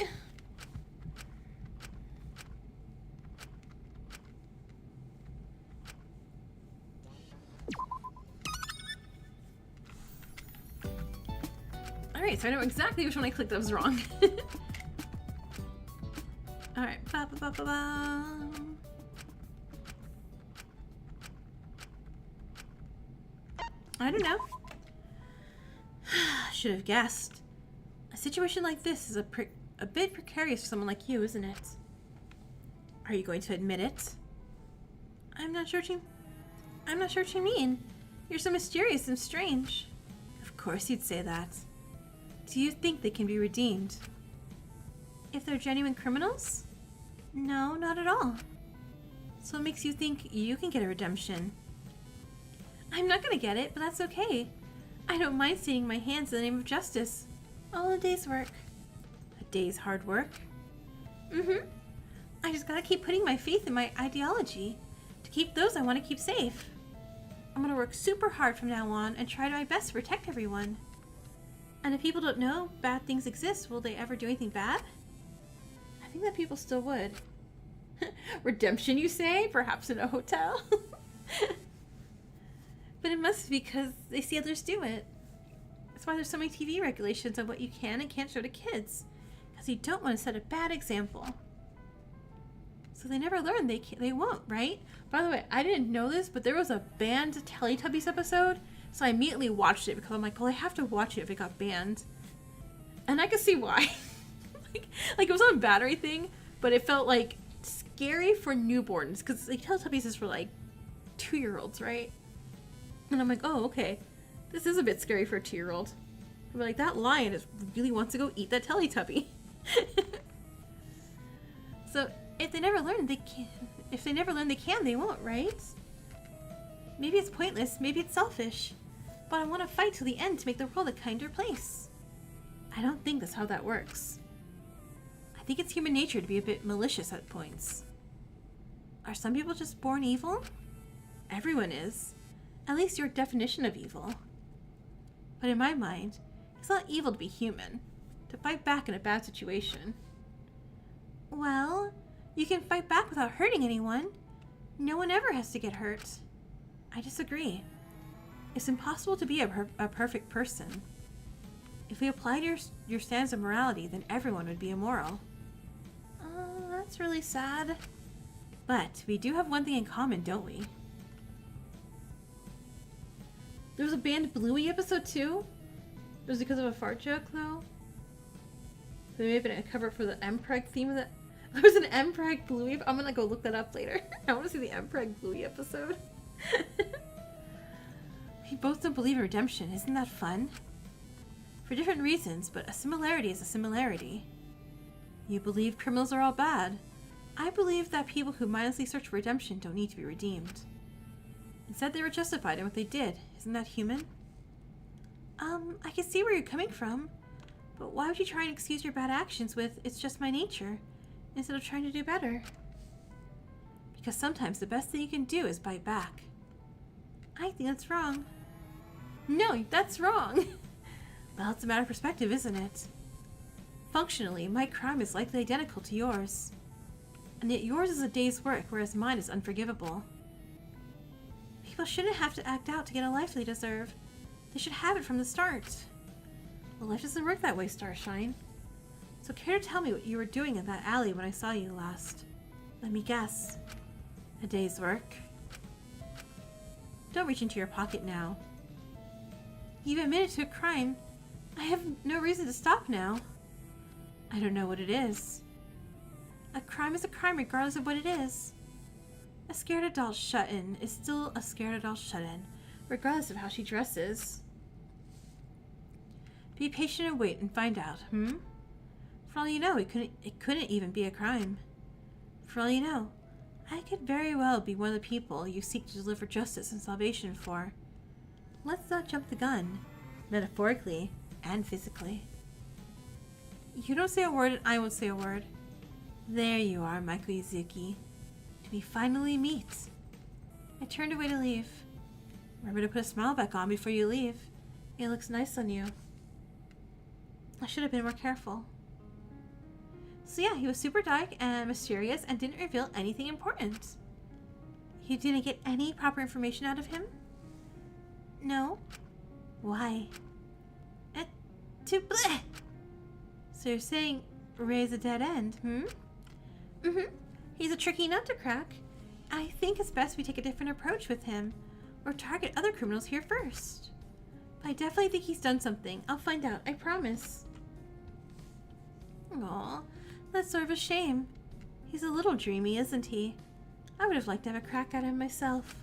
Alright, so I know exactly which one I clicked that was wrong. Alright. I don't know. Should have guessed. A situation like this is a bit precarious for someone like you, isn't it? Are you going to admit it? I'm not sure what you mean. You're so mysterious and strange. Of course you'd say that. Do you think they can be redeemed? If they're genuine criminals? No, not at all. So what makes you think you can get a redemption? I'm not gonna get it, but that's okay. I don't mind staining my hands in the name of justice. All a day's work. A day's hard work? I just gotta keep putting my faith in my ideology to keep those I want to keep safe. I'm gonna work super hard from now on and try my best to protect everyone. And if people don't know bad things exist, will they ever do anything bad? I think that people still would. Redemption, you say? Perhaps in a hotel? But it must be because they see others do it. That's why there's so many TV regulations on what you can and can't show to kids. Because you don't want to set a bad example. So they never learn, they won't, right? By the way, I didn't know this, but there was a banned Teletubbies episode, so I immediately watched it because I'm like, well, I have to watch it if it got banned. And I could see why. like it was on a battery thing, but it felt like scary for newborns because like Teletubbies is for like 2-year-olds, right? And I'm like, oh, okay, this is a bit scary for a 2-year-old. I'm like, that lion really wants to go eat that Teletubby. So if they never learn, they can. If they never learn, they can. They won't, right? Maybe it's pointless. Maybe it's selfish. But I want to fight till the end to make the world a kinder place. I don't think that's how that works. I think it's human nature to be a bit malicious at points. Are some people just born evil? Everyone is. At least your definition of evil. But in my mind, it's not evil to be human. To fight back in a bad situation. Well, you can fight back without hurting anyone. No one ever has to get hurt. I disagree. It's impossible to be a perfect person. If we applied your standards of morality, then everyone would be immoral. Oh, that's really sad. But we do have one thing in common, don't we? There was a banned Bluey episode too? It was because of a fart joke though? They may have been a cover for the Mpreg theme of that. There was an Mpreg Bluey. I'm gonna go look that up later. I want to see the Mpreg Bluey episode. We both don't believe in redemption. Isn't that fun? For different reasons, but a similarity is a similarity. You believe criminals are all bad. I believe that people who mindlessly search for redemption don't need to be redeemed. Instead, they were justified in what they did. Isn't that human? I can see where you're coming from. But why would you try and excuse your bad actions with, it's just my nature, instead of trying to do better? Because sometimes the best thing you can do is bite back. I think that's wrong. No, that's wrong. Well, it's a matter of perspective, isn't it? Functionally, my crime is likely identical to yours. And yet yours is a day's work, whereas mine is unforgivable. People shouldn't have to act out to get a life they deserve. They should have it from the start. Well, life doesn't work that way, Starshine. So care to tell me what you were doing in that alley when I saw you last? Let me guess. A day's work? Don't reach into your pocket now. You've admitted to a crime. I have no reason to stop now. I don't know what it is. A crime is a crime regardless of what it is. A scared adult shut-in is still a scared adult shut-in, regardless of how she dresses. Be patient and wait and find out, For all you know, it couldn't even be a crime. For all you know, I could very well be one of the people you seek to deliver justice and salvation for. Let's not jump the gun, metaphorically and physically. You don't say a word and I won't say a word. There you are, Michael Yuzuki. Do we finally meet? I turned away to leave. Remember to put a smile back on before you leave. It looks nice on you. I should have been more careful. So yeah, he was super dark and mysterious and didn't reveal anything important. You didn't get any proper information out of him? No? Why? Too bleh! So you're saying Ray's a dead end, He's a tricky nut to crack. I think it's best we take a different approach with him, or target other criminals here first. But I definitely think he's done something. I'll find out, I promise. Aw, that's sort of a shame. He's a little dreamy, isn't he? I would have liked to have a crack at him myself.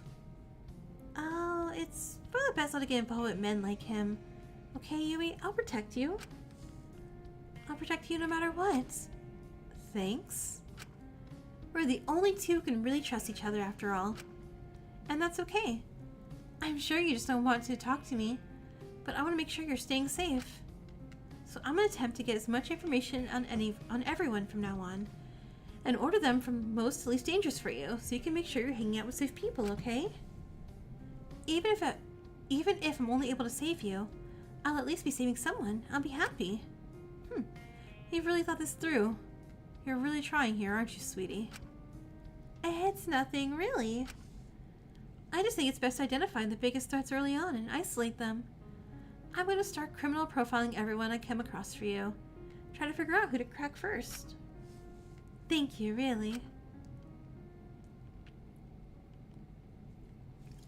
Oh, it's want Basil to get involved with men like him. Okay, Yui, I'll protect you. I'll protect you no matter what. Thanks. We're the only two who can really trust each other after all. And that's okay. I'm sure you just don't want to talk to me, but I want to make sure you're staying safe. So I'm going to attempt to get as much information on everyone from now on, and order them from most to least dangerous for you, so you can make sure you're hanging out with safe people, okay? Even if I'm only able to save you, I'll at least be saving someone. I'll be happy. You've really thought this through. You're really trying here, aren't you, sweetie? It's nothing, really. I just think it's best to identify the biggest threats early on and isolate them. I'm going to start criminal profiling everyone I come across for you. Try to figure out who to crack first. Thank you, really.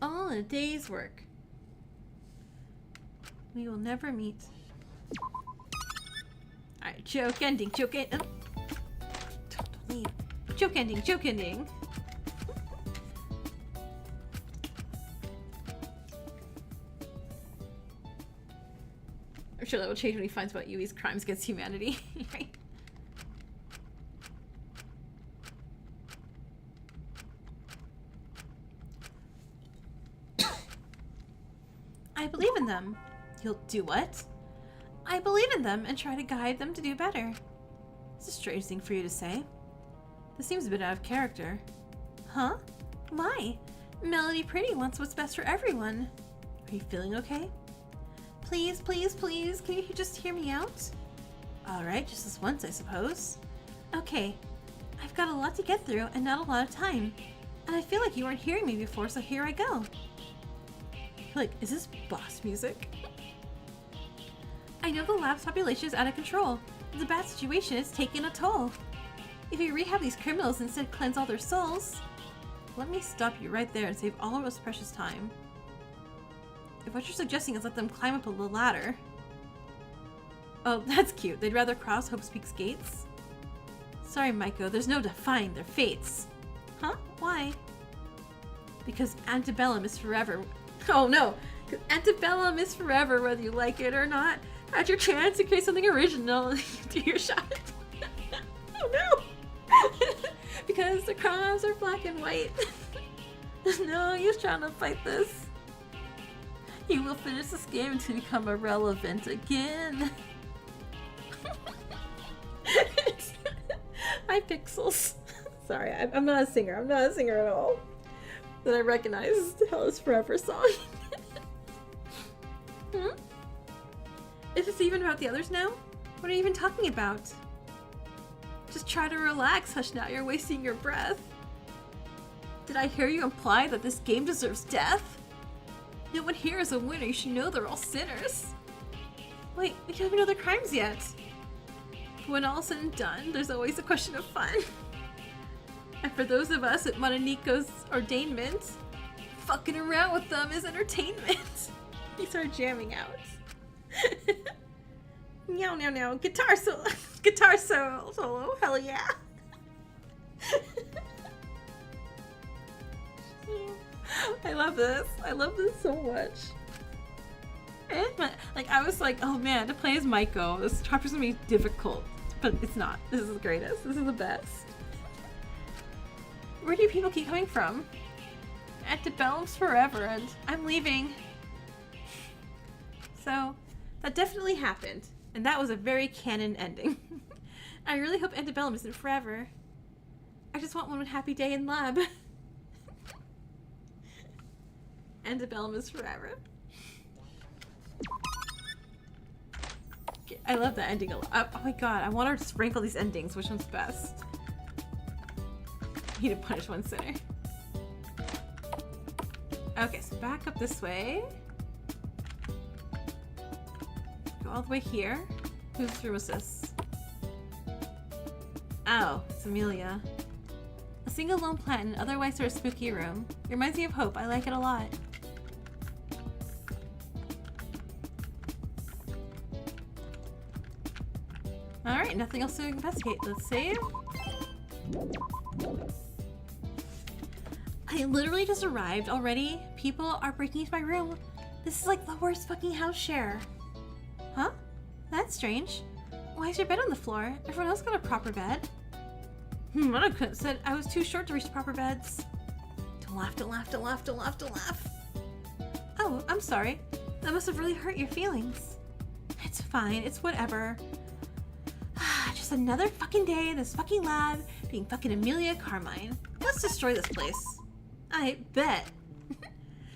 All in a day's work. We will never meet. Alright, joke ending, joke ending. Oh. Don't leave. Joke ending, joke ending. I'm sure that will change when he finds out Yui's crimes against humanity. Right? I believe in them. You'll do what? I believe in them and try to guide them to do better. It's a strange thing for you to say. This seems a bit out of character. Huh? Why? Melody Pretty wants what's best for everyone. Are you feeling okay? Please, please, please, can you just hear me out? Alright, just this once, I suppose. Okay, I've got a lot to get through and not a lot of time. And I feel like you weren't hearing me before, so here I go. Like, is this boss music? I know the lab's population is out of control. It's a bad situation. It's taking a toll. If you rehab these criminals and instead cleanse all their souls... Let me stop you right there and save all of us precious time. If what you're suggesting is let them climb up the ladder... Oh, that's cute. They'd rather cross Hope's Peak's gates? Sorry, Maiko. There's no defying their fates. Huh? Why? Because Antebellum is forever... Oh no! Because Antebellum is forever whether you like it or not. Had your chance to create something original and do your shot. Oh no! Because the crimes are black and white. No, you're trying to fight this. You will finish this game to become irrelevant again. Hi, Pixels. Sorry, I'm not a singer. I'm not a singer at all. That I recognize Hell is Forever song. Is this even about the others now? What are you even talking about? Just try to relax, hush now, you're wasting your breath. Did I hear you imply that this game deserves death? No one here is a winner, you should know they're all sinners. Wait, we don't even know their crimes yet. When all's said and done, there's always a question of fun. And for those of us at Mononiko's ordainment, fucking around with them is entertainment. He started jamming out. Meow, meow, meow. Guitar solo. Guitar solo. Hell yeah. I love this. I love this so much. And like, I was like, oh man, to play as Maiko, this chapter's gonna be difficult. But it's not. This is the greatest. This is the best. Where do people keep coming from? Antebellum's forever, and I'm leaving. So, that definitely happened, and that was a very canon ending. I really hope Antebellum isn't forever. I just want one happy day in lab. Antebellum is forever. I love that ending a lot. Oh my god, I want her to sprinkle these endings. Which one's best? He to punish one sinner. Okay, so back up this way. Go all the way here. Whose room is this? Oh, it's Amelia. A single lone plant in an otherwise sort of spooky room. It reminds me of Hope. I like it a lot. Alright, nothing else to investigate. Let's save. I literally just arrived already. People are breaking into my room. This is like the worst fucking house share. Huh? That's strange. Why is your bed on the floor? Everyone else got a proper bed. I couldn't said I was too short to reach the proper beds. Don't laugh, don't laugh, don't laugh, don't laugh, don't laugh. Oh, I'm sorry. That must have really hurt your feelings. It's fine, it's whatever. Just another fucking day in this fucking lab being fucking Amelia Carmine. Let's destroy this place. I bet.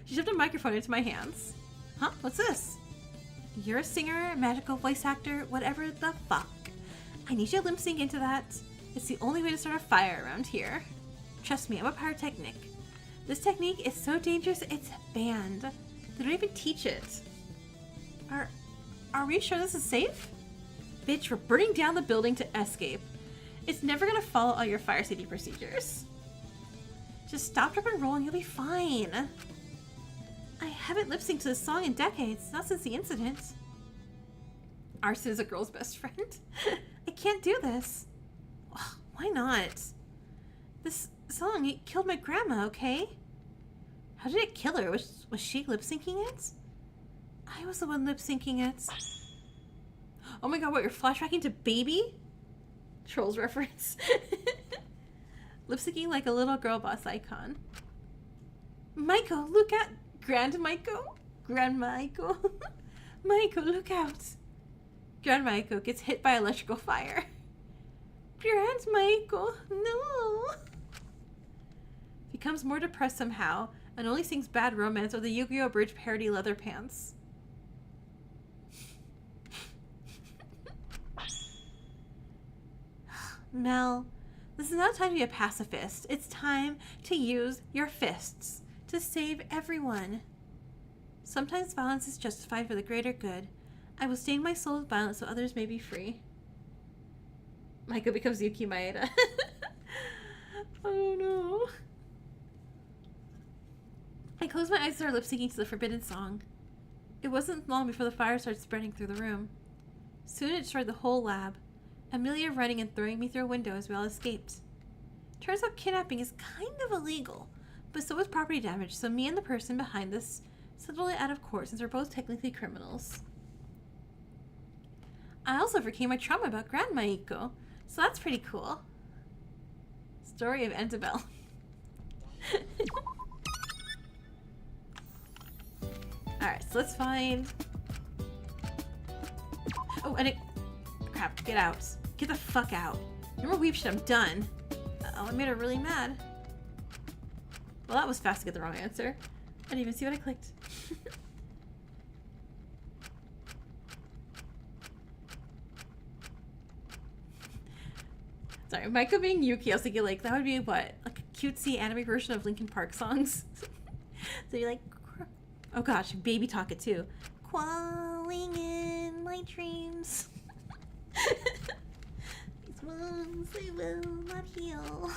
She shoved a microphone into my hands. Huh? What's this? You're a singer, magical voice actor, whatever the fuck. I need you to lip sync into that. It's the only way to start a fire around here. Trust me, I'm a pyrotechnic. This technique is so dangerous, it's banned. They don't even teach it. Are we sure this is safe? Bitch, we're burning down the building to escape. It's never gonna follow all your fire safety procedures. Just stop, drop, and roll and you'll be fine. I haven't lip-synced to this song in decades, not since the incident. Arson is a girl's best friend. I can't do this. Ugh, why not? This song, it killed my grandma, okay? How did it kill her? Was she lip-syncing it? I was the one lip-syncing it. Oh my god, what, you're flashbacking to Baby? Trolls reference. Lip-syncing like a little girl boss icon. Maiko, look out! Grand Maiko? Grand Maiko? Maiko, look out! Grand Maiko gets hit by electrical fire. Grand Maiko, no! Becomes more depressed somehow and only sings Bad Romance or the Yu-Gi-Oh! Bridge parody Leather Pants. Mel, this is not time to be a pacifist. It's time to use your fists to save everyone. Sometimes violence is justified for the greater good. I will stain my soul with violence so others may be free. Maiko becomes Yuki Maeda. Oh no. I closed my eyes and started lip-syncing to the forbidden song. It wasn't long before the fire started spreading through the room. Soon it destroyed the whole lab. Amelia running and throwing me through a window as we all escaped. Turns out kidnapping is kind of illegal, but so is property damage, so me and the person behind this settled it out of court since we're both technically criminals. I also overcame my trauma about Grand Maiko, so that's pretty cool. Story of Antebellum. Alright, so let's find... Oh, and it... Crap, get out. Get the fuck out. No more weep shit, I'm done. Uh-oh, I made her really mad. Well, that was fast to get the wrong answer. I didn't even see what I clicked. Sorry, Maiko being Yuki, I was thinking, like, that would be what? Like a cutesy anime version of Linkin Park songs? So you're like, oh gosh, baby talk it too. Crawling in my dreams. These wounds, they will not heal.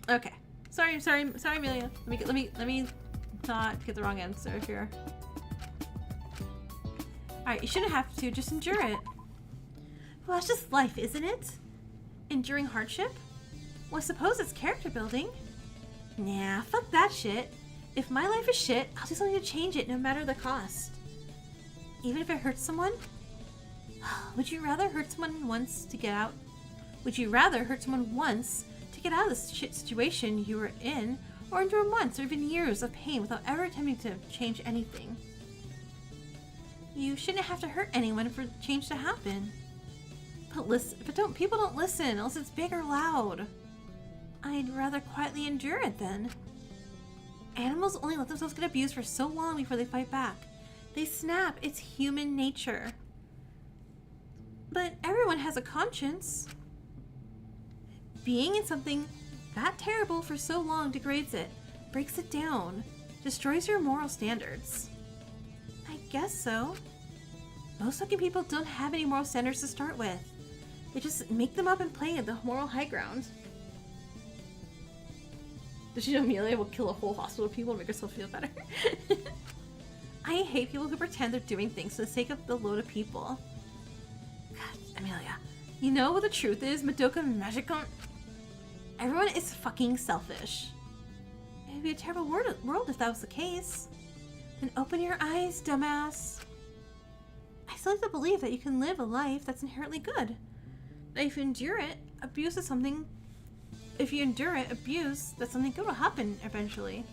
Okay. Sorry, Amelia. Let me not get the wrong answer here. Alright, you shouldn't have to, just endure it. Well, that's just life, isn't it? Enduring hardship? Well, I suppose it's character building. Nah, fuck that shit. If my life is shit, I'll do something to change it, no matter the cost. Even if it hurts someone? Would you rather hurt someone once to get out? Would you rather hurt someone once to get out of this shit situation you were in, or endure months or even years of pain without ever attempting to change anything? You shouldn't have to hurt anyone for change to happen. But people don't listen unless it's big or loud. I'd rather quietly endure it then. Animals only let themselves get abused for so long before they fight back. They snap. It's human nature. But everyone has a conscience. Being in something that terrible for so long degrades it, breaks it down, destroys your moral standards. I guess so. Most fucking people don't have any moral standards to start with. They just make them up and play at the moral high ground. Did you know Amelia will kill a whole hospital of people to make herself feel better? I hate people who pretend they're doing things for the sake of the load of people. God, Amelia, you know what the truth is, Madoka Magica? Everyone is fucking selfish. It would be a terrible world if that was the case. Then open your eyes, dumbass. I still like to believe that you can live a life that's inherently good. That if you endure it, abuse is something... If you endure it, abuse, that something good will happen eventually.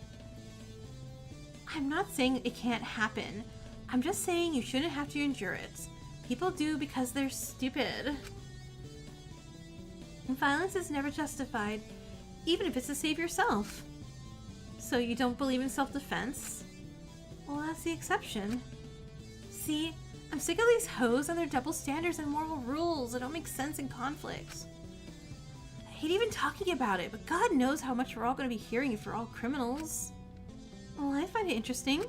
I'm not saying it can't happen. I'm just saying you shouldn't have to endure it. People do because they're stupid. And violence is never justified, even if it's to save yourself. So you don't believe in self-defense? Well, that's the exception. See, I'm sick of these hoes and their double standards and moral rules that don't make sense in conflict. I hate even talking about it, but God knows how much we're all going to be hearing if we're all criminals. Well, I find it interesting.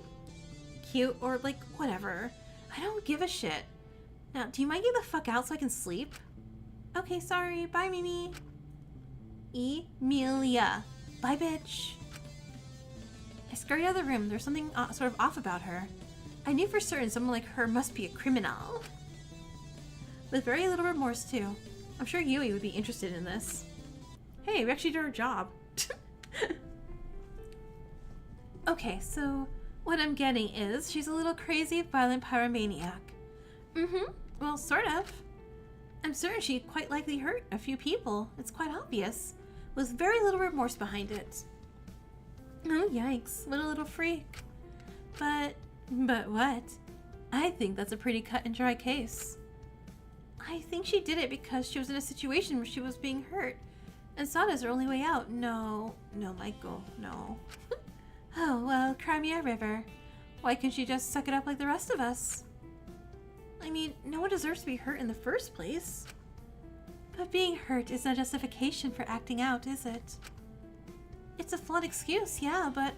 Cute, or like, whatever. I don't give a shit. Now, do you mind getting the fuck out so I can sleep? Okay, sorry. Bye, Mimi. Emilia. Bye, bitch. I scurried out of the room. There's something sort of off about her. I knew for certain someone like her must be a criminal. With very little remorse, too. I'm sure Yui would be interested in this. Hey, we actually did our job. Okay, so what I'm getting is she's a little crazy, violent pyromaniac. Well, sort of. I'm certain she quite likely hurt a few people. It's quite obvious. With very little remorse behind it. Oh, yikes. What a little freak. But what? I think that's a pretty cut and dry case. I think she did it because she was in a situation where she was being hurt and saw it as her only way out. No, Michael, no. Oh, well, cry me a river. Why can't she just suck it up like the rest of us? I mean, no one deserves to be hurt in the first place. But being hurt is no justification for acting out, is it? It's a flawed excuse, yeah, but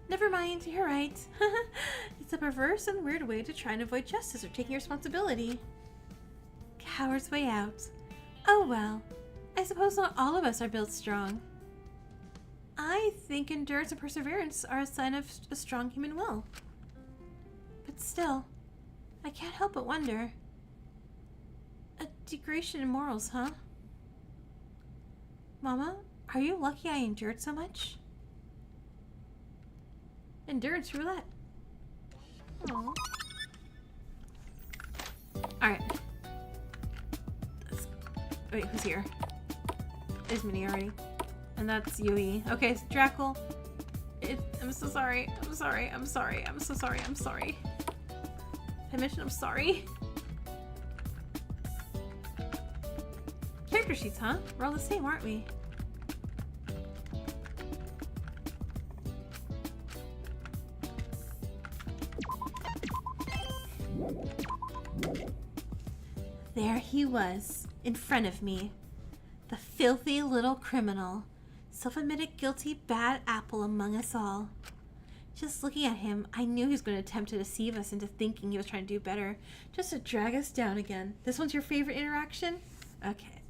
never mind, you're right. It's a perverse and weird way to try and avoid justice or taking responsibility. Coward's way out. Oh well, I suppose not all of us are built strong. I think endurance and perseverance are a sign of a strong human will. But still, I can't help but wonder. A degradation in morals, huh? Mama, are you lucky I endured so much? Endurance roulette. Aww. Alright. Wait, who's here? There's Minnie already. And that's Yui. Okay, so Drackle. I'm so sorry. I'm sorry. I'm sorry. I'm so sorry. I'm sorry. Did I mention I'm sorry? Character sheets, huh? We're all the same, aren't we? There he was, in front of me. The filthy little criminal. Self-admitted guilty bad apple among us all. Just looking at him, I knew he was going to attempt to deceive us into thinking he was trying to do better, just to drag us down again. This one's your favorite interaction? Okay.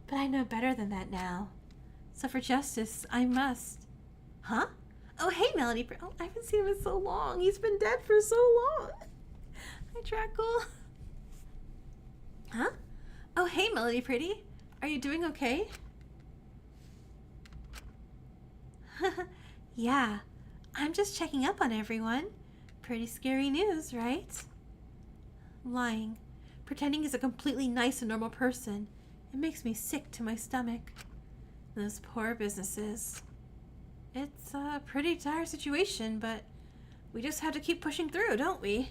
But I know better than that now. So for justice, I must. Huh? Oh, hey, Melody. Oh, I haven't seen him in so long. He's been dead for so long. Hi, Drackle. Huh? Oh, hey, Melody Pretty. Are you doing okay? Yeah, I'm just checking up on everyone. Pretty scary news, right? Lying. Pretending he's a completely nice and normal person. It makes me sick to my stomach. Those poor businesses. It's a pretty dire situation, but we just have to keep pushing through, don't we?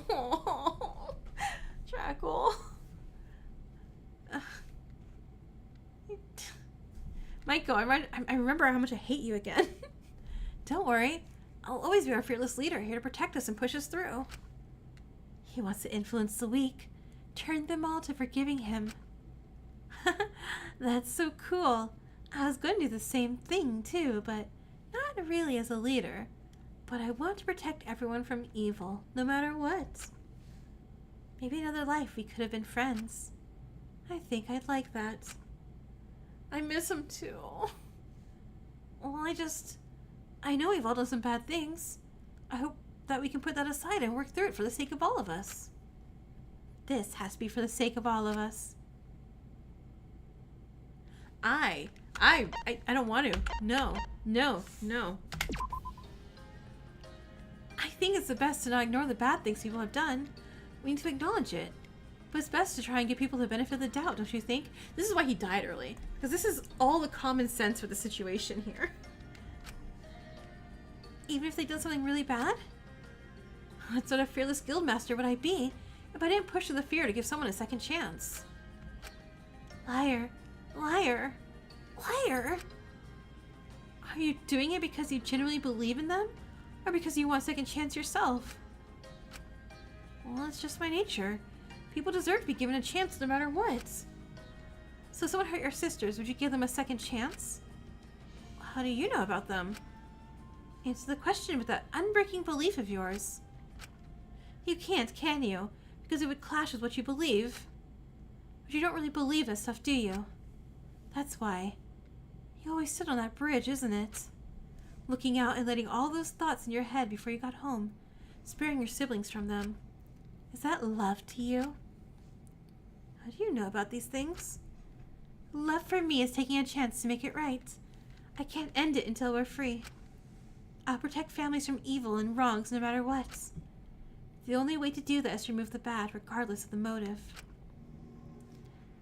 Oh, Drackle. Michael, I remember how much I hate you again. Don't worry. I'll always be our fearless leader, here to protect us and push us through. He wants to influence the weak, turn them all to forgiving him. That's so cool. I was going to do the same thing too, but not really as a leader. But I want to protect everyone from evil, no matter what. Maybe another life we could have been friends. I think I'd like that. I miss him too. Well, I know we've all done some bad things. I hope that we can put that aside and work through it for the sake of all of us. this has to be for the sake of all of us. I don't want to. No. I think it's the best to not ignore the bad things people have done. We need to acknowledge it. But it's best to try and give people the benefit of the doubt, don't you think? This is why he died early. Because this is all the common sense for the situation here. Even if they did something really bad? What sort of fearless guildmaster would I be if I didn't push through the fear to give someone a second chance? Liar. Liar. Liar. Are you doing it because you genuinely believe in them? Or because you want a second chance yourself? Well, it's just my nature. People deserve to be given a chance no matter what. So if someone hurt your sisters, would you give them a second chance? How do you know about them? Answer the question with that unbreaking belief of yours. You can't, can you? Because it would clash with what you believe. But you don't really believe that stuff, do you? That's why. You always sit on that bridge, isn't it? Looking out and letting all those thoughts in your head before you got home, sparing your siblings from them. Is that love to you? How do you know about these things? Love for me is taking a chance to make it right. I can't end it until we're free. I'll protect families from evil and wrongs no matter what. The only way to do that is to remove the bad, regardless of the motive.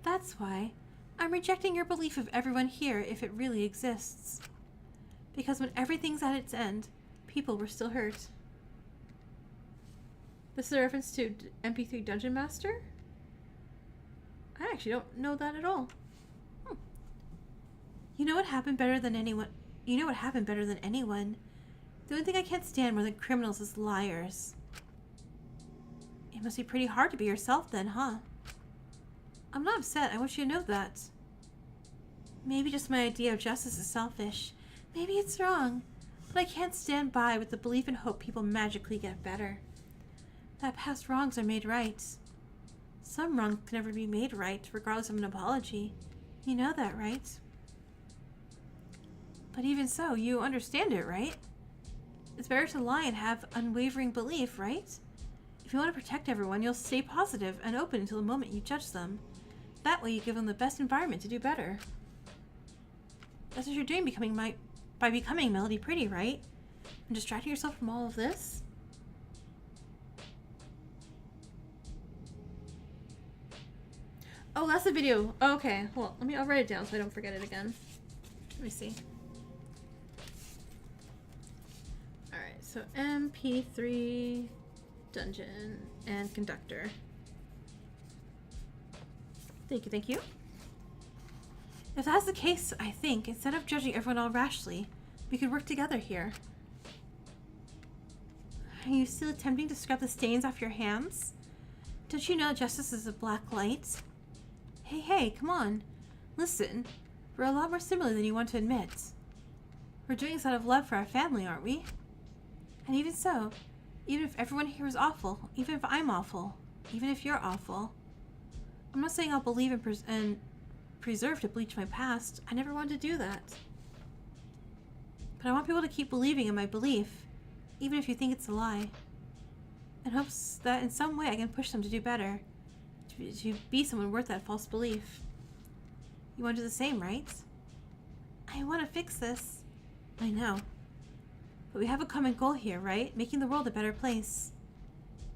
That's why I'm rejecting your belief of everyone here if it really exists. Because when everything's at its end, people were still hurt. This is a reference to MP3 Dungeon Master? I actually don't know that at all. You know what happened better than anyone? You know what happened better than anyone? The only thing I can't stand more than criminals is liars. It must be pretty hard to be yourself then, huh? I'm not upset. I want you to know that. Maybe just my idea of justice is selfish. Maybe it's wrong. But I can't stand by with the belief and hope people magically get better. That past wrongs are made right. Some wrongs can never be made right, regardless of an apology. You know that, right? But even so, you understand it, right? It's better to lie and have unwavering belief, right? If you want to protect everyone, you'll stay positive and open until the moment you judge them. That way you give them the best environment to do better. That's what you're doing by becoming Melody Pretty, right? And distracting yourself from all of this? Oh, that's the video. Oh, okay. Well, I'll write it down so I don't forget it again. Let me see. Alright, so MP3 Dungeon and Conductor. Thank you. If that's the case, I think, instead of judging everyone all rashly, we could work together here. Are you still attempting to scrub the stains off your hands? Don't you know justice is a black light? Hey, come on. Listen, we're a lot more similar than you want to admit. We're doing this out of love for our family, aren't we? And even so, even if everyone here is awful, even if I'm awful, even if you're awful, I'm not saying I'll believe and preserve to bleach my past. I never wanted to do that. But I want people to keep believing in my belief, even if you think it's a lie. In hopes that in some way I can push them to do better. To be someone worth that false belief. You want to do the same, right? I want to fix this. I know. But we have a common goal here, right? Making the world a better place.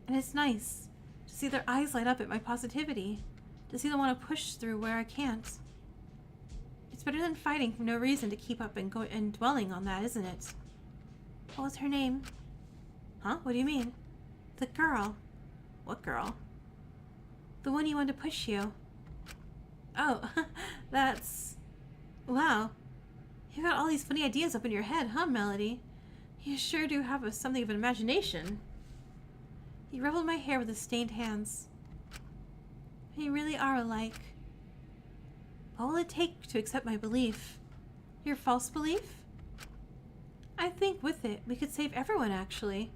And it's nice to see their eyes light up at my positivity. To see them want to push through where I can't. It's better than fighting for no reason to keep up and dwelling on that, isn't it? What was her name? Huh? What do you mean? The girl. What girl? The one you wanted to push you. Oh, that's... Wow. You got all these funny ideas up in your head, huh, Melody? You sure do have something of an imagination. He ruffled my hair with his stained hands. You really are alike. What will it take to accept my belief? Your false belief? I think with it, we could save everyone, actually.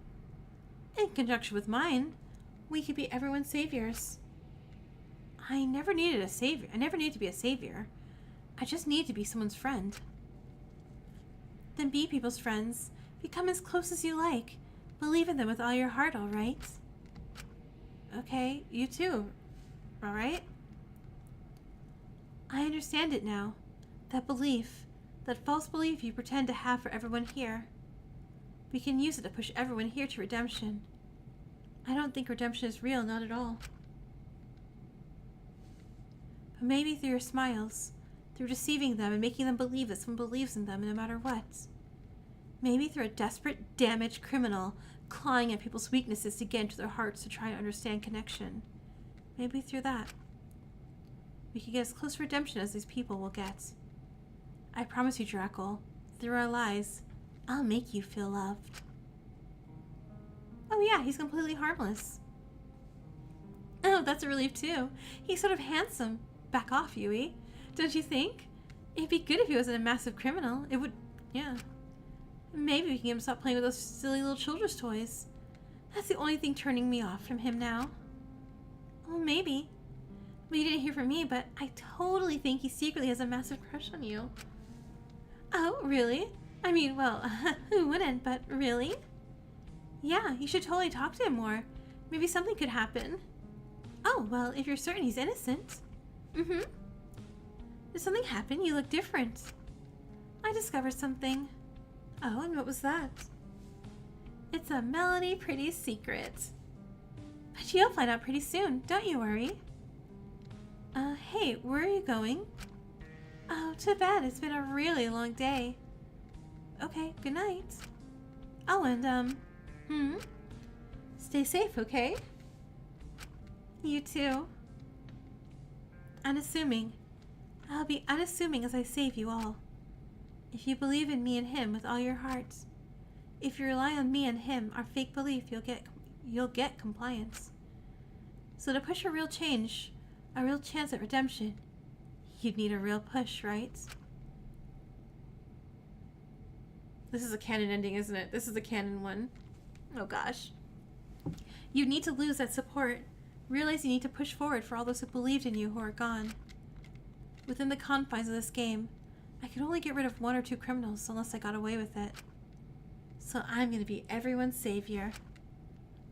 In conjunction with mine, we could be everyone's saviors. I never needed a savior. I never needed to be a savior. I just need to be someone's friend. Then be people's friends. Become as close as you like. Believe in them with all your heart, all right? Okay, you too. alright? I understand it now. That belief, that false belief you pretend to have for everyone here. We can use it to push everyone here to redemption. I don't think redemption is real, not at all. But maybe through your smiles, through deceiving them and making them believe that someone believes in them no matter what. Maybe through a desperate, damaged criminal clawing at people's weaknesses to get into their hearts to try and understand connection. Maybe through that. We could get as close to redemption as these people will get. I promise you, Drackle, through our lies, I'll make you feel loved. Oh yeah, he's completely harmless. Oh, that's a relief too. He's sort of handsome. Back off, Yui. Don't you think? It'd be good if he wasn't a massive criminal. It would, yeah. Maybe we can get him to stop playing with those silly little children's toys. That's the only thing turning me off from him now. Well, maybe. Well, you didn't hear from me, but I totally think he secretly has a massive crush on you. Oh, really? I mean, well, who wouldn't, but really? Yeah, you should totally talk to him more. Maybe something could happen. Oh, well, if you're certain he's innocent. Mm-hmm. Did something happen? You look different. I discovered something. Oh, and what was that? It's a Melody Pretty secret. But you'll find out pretty soon, don't you worry. Hey, where are you going? Oh, to bed. It's been a really long day. Okay, good night. Oh, and, stay safe, okay? You too. Unassuming. I'll be unassuming as I save you all. If you believe in me and him with all your heart, if you rely on me and him, our fake belief, you'll get compliance. So to push a real change, a real chance at redemption, you'd need a real push, right? This is a canon ending, isn't it? This is a canon one. Oh gosh. You need to lose that support. Realize you need to push forward for all those who believed in you who are gone. Within the confines of this game, I could only get rid of 1 or 2 criminals unless I got away with it. So I'm going to be everyone's savior.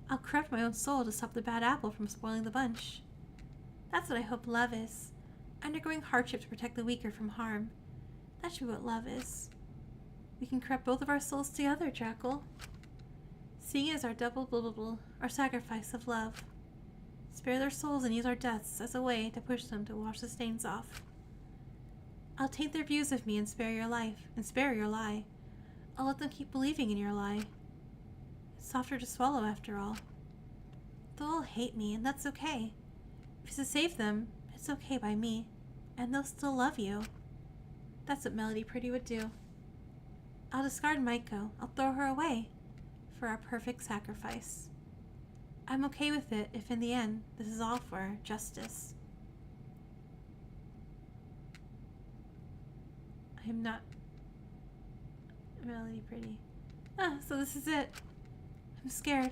I'll corrupt my own soul to stop the bad apple from spoiling the bunch. That's what I hope love is. Undergoing hardship to protect the weaker from harm. That should be what love is. We can corrupt both of our souls together, Drackle. Seeing it as our double blah blah blah, our sacrifice of love. Spare their souls and use our deaths as a way to push them to wash the stains off. I'll taint their views of me and spare your life, and spare your lie. I'll let them keep believing in your lie. It's softer to swallow after all. They'll all hate me, and that's okay. If it's to save them, it's okay by me, and they'll still love you. That's what Melody Pretty would do. I'll discard Maiko. I'll throw her away for our perfect sacrifice. I'm okay with it if in the end this is all for justice. I am not Melody Pretty. Ah, so this is it. I'm scared.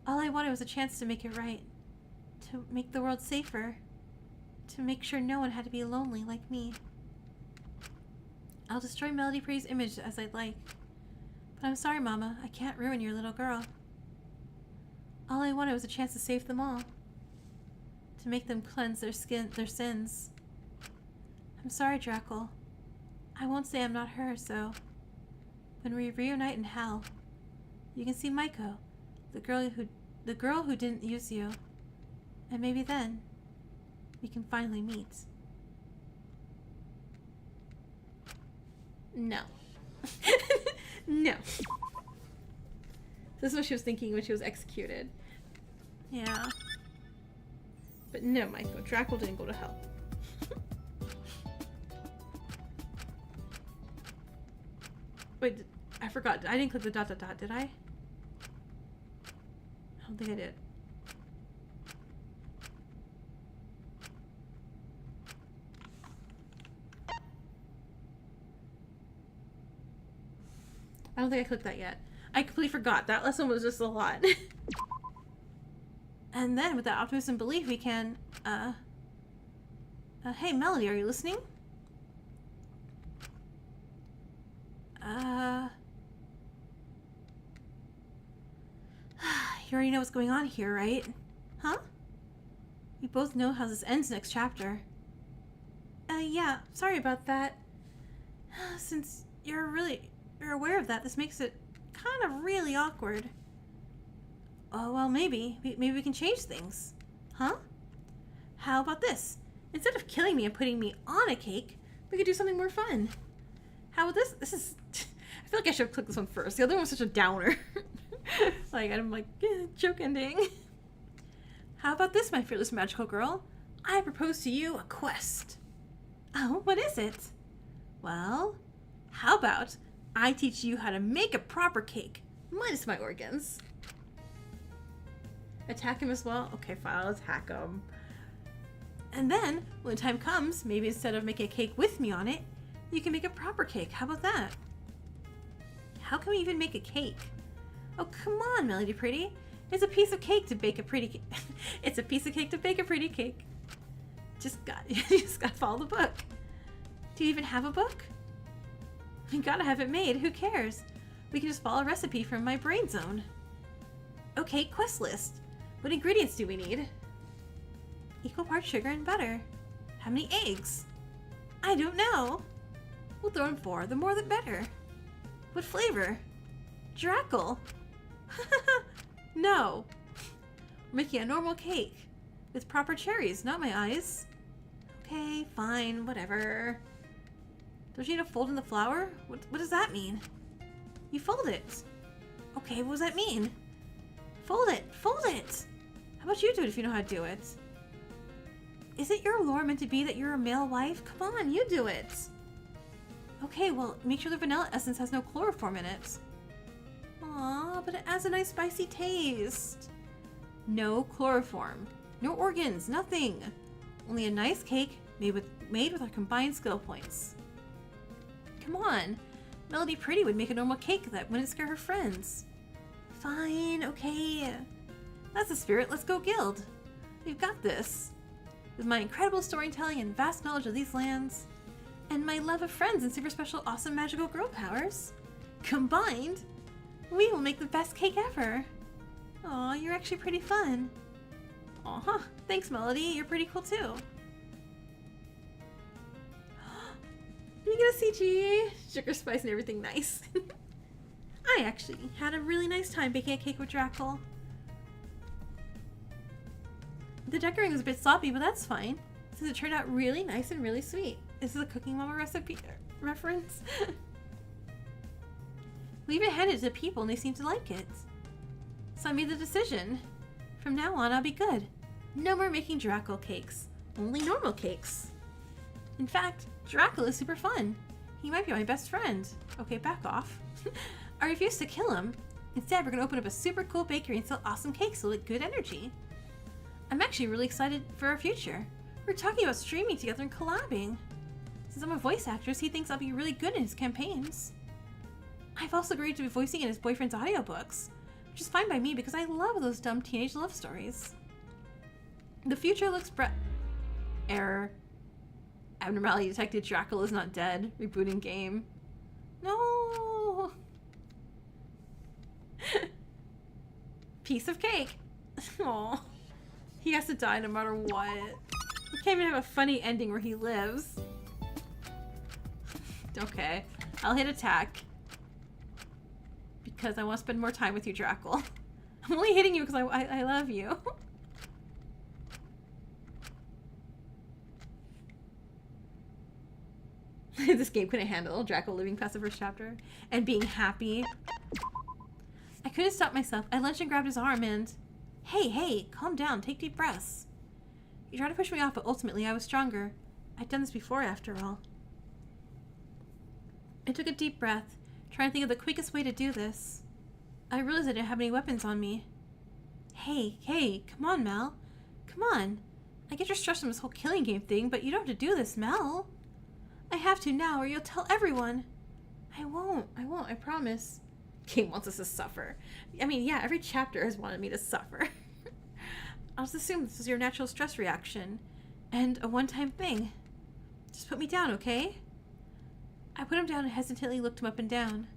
All I wanted was a chance to make it right. To make the world safer. To make sure no one had to be lonely like me. I'll destroy Melody Pretty's image as I'd like. But I'm sorry, Mama. I can't ruin your little girl. All I wanted was a chance to save them all. To make them cleanse their sins. I'm sorry, Drackle. I won't say I'm not her, so... When we reunite in hell, you can see Maiko, the girl who didn't use you. And maybe then, we can finally meet. No. No. This is what she was thinking when she was executed. Yeah. But no, Maiko, Drackle didn't go to hell. Wait, I forgot. I didn't click the ... did I? I don't think I did. I don't think I clicked that yet. I completely forgot. That lesson was just a lot. And then with that optimism and belief, we can, hey, Melody, are you listening? You already know what's going on here, right? Huh? We both know how this ends next chapter. Yeah, sorry about that. Since you're aware of that, this makes it kind of really awkward. Oh, well, maybe we can change things. Huh? How about this? Instead of killing me and putting me on a cake, we could do something more fun. How about this? This is... I feel like I should have clicked this one first. The other one was such a downer. I'm like, joke ending. How about this, my fearless magical girl? I propose to you a quest. Oh, what is it? Well, how about I teach you how to make a proper cake, minus my organs. Attack him as well? Okay, fine, I'll attack him. And then, when the time comes, maybe instead of making a cake with me on it, you can make a proper cake. How about that? How can we even make a cake? Oh, come on, Melody Pretty. It's a piece of cake to bake a pretty cake. It's a piece of cake to bake a pretty cake. You just gotta follow the book. Do you even have a book? We gotta have it made. Who cares? We can just follow a recipe from my brain zone. Okay, quest list. What ingredients do we need? Equal parts sugar and butter. How many eggs? I don't know. We'll throw in 4. The more the better. What flavor? Drackle. No. We're making a normal cake. With proper cherries, not my eyes. Okay, fine, whatever. Don't you need to fold in the flour? What does that mean? You fold it. Okay, what does that mean? Fold it! Fold it! How about you do it if you know how to do it? Is it your lore meant to be that you're a male wife? Come on, you do it! Okay, well, make sure the vanilla essence has no chloroform in it. Aww, but it has a nice spicy taste. No chloroform. No organs, nothing. Only a nice cake made with our combined skill points. Come on. Melody Pretty would make a normal cake that wouldn't scare her friends. Fine, okay. That's the spirit, let's go guild. We've got this. With my incredible storytelling and vast knowledge of these lands, and my love of friends and super special awesome magical girl powers, combined, we will make the best cake ever. Aw, you're actually pretty fun. Aw, thanks Melody, you're pretty cool too. You get a CG, sugar, spice, and everything nice. I actually had a really nice time baking a cake with Drackle. The decorating was a bit sloppy, but that's fine, since it turned out really nice and really sweet. This is a Cooking Mama recipe reference. We even handed it to people and they seemed to like it. So I made the decision. From now on, I'll be good. No more making Drackle cakes. Only normal cakes. In fact, Drackle is super fun. He might be my best friend. Okay, back off. I refuse to kill him. Instead, we're going to open up a super cool bakery and sell awesome cakes with good energy. I'm actually really excited for our future. We're talking about streaming together and collabing. Since I'm a voice actress, he thinks I'll be really good in his campaigns. I've also agreed to be voicing in his boyfriend's audiobooks, which is fine by me because I love those dumb teenage love stories. The future looks Error. Abnormality detected. Drackle is not dead. Rebooting game. No! Piece of cake. Aw. He has to die no matter what. We can't even have a funny ending where he lives. Okay. I'll hit attack. Because I want to spend more time with you, Drackle. I'm only hitting you because I love you. This game couldn't handle Drackle living past the first chapter and being happy. I couldn't stop myself. I lunged and grabbed his arm and... Hey, calm down. Take deep breaths. He tried to push me off, but ultimately I was stronger. I'd done this before, after all. I took a deep breath, trying to think of the quickest way to do this. I realized I didn't have any weapons on me. Hey, come on, Mel. Come on. I get you're stressed from this whole killing game thing, but you don't have to do this, Mel. I have to now, or you'll tell everyone. I won't, I promise. Game wants us to suffer. I mean, yeah, every chapter has wanted me to suffer. I'll just assume this is your natural stress reaction, and a one-time thing. Just put me down, okay? I put him down and hesitantly looked him up and down.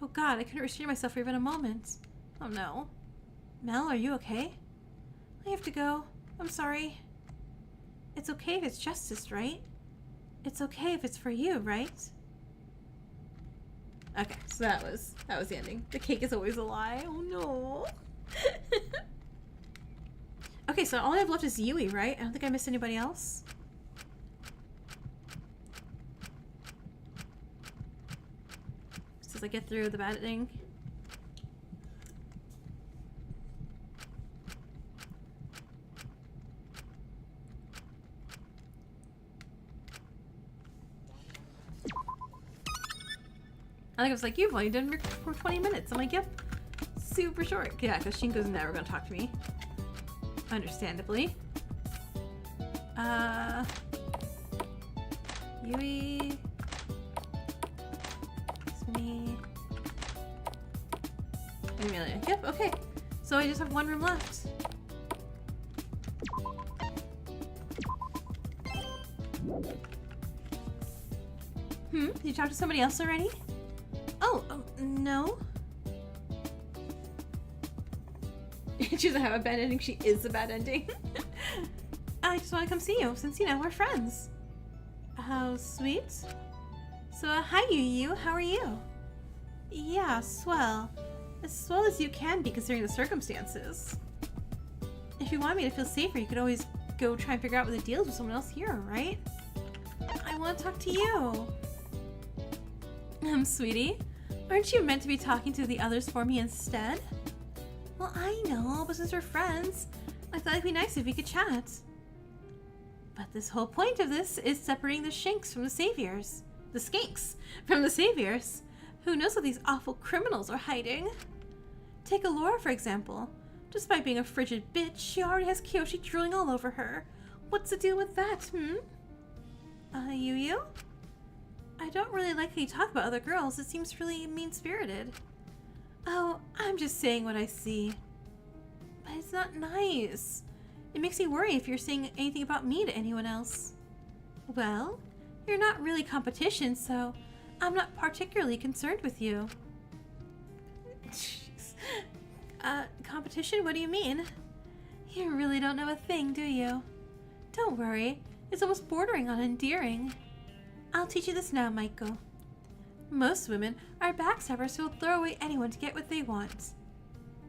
Oh God, I couldn't restrain myself for even a moment. Oh no. Mel, are you okay? I have to go. I'm sorry. It's okay if it's justice, right? It's okay if it's for you, right? Okay, so that was the ending. The cake is always a lie. Oh no. Okay, so all I have left is Yui, right? I don't think I missed anybody else. Just as I get through the bad ending. I think I was like, you've only done for 20 minutes. I'm like, yep, super short. Yeah, because Shinko's never gonna talk to me. Understandably. Yui. It's me. Amelia. Yep, okay. So I just have one room left. Did you talk to somebody else already? Oh, no. She doesn't have a bad ending, she is the bad ending. I just want to come see you, since, you know, we're friends. How sweet. So, hi Yu, how are you? Yeah, swell. As swell as you can be, considering the circumstances. If you want me to feel safer, you could always go try and figure out what the deal is with someone else here, right? I want to talk to you. Sweetie, aren't you meant to be talking to the others for me instead? Well, I know, but since we're friends, I thought it'd be nice if we could chat. But this whole point of this is separating the shinks from the saviors. The skinks from the saviors. Who knows what these awful criminals are hiding? Take Alora, for example. Despite being a frigid bitch, she already has Kyoshi drooling all over her. What's the deal with that, Yu? I don't really like how you talk about other girls. It seems really mean-spirited. Oh, I'm just saying what I see. But it's not nice. It makes me worry if you're saying anything about me to anyone else. Well, you're not really competition, so I'm not particularly concerned with you. Jeez. Competition? What do you mean? You really don't know a thing, do you? Don't worry. It's almost bordering on endearing. I'll teach you this now, Maiko. Most women are backstabbers who will throw away anyone to get what they want.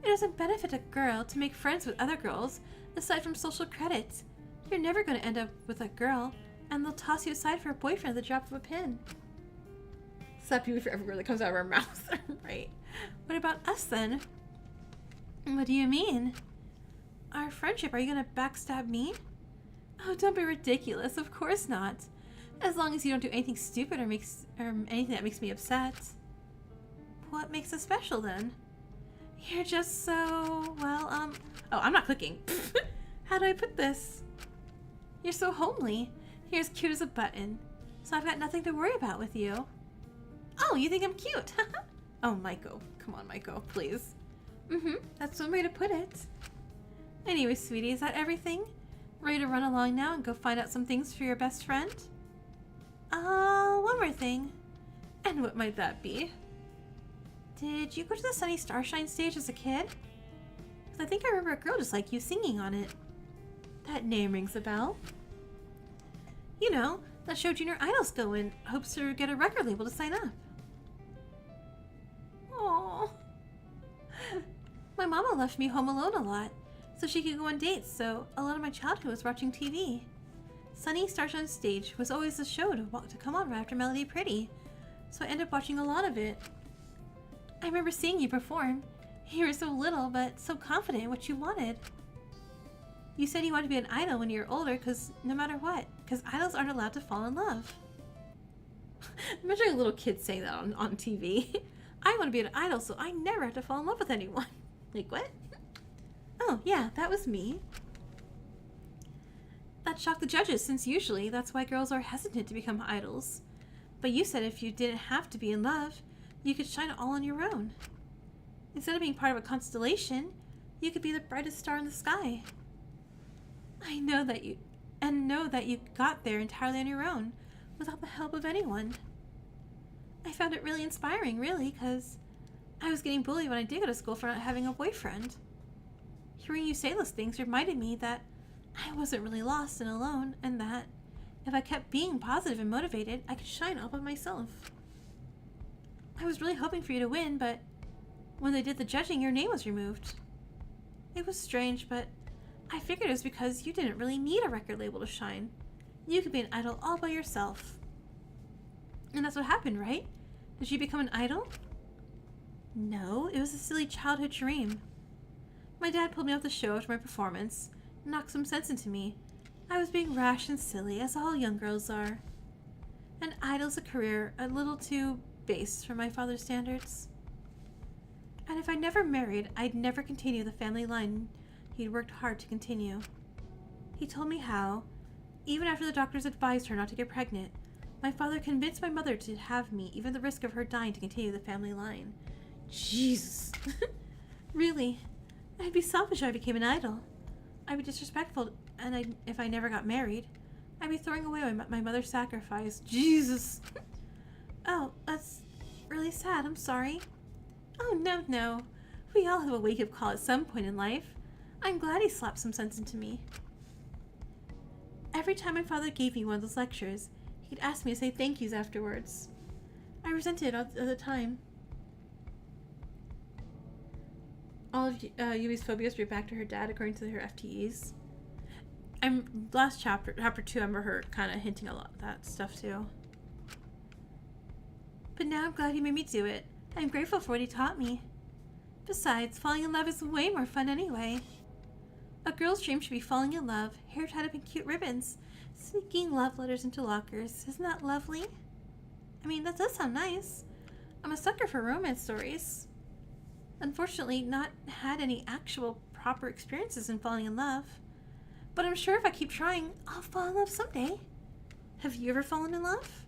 It doesn't benefit a girl to make friends with other girls, aside from social credit. You're never going to end up with a girl, and they'll toss you aside for a boyfriend at the drop of a pin. Slap you for every word that comes out of our mouth, right? What about us, then? What do you mean? Our friendship, are you going to backstab me? Oh, don't be ridiculous, of course not. As long as you don't do anything stupid or anything that makes me upset. What makes us special, then? You're just so, well, oh, I'm not clicking. How do I put this? You're so homely. You're as cute as a button. So I've got nothing to worry about with you. Oh, you think I'm cute? Oh, Maiko. Come on, Maiko, please. That's one way to put it. Anyway, sweetie, is that everything? Ready to run along now and go find out some things for your best friend? One more thing. And what might that be? Did you go to the Sunny Starshine stage as a kid? 'Cause I think I remember a girl just like you singing on it. That name rings a bell. You know, that show Junior Idols go in hopes to get a record label to sign up. Aww. My mama left me home alone a lot, so she could go on dates, so a lot of my childhood was watching TV. Sunny Starshine Stage was always the show to come on right after Melody Pretty, so I ended up watching a lot of it. I remember seeing you perform. You were so little, but so confident in what you wanted. You said you wanted to be an idol when you were older, no matter what, because idols aren't allowed to fall in love. Imagine a little kid saying that on TV. I want to be an idol, so I never have to fall in love with anyone. Like, what? Oh, yeah, that was me. That shocked the judges, since usually that's why girls are hesitant to become idols. But you said if you didn't have to be in love, you could shine all on your own. Instead of being part of a constellation, you could be the brightest star in the sky. I know that you got there entirely on your own, without the help of anyone. I found it really inspiring, really, because I was getting bullied when I did go to school for not having a boyfriend. Hearing you say those things reminded me that I wasn't really lost and alone, and that if I kept being positive and motivated, I could shine all by myself. I was really hoping for you to win, but when they did the judging, your name was removed. It was strange, but I figured it was because you didn't really need a record label to shine. You could be an idol all by yourself. And that's what happened, right? Did you become an idol? No, it was a silly childhood dream. My dad pulled me off the show after my performance, knocked some sense into me. I was being rash and silly, as all young girls are. An idol's a career a little too base for my father's standards. And if I never married, I'd never continue the family line he'd worked hard to continue. He told me how, even after the doctors advised her not to get pregnant, my father convinced my mother to have me, even at the risk of her dying, to continue the family line. Jesus. Really, I'd be selfish if I became an idol. I'd be disrespectful, and if I never got married, I'd be throwing away my mother's sacrifice. Jesus. Oh, that's really sad. I'm sorry. Oh, no. We all have a wake-up call at some point in life. I'm glad he slapped some sense into me. Every time my father gave me one of those lectures, he'd ask me to say thank yous afterwards. I resented it at the time. All of Yumi's phobias were back to her dad, according to her FTEs. Last chapter 2, I remember her kind of hinting a lot of that stuff too. But now I'm glad he made me do it. I'm grateful for what he taught me. Besides, falling in love is way more fun anyway. A girl's dream should be falling in love, hair tied up in cute ribbons, sneaking love letters into lockers. Isn't that lovely? I mean, that does sound nice. I'm a sucker for romance stories. Unfortunately, not had any actual proper experiences in falling in love. But I'm sure if I keep trying, I'll fall in love someday. Have you ever fallen in love?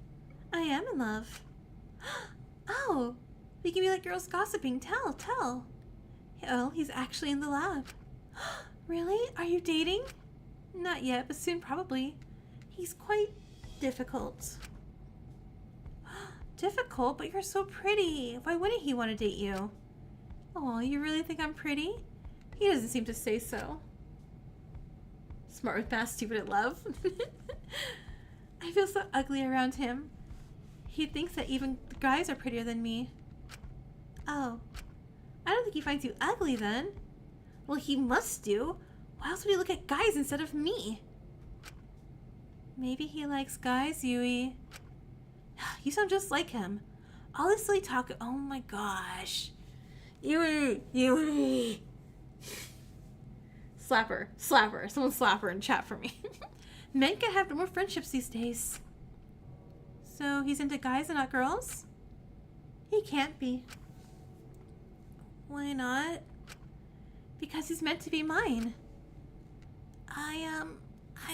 I am in love. Oh, we can be like girls gossiping. Tell. Well, he's actually in the lab. Really? Are you dating? Not yet, but soon probably. He's quite difficult. Difficult? But you're so pretty. Why wouldn't he want to date you? Oh, you really think I'm pretty? He doesn't seem to say so. Smart with math, stupid at love. I feel so ugly around him. He thinks that even the guys are prettier than me. Oh, I don't think he finds you ugly then. Well, he must do. Why else would he look at guys instead of me? Maybe he likes guys, Yui. You sound just like him. All this silly talk. Oh my gosh. Yui. Slap her. Someone slap her in chat for me. Men can have more friendships these days. So he's into guys and not girls? He can't be. Why not? Because he's meant to be mine. I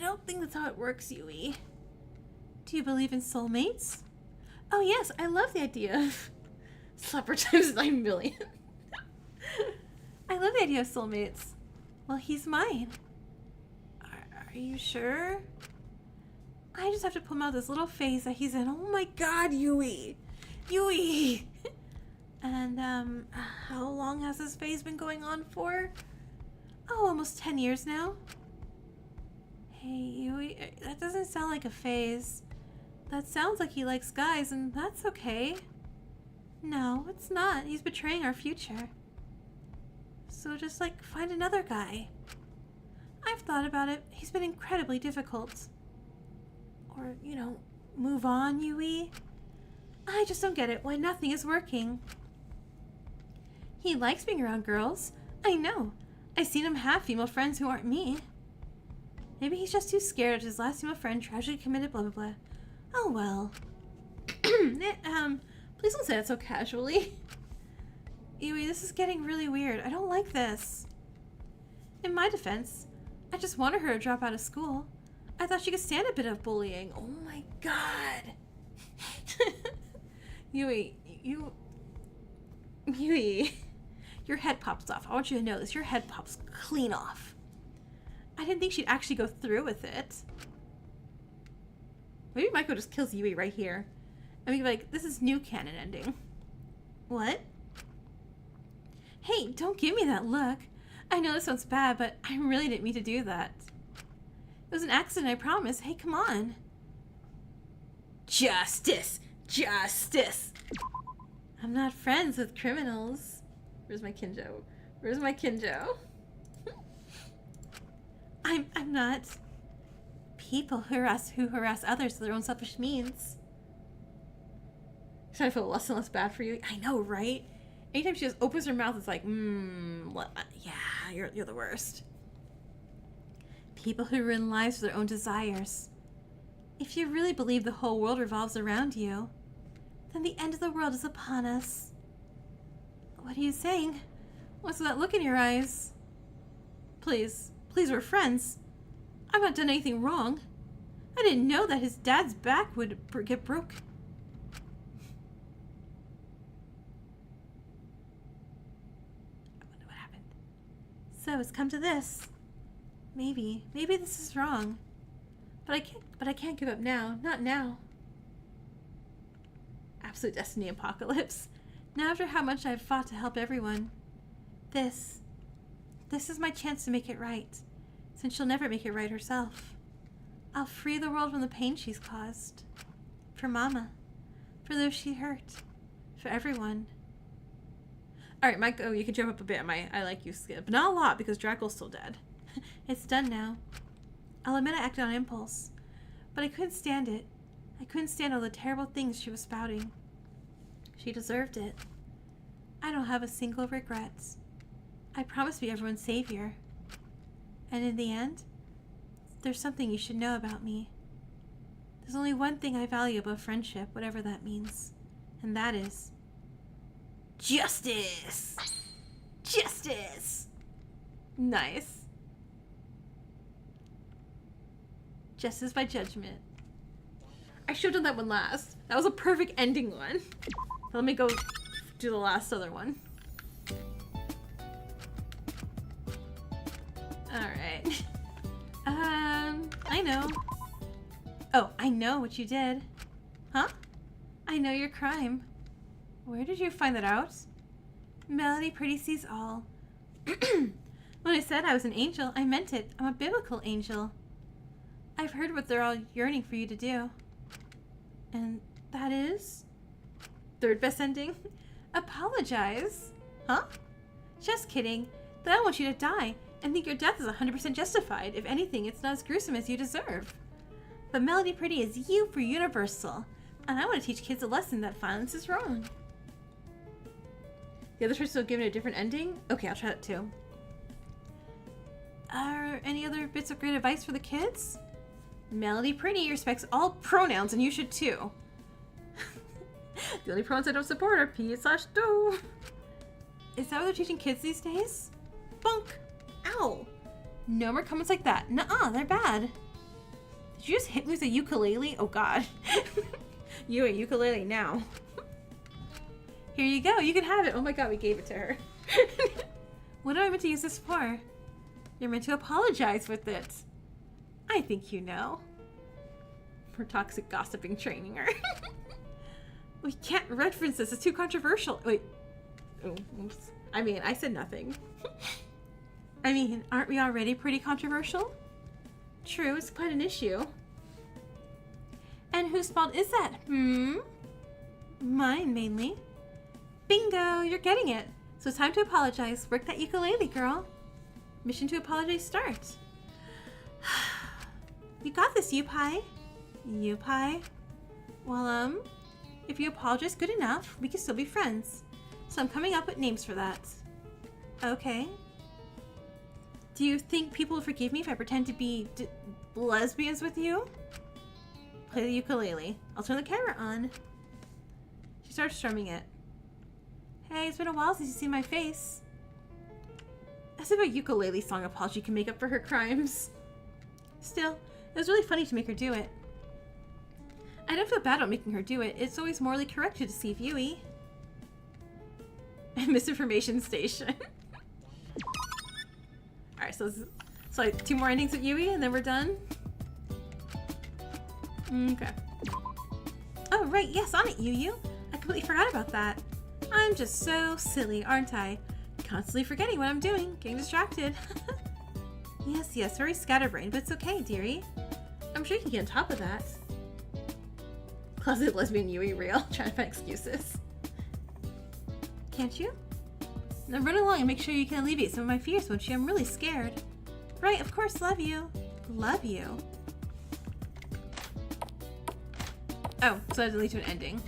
don't think that's how it works, Yui. Do you believe in soulmates? Oh yes, I love the idea of slapper times 9 million. I love the idea of soulmates. Well, he's mine. Are you sure? I just have to pull him out of this little phase that he's in. Oh my god, Yui! And, how long has this phase been going on for? Oh, almost 10 years now. Hey, Yui, that doesn't sound like a phase. That sounds like he likes guys, and that's okay. No, it's not. He's betraying our future. So just, find another guy. I've thought about it. He's been incredibly difficult. Or, move on, Yui. I just don't get it. Why nothing is working. He likes being around girls. I know. I've seen him have female friends who aren't me. Maybe he's just too scared that his last female friend tragically committed blah blah blah. Oh well. Please don't say that so casually. Yui, this is getting really weird. I don't like this. In my defense, I just wanted her to drop out of school. I thought she could stand a bit of bullying. Oh my god. Yui, your head pops off. I want you to know this. Your head pops clean off. I didn't think she'd actually go through with it. Maybe Michael just kills Yui right here. I mean, this is new canon ending. What? Hey, don't give me that look. I know this sounds bad, but I really didn't mean to do that. It was an accident, I promise. Hey, come on. Justice! Justice! I'm not friends with criminals. Where's my Kinjo? Where's my Kinjo? I'm not. People who harass others for their own selfish means. Starting to feel less and less bad for you. I know, right? Anytime she just opens her mouth, it's like, yeah, you're the worst. People who ruin lives for their own desires. If you really believe the whole world revolves around you, then the end of the world is upon us. What are you saying? What's that look in your eyes? Please, we're friends. I've not done anything wrong. I didn't know that his dad's back would get broke. I wonder what happened. So it's come to this. Maybe this is wrong. But I can't give up now. Not now. Absolute destiny apocalypse. Now after how much I've fought to help everyone. This is my chance to make it right. Since she'll never make it right herself. I'll free the world from the pain she's caused. For Mama. For those she hurt. For everyone. Alright, Mike, you can jump up a bit. I like you skip. But not a lot because Draco's still dead. It's done now. I'll admit I acted on impulse. But I couldn't stand it. I couldn't stand all the terrible things she was spouting. She deserved it. I don't have a single regret. I promised to be everyone's savior. And in the end, there's something you should know about me. There's only one thing I value above friendship, whatever that means. And that is... justice! Justice! Nice. Justice by judgment. I should have done that one last. That was a perfect ending one. Let me go do the last other one. Alright. I know. Oh, I know what you did. Huh? I know your crime. Where did you find that out? Melody Pretty sees all. When I said I was an angel, I meant it. I'm a biblical angel. I've heard what they're all yearning for you to do. And that is? Third best ending? Apologize. Huh? Just kidding. But I want you to die and think your death is 100% justified. If anything, it's not as gruesome as you deserve. But Melody Pretty is you for Universal. And I want to teach kids a lesson that violence is wrong. The other person will give it a different ending? Okay, I'll try that too. Are any other bits of great advice for the kids? Melody Pretty respects all pronouns, and you should too. The only pronouns I don't support are P/do. Is that what they're teaching kids these days? Bunk! Ow! No more comments like that. Nuh-uh, they're bad. Did you just hit me with a ukulele? Oh god. You a ukulele now. Here you go, you can have it. Oh my god, we gave it to her. What am I meant to use this for? You're meant to apologize with it. I think you know. For toxic gossiping training her. We can't reference this, it's too controversial. Wait. Oh, oops. I mean, I said nothing. I mean, aren't we already pretty controversial? True, it's quite an issue. And whose fault is that? Mine, mainly. Bingo, you're getting it. So it's time to apologize. Work that ukulele, girl. Mission to apologize start. You got this, Yupai. Yupai? Well, if you apologize good enough, we can still be friends. So I'm coming up with names for that. Okay. Do you think people will forgive me if I pretend to be lesbians with you? Play the ukulele. I'll turn the camera on. She starts strumming it. Hey, it's been a while since you've seen my face. As if a ukulele song apology can make up for her crimes. Still, it was really funny to make her do it. I don't feel bad about making her do it. It's always morally correct to deceive Yui. Misinformation station. Alright, so like 2 more endings with Yui and then we're done? Okay. Oh, right, yes, on it, Yu. I completely forgot about that. I'm just so silly, aren't I? Constantly forgetting what I'm doing, getting distracted. Yes, yes, very scatterbrained, but it's okay, dearie. I'm sure you can get on top of that. Closet lesbian Yui real, trying to find excuses. Can't you? Now run along and make sure you can alleviate some of my fears, won't you? I'm really scared. Right, of course, love you. Love you. Oh, so that leads to an ending.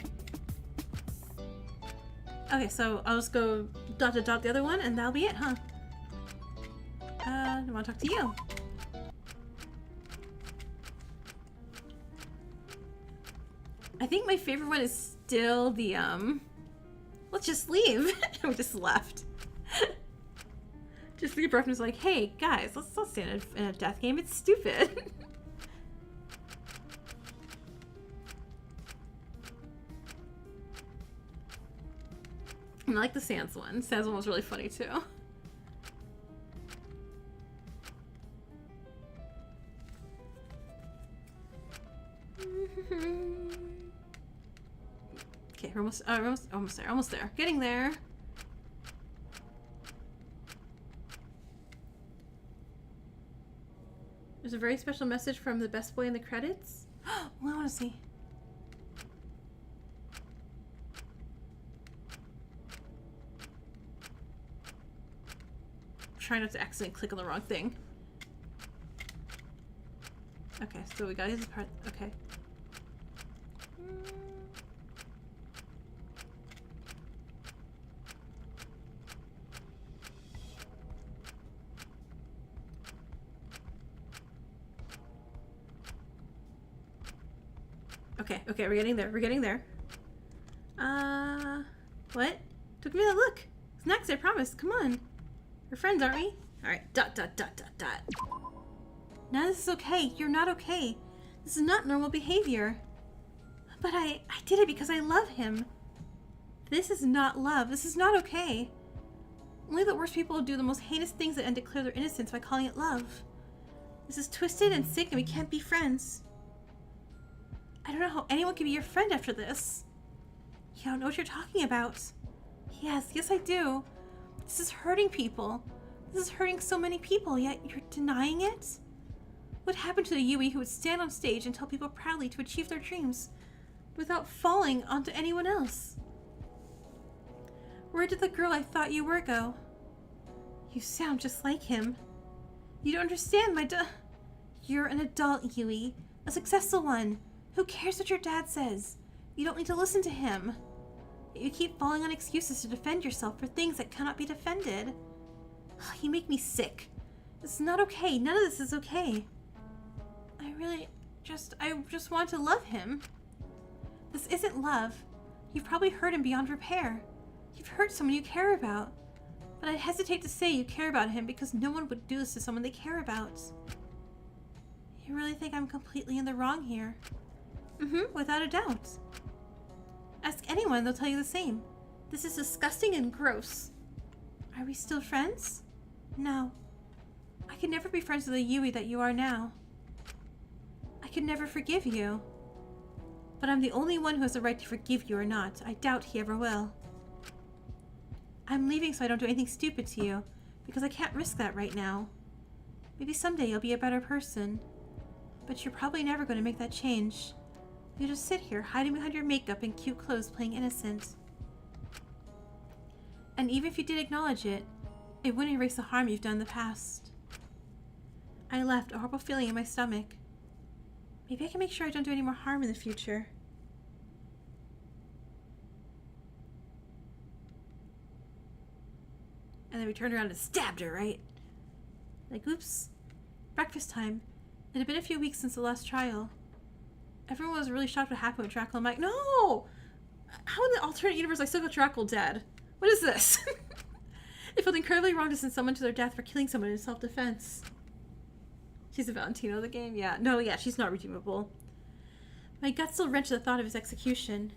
Okay, so I'll just go ... the other one, and that'll be it, huh? I want to talk to you. I think my favorite one is still the, let's just leave. And we just left. Just the girlfriend was like, hey, guys, let's not stand in a death game. It's stupid. And I like the Sans one. Sans one was really funny, too. Okay, we're almost there. Getting there. There's a very special message from the best boy in the credits. Well, I want to see. Try not to accidentally click on the wrong thing. Okay, so we got his part. Okay. Okay, we're getting there. We're getting there. What? Don't give me that look. Snacks, I promise. Come on. We're friends, aren't we? Alright, ... Now this is okay. You're not okay. This is not normal behavior. But I did it because I love him. This is not love. This is not okay. Only the worst people do the most heinous things and declare their innocence by calling it love. This is twisted and sick and we can't be friends. I don't know how anyone can be your friend after this. You don't know what you're talking about. Yes, I do. This is hurting people. This is hurting so many people, yet you're denying it? What happened to the Yui who would stand on stage and tell people proudly to achieve their dreams without falling onto anyone else? Where did the girl I thought you were go? You sound just like him. You don't understand You're an adult, Yui. A successful one. Who cares what your dad says? You don't need to listen to him. You keep falling on excuses to defend yourself for things that cannot be defended. You make me sick. This is not okay. None of this is okay. I just want to love him. This isn't love. You've probably hurt him beyond repair. You've hurt someone you care about. But I'd hesitate to say you care about him because no one would do this to someone they care about. You really think I'm completely in the wrong here? Without a doubt. Ask anyone, they'll tell you the same. This is disgusting and gross. Are we still friends? No. I could never be friends with the Yui that you are now. I could never forgive you. But I'm the only one who has the right to forgive you or not. I doubt he ever will. I'm leaving so I don't do anything stupid to you, because I can't risk that right now. Maybe someday you'll be a better person. But you're probably never going to make that change. You just sit here, hiding behind your makeup and cute clothes, playing innocent. And even if you did acknowledge it, it wouldn't erase the harm you've done in the past. I left, a horrible feeling in my stomach. Maybe I can make sure I don't do any more harm in the future. And then we turned around and stabbed her, right? Like, oops. Breakfast time. It had been a few weeks since the last trial. Everyone was really shocked what happened with Dracula. I'm like, no! How in the alternate universe I still got Dracula dead? What is this? It felt incredibly wrong to send someone to their death for killing someone in self-defense. She's a Valentino of the game? Yeah. No, yeah, she's not redeemable. My gut still wrenched at the thought of his execution.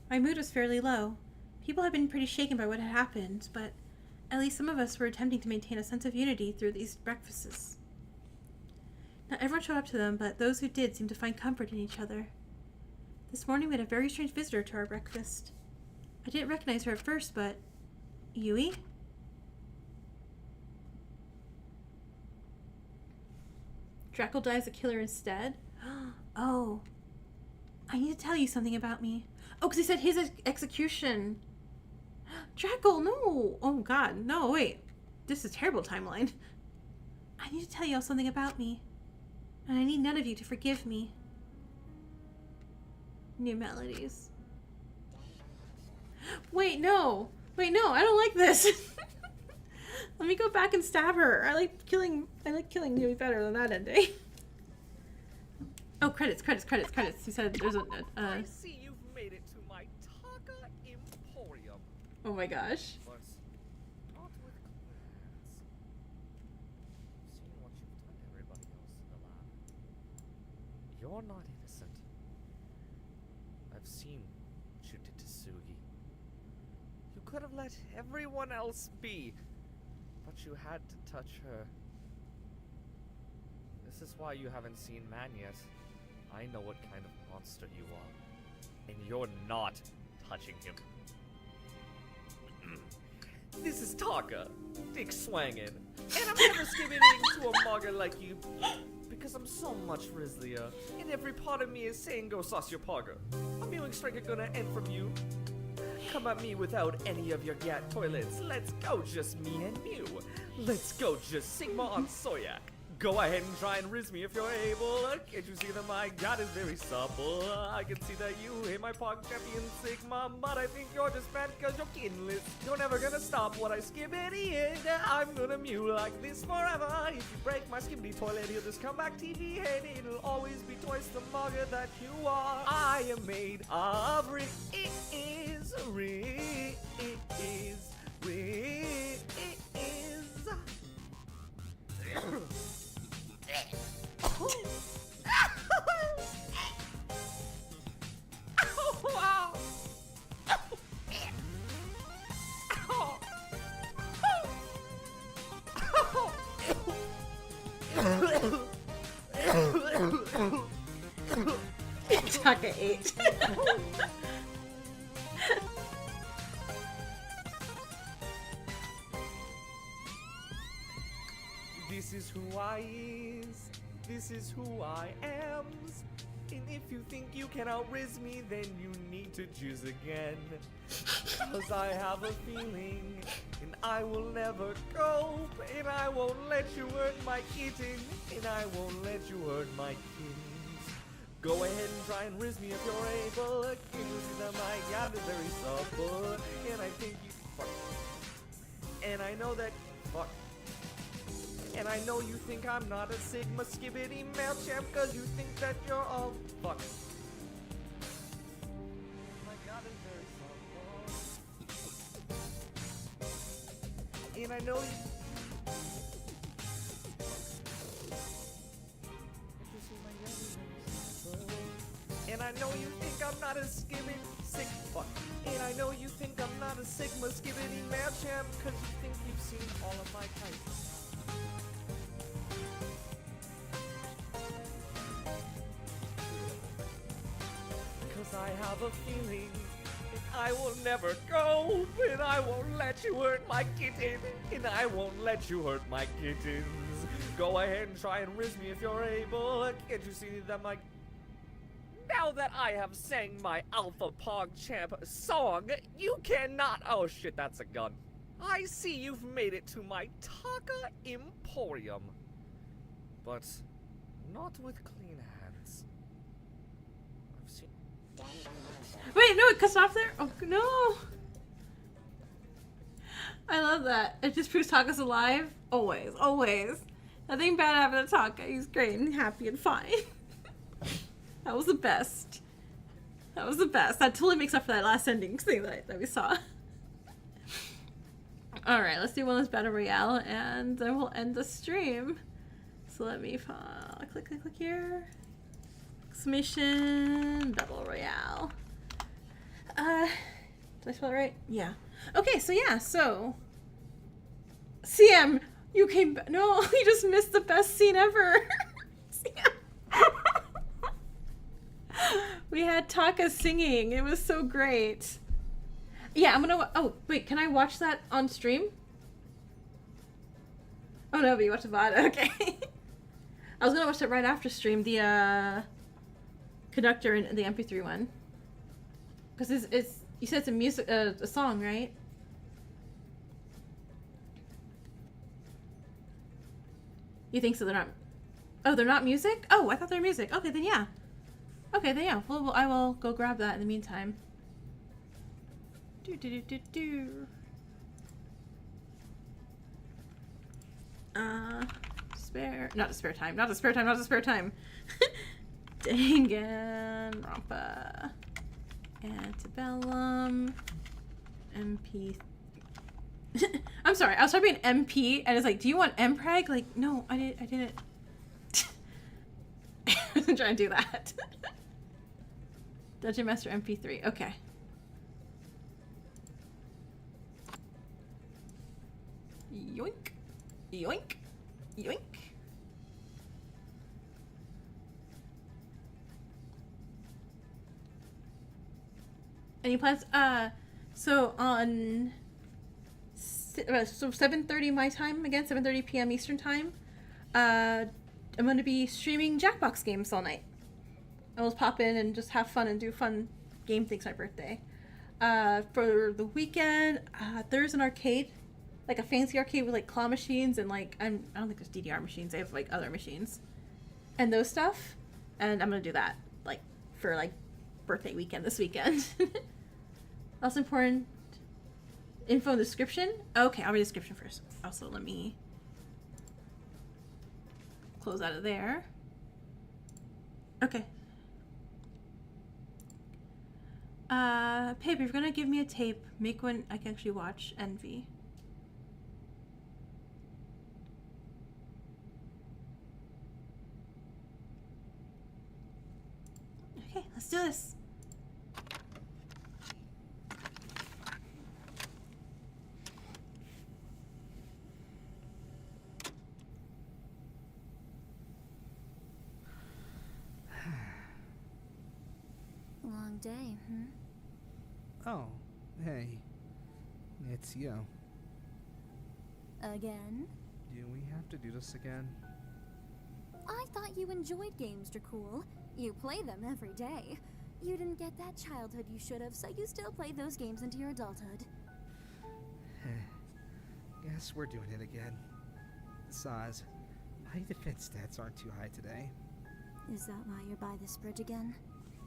My mood was fairly low. People had been pretty shaken by what had happened, but at least some of us were attempting to maintain a sense of unity through these breakfasts. Not everyone showed up to them, but those who did seemed to find comfort in each other. This morning we had a very strange visitor to our breakfast. I didn't recognize her at first, but... Yui? Draco dies a killer instead. Oh. I need to tell you something about me. Oh, because he said his execution. Draco, no. Oh, God. No, wait. This is a terrible timeline. I need to tell you all something about me. And I need none of you to forgive me. New melodies. Wait, no. Wait, no. I don't like this. Let me go back and stab her. I like killing you better than that ending. Oh, credits. He said there's a I see you've made it to my Taka Emporium. Oh my gosh. But not with clean hands. Seeing what you've done to everybody else in the lab. You're not innocent. I've seen what you did to Sugi. You could have let everyone else be, but you had to touch her. This is why you haven't seen Man yet. I know what kind of monster you are. And you're not touching him. This is Taka, Dick Swangin'. And I'm never skipping to a mugger like you. Because I'm so much Rizlia. And every part of me is saying go sauce your pogger. A mewing strike is gonna end from you. Come at me without any of your gat toilets. Let's go just me and Mew. Let's go just Sigma on Soyak. Go ahead and try and riz me if you're able. Can't you see that my god is very supple? I can see that you hate my Pog Champion Sigma, but I think you're just mad because you're kinless. You're never gonna stop what I skip in the end. I'm gonna mew like this forever. If you break my skibbity toilet, he'll just come back TV head. It'll always be twice the mugger that you are. I am made of riz. Wow. Taka 8. This is who I is. This is who I am. And if you think you can outriz me, then you need to choose again. Cause I have a feeling, and I will never go. And I won't let you hurt my kitten. And I won't let you hurt my kittens. Go ahead and try and riz me if you're able. Can you see that my god is very supple? And I think you fuck. And I know that fuck. And I know you think I'm not a Sigma Skibbity Mailchimp cause you think that you're all fuck. My god is very supple. And I know you And I know you think I'm not a skibbity sick fuck. And I know you think I'm not a Sigma Skibbity Mailchimp cause you think you've seen all of my types. I have a feeling I will never go, and I won't let you hurt my kitten, and I won't let you hurt my kittens. Go ahead and try and riz me if you're able. Can't you see that my... Now that I have sang my Alpha Pog Champ song, you cannot... Oh shit, that's a gun. I see you've made it to my Taka Emporium. But not with clean hands. I've seen... Wait, no, it cuts off there? Oh, no. I love that. It just proves Taka's alive. Always, always. Nothing bad happened to Taka. He's great and happy and fine. That was the best. That was the best. That totally makes up for that last ending thing that we saw. Alright, let's do one last battle royale and then we'll end the stream. So let me click here. Exclamation battle royale. Did I spell it right? Yeah. Okay, so yeah, so CM, you came back. No, you just missed the best scene ever. CM. We had Taka singing. It was so great. Yeah, I'm gonna. Oh, wait, can I watch that on stream? Oh no, but you watch the VOD. Okay. I was gonna watch it right after stream, the conductor and the MP3 one. Because it's you said it's a music, a song, right? You think so? They're not. Oh, they're not music? Oh, I thought they were music. Okay, then yeah. Okay, then yeah. Well, I will go grab that in the meantime. Do. Not a spare time. Danganronpa Antebellum MP. I'm sorry, I was typing MP and it's like, do you want MPreg? Like, no, I didn't. I wasn't trying to do that. Dungeon Master MP3. Okay. Yoink. Yoink. Yoink. Any plans? So on... So 7:30 my time, again, 7:30 p.m. Eastern time. I'm going to be streaming Jackbox games all night. I will pop in and just have fun and do fun game things my birthday. For the weekend, there's an arcade, like a fancy arcade with like claw machines and like I don't think there's DDR machines. They have like other machines, and those stuff. And I'm gonna do that like for like birthday weekend this weekend. Also important info in the description. Okay, I'll read the description first. Also, let me close out of there. Okay. Pip, if you're gonna give me a tape, make one I can actually watch Envy. Okay, let's do this. Long day, Oh, hey. It's you. Again? Do we have to do this again? I thought you enjoyed games, Dracul. You play them every day. You didn't get that childhood you should have, so you still play those games into your adulthood. Guess we're doing it again. Besides, my defense stats aren't too high today. Is that why you're by this bridge again?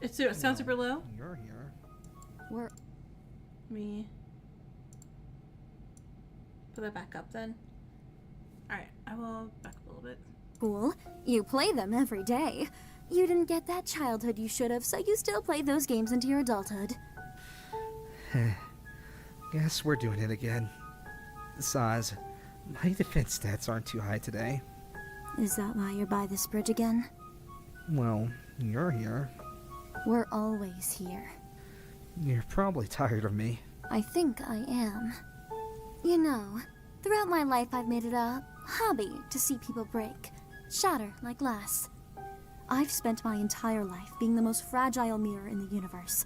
It sounds super low. You're here. We're... Me. Put that back up then. Alright, I will back up a little bit. Cool. You play them every day. You didn't get that childhood you should have, so you still play those games into your adulthood. Guess we're doing it again. Besides, my defense stats aren't too high today. Is that why you're by this bridge again? Well, you're here. We're always here. You're probably tired of me. I think I am. You know, throughout my life I've made it a hobby to see people break, shatter like glass. I've spent my entire life being the most fragile mirror in the universe,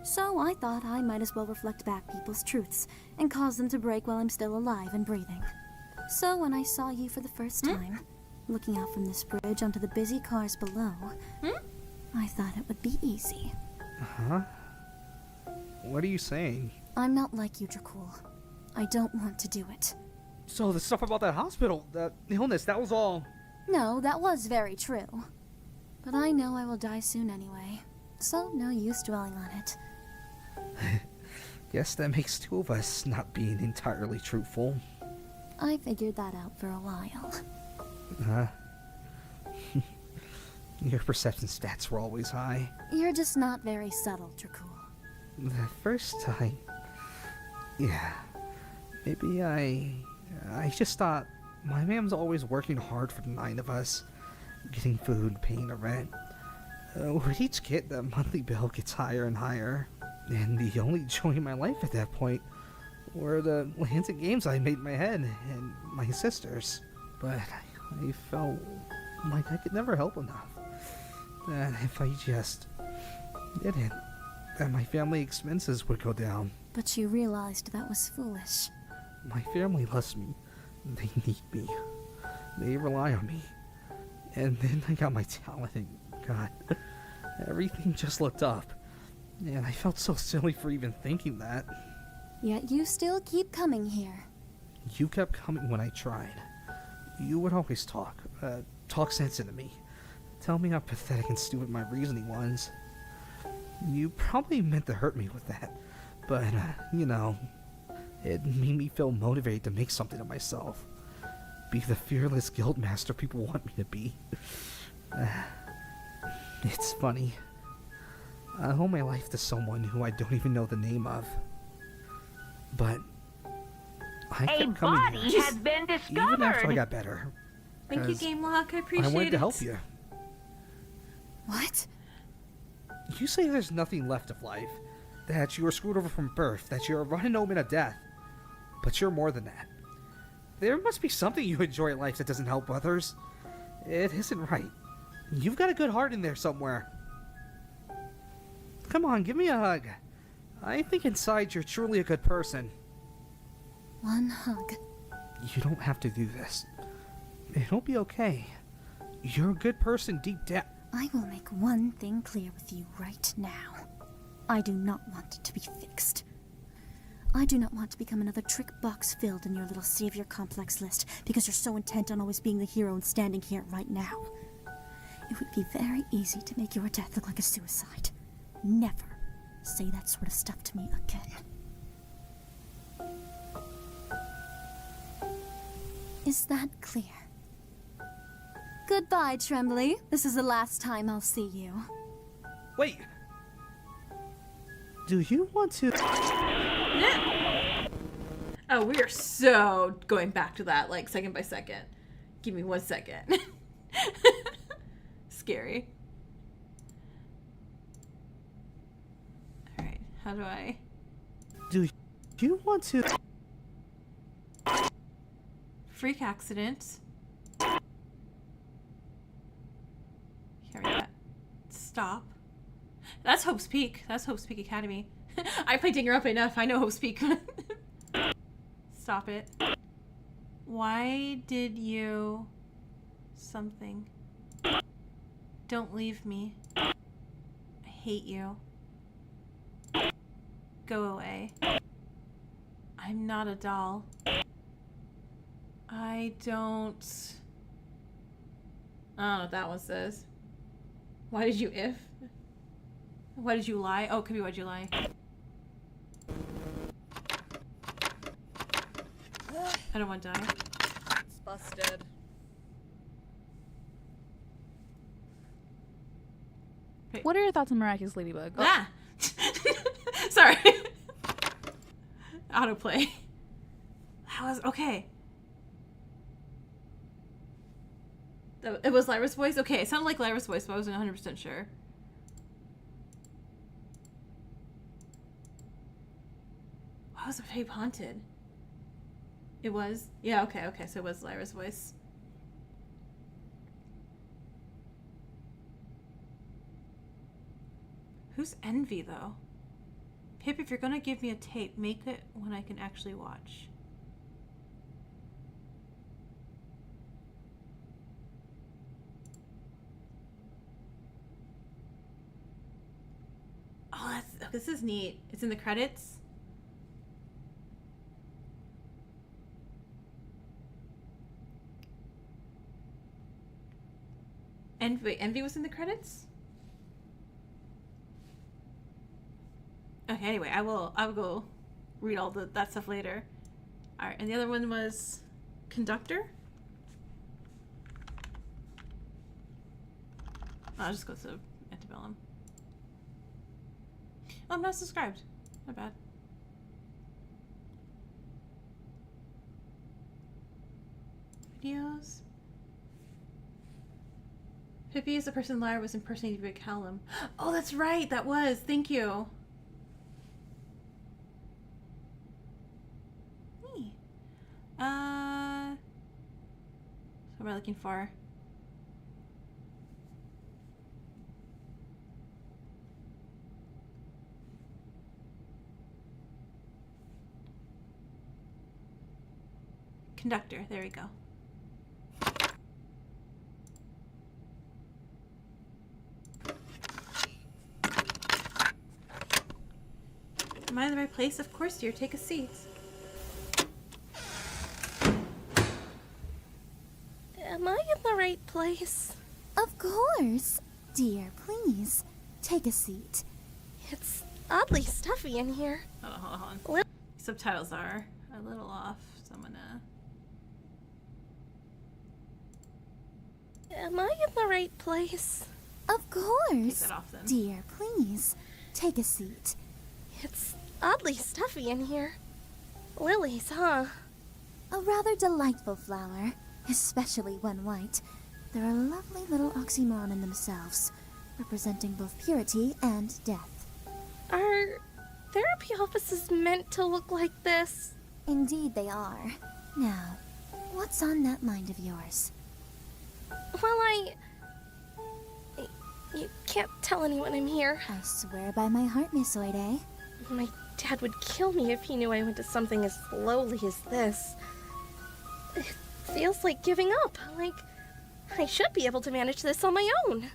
so I thought I might as well reflect back people's truths and cause them to break while I'm still alive and breathing. So when I saw you for the first time, looking out from this bridge onto the busy cars below, I thought it would be easy. Huh? What are you saying? I'm not like you, Dracul. I don't want to do it. So the stuff about that hospital, the illness, that was all... No, that was very true. But I know I will die soon anyway, so no use dwelling on it. Guess that makes two of us not being entirely truthful. I figured that out for a while. Huh? Your perception stats were always high. You're just not very subtle, Dracul. The first time... Yeah. Maybe I just thought my mom's always working hard for the 9 of us. Getting food, paying the rent. With each kid, the monthly bill gets higher and higher. And the only joy in my life at that point were the lands and games I made in my head and my sisters. But I felt like I could never help enough. That if I just didn't, that my family expenses would go down. But you realized that was foolish. My family loves me. They need me. They rely on me. And then I got my talent, and God, everything just looked up. And I felt so silly for even thinking that. Yet you still keep coming here. You kept coming when I tried. You would always talk sense into me. Tell me how pathetic and stupid my reasoning was. You probably meant to hurt me with that. But, you know, it made me feel motivated to make something of myself. Be the fearless guild master people want me to be. It's funny. I owe my life to someone who I don't even know the name of. But I kept coming body here, has been discovered. even after I got better. Thank you, 'Cause Game Lock. I appreciate it. I wanted to help you. What? You say there's nothing left of life, that you were screwed over from birth, that you're a rotten omen of death. But you're more than that. There must be something you enjoy in life that doesn't help others. It isn't right. You've got a good heart in there somewhere. Come on, give me a hug. I think inside you're truly a good person. One hug. You don't have to do this. It'll be okay. You're a good person deep down. I will make one thing clear with you right now. I do not want it to be fixed. I do not want to become another trick box filled in your little savior complex list because you're so intent on always being the hero and standing here right now. It would be very easy to make your death look like a suicide. Never say that sort of stuff to me again. Is that clear? Goodbye, Trembly. This is the last time I'll see you. Wait! Do you want to... Oh, we are so going back to that, like, second by second. Give me 1 second. Scary. Alright, how do I... Do you want to... Freak accident. Carry that. Stop. That's Hope's Peak. That's Hope's Peak Academy. I played Danganronpa enough. I know Hope's Peak. Stop it. Why did you... something? Don't leave me. I hate you. Go away. I'm not a doll. I don't know what that one says. Why did you if? Why did you lie? Oh, it could be why'd you lie. I don't want to die. It's busted. Wait. What are your thoughts on Miraculous Ladybug? Oh, Ah! Sorry. Autoplay. That was okay. It was Lyra's voice? Okay, it sounded like Lyra's voice, but I wasn't 100% sure. Why was the tape haunted? It was? Yeah, okay, so it was Lyra's voice. Who's Envy, though? Pip, if you're gonna give me a tape, make it one I can actually watch. Oh, this is neat. It's in the credits. Wait, Envy was in the credits? Okay, anyway, I will go read all that stuff later. Alright, and the other one was Conductor? I'll just go to Antebellum. Oh, I'm not subscribed. Not bad. Videos. Pippi is the person Lyra was impersonating to Callum. Oh, that's right. That was. Thank you. Me. What am I looking for? Conductor. There we go. Am I in the right place? Of course, dear. Take a seat. Am I in the right place? Of course. Dear, please. Take a seat. It's oddly stuffy in here. Hold on. Well- Subtitles are a little off, so I'm gonna... Am I in the right place? Of take course. that off then. Dear, please. Take a seat. It's oddly stuffy in here. Lilies, huh? A rather delightful flower, especially when white. They're a lovely little oxymoron in themselves, representing both purity and death. Are therapy offices meant to look like this? Indeed they are. Now, what's on that mind of yours? Well, you can't tell anyone I'm here. I swear by my heart, Miss Oide. My dad would kill me if he knew I went to something as lowly as this. It feels like giving up. Like I should be able to manage this on my own.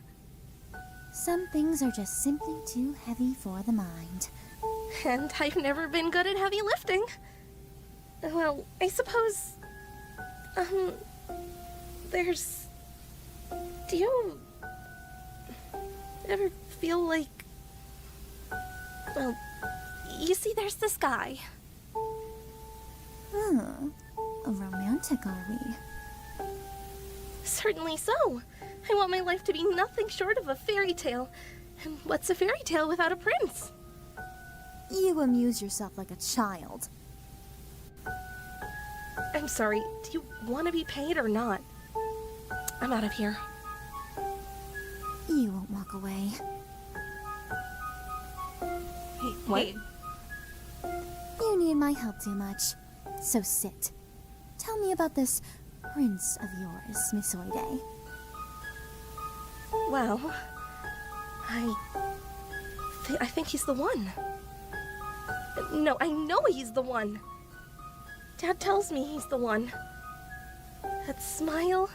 Some things are just simply too heavy for the mind. And I've never been good at heavy lifting. Well, I suppose... there's... Do you... ever feel like... Well, you see, there's this guy. Oh, romantic are we? Certainly so. I want my life to be nothing short of a fairy tale. And what's a fairy tale without a prince? You amuse yourself like a child. I'm sorry, do you want to be paid or not? I'm out of here. You won't walk away. Hey, What? hey. You need my help too much. So sit. Tell me about this prince of yours, Miss Oide. Well, I think he's the one. No, I know he's the one. Dad tells me he's the one. That smile,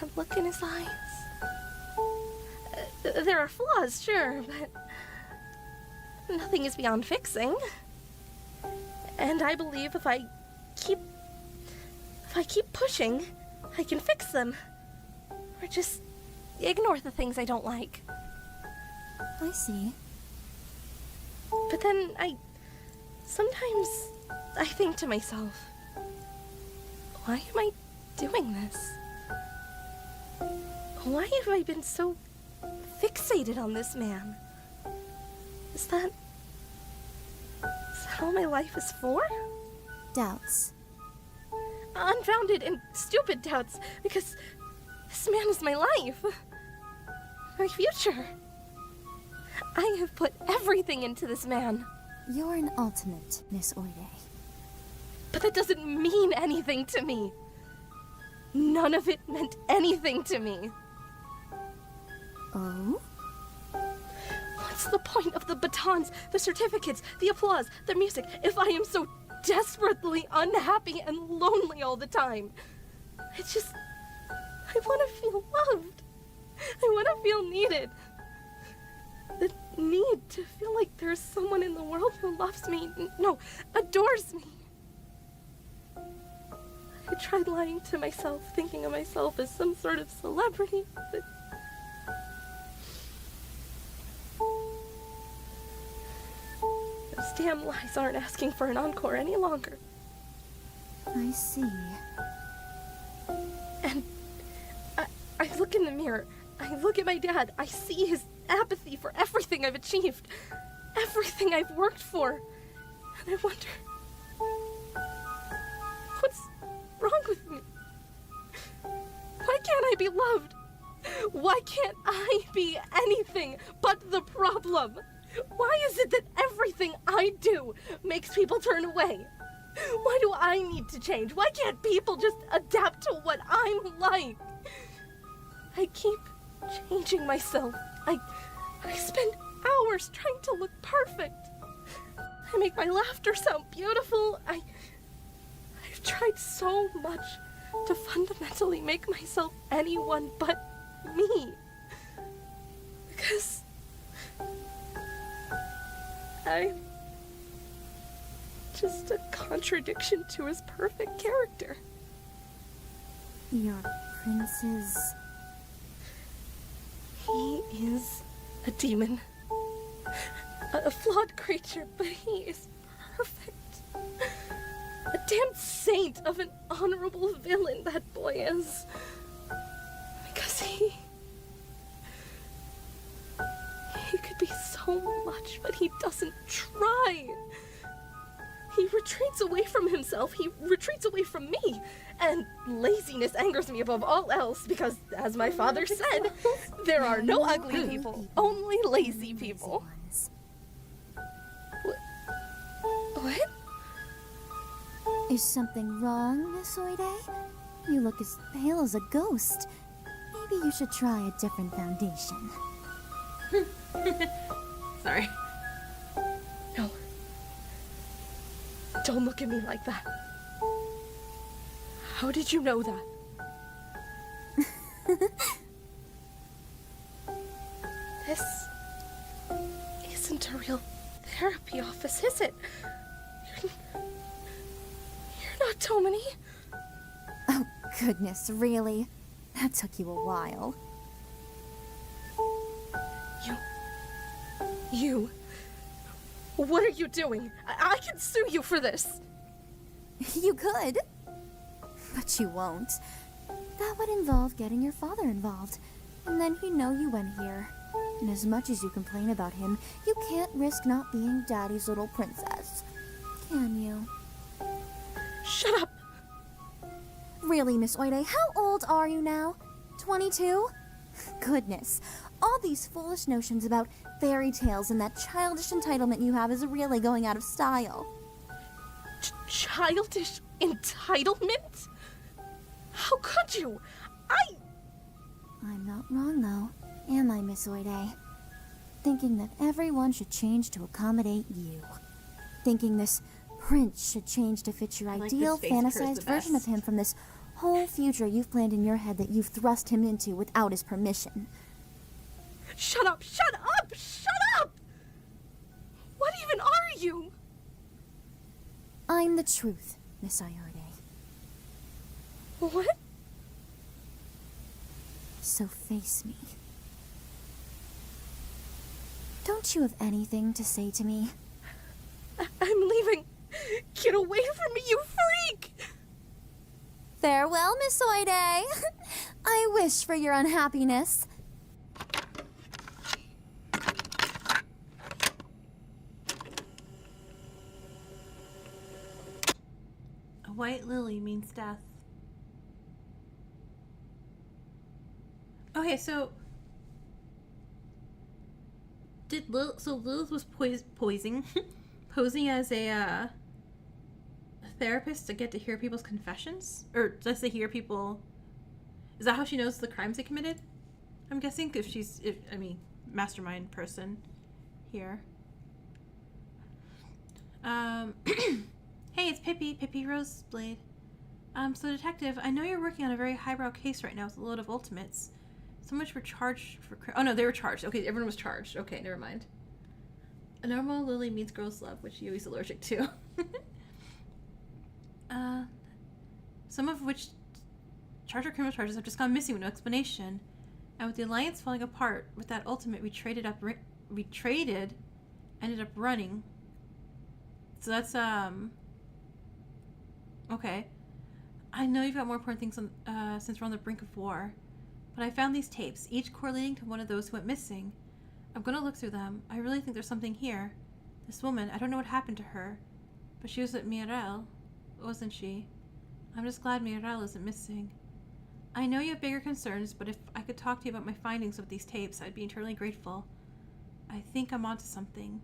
that look in his eyes. There are flaws, sure, but nothing is beyond fixing. And I believe if I keep pushing, I can fix them. Or just ignore the things I don't like. I see. But then sometimes I think to myself, why am I doing this? Why have I been so fixated on this man? Is that all my life is for? Doubts. Unfounded and stupid doubts, because this man is my life. My future. I have put everything into this man. You're an ultimate, Miss Oide. But that doesn't mean anything to me. None of it meant anything to me. Oh? What's the point of the batons, the certificates, the applause, the music, if I am so desperately unhappy and lonely all the time? I want to feel loved. I want to feel needed. The need to feel like there's someone in the world who loves me, no, adores me. I tried lying to myself, thinking of myself as some sort of celebrity, but those damn lies aren't asking for an encore any longer. I see. And I look in the mirror, I look at my dad, I see his apathy for everything I've achieved, everything I've worked for, and I wonder, what's wrong with me? Why can't I be loved? Why can't I be anything but the problem? Why is it that everything I do makes people turn away? Why do I need to change? Why can't people just adapt to what I'm like? I keep changing myself. I spend hours trying to look perfect. I make my laughter sound beautiful. I've tried so much to fundamentally make myself anyone but me. Because just a contradiction to his perfect character. Your prince is... He is a demon. A flawed creature, but he is perfect. A damn saint of an honorable villain, that boy is. Because he could be so much, but he doesn't try. He retreats away from himself. He retreats away from me. And laziness angers me above all else because, as my father said, there are no ugly people, only lazy people. What? Is something wrong, Miss Oide? You look as pale as a ghost. Maybe you should try a different foundation. Sorry. No. Don't look at me like that. How did you know that? This isn't a real therapy office, is it? You're not Tomini. Oh, goodness, really? That took you a while. You. What are you doing? I can sue you for this. You could. But you won't. That would involve getting your father involved. And then he'd know you went here. And as much as you complain about him, you can't risk not being Daddy's little princess. Can you? Shut up! Really, Miss Oide, how old are you now? 22? Goodness. All these foolish notions about fairy tales and that childish entitlement you have is really going out of style. Childish entitlement? How could you? I'm not wrong, though, am I, Miss Oide? Thinking that everyone should change to accommodate you. Thinking this prince should change to fit your I like ideal, this face curse fantasized the version of best. him from this whole future you've planned in your head that you've thrust him into without his permission. Shut up! Shut up! Shut up! What even are you? I'm the truth, Miss Iorde. What? So face me. Don't you have anything to say to me? I'm leaving. Get away from me, you freak! Farewell, Miss Oide. I wish for your unhappiness. A white lily means death. Okay, so Lilith was posing as a therapist to get to hear people's confessions, or just to hear people. Is that how she knows the crimes they committed? I'm guessing if she's, mastermind person here. Hey, it's Pippi Roseblade. So detective, I know you're working on a very highbrow case right now with a load of ultimates. So much were charged for... Oh, no, they were charged. Okay, everyone was charged. Okay, never mind. A normal lily means girl's love, which Yui's allergic to. Some of which charged or criminal charges have just gone missing with no explanation. And with the Alliance falling apart, with that ultimate ended up running. So that's, okay. I know you've got more important things on, since we're on the brink of war. But I found these tapes, each correlating to one of those who went missing. I'm gonna look through them. I really think there's something here. This woman, I don't know what happened to her. But she was at Mirel, wasn't she? I'm just glad Mirel isn't missing. I know you have bigger concerns, but if I could talk to you about my findings with these tapes, I'd be eternally grateful. I think I'm onto something.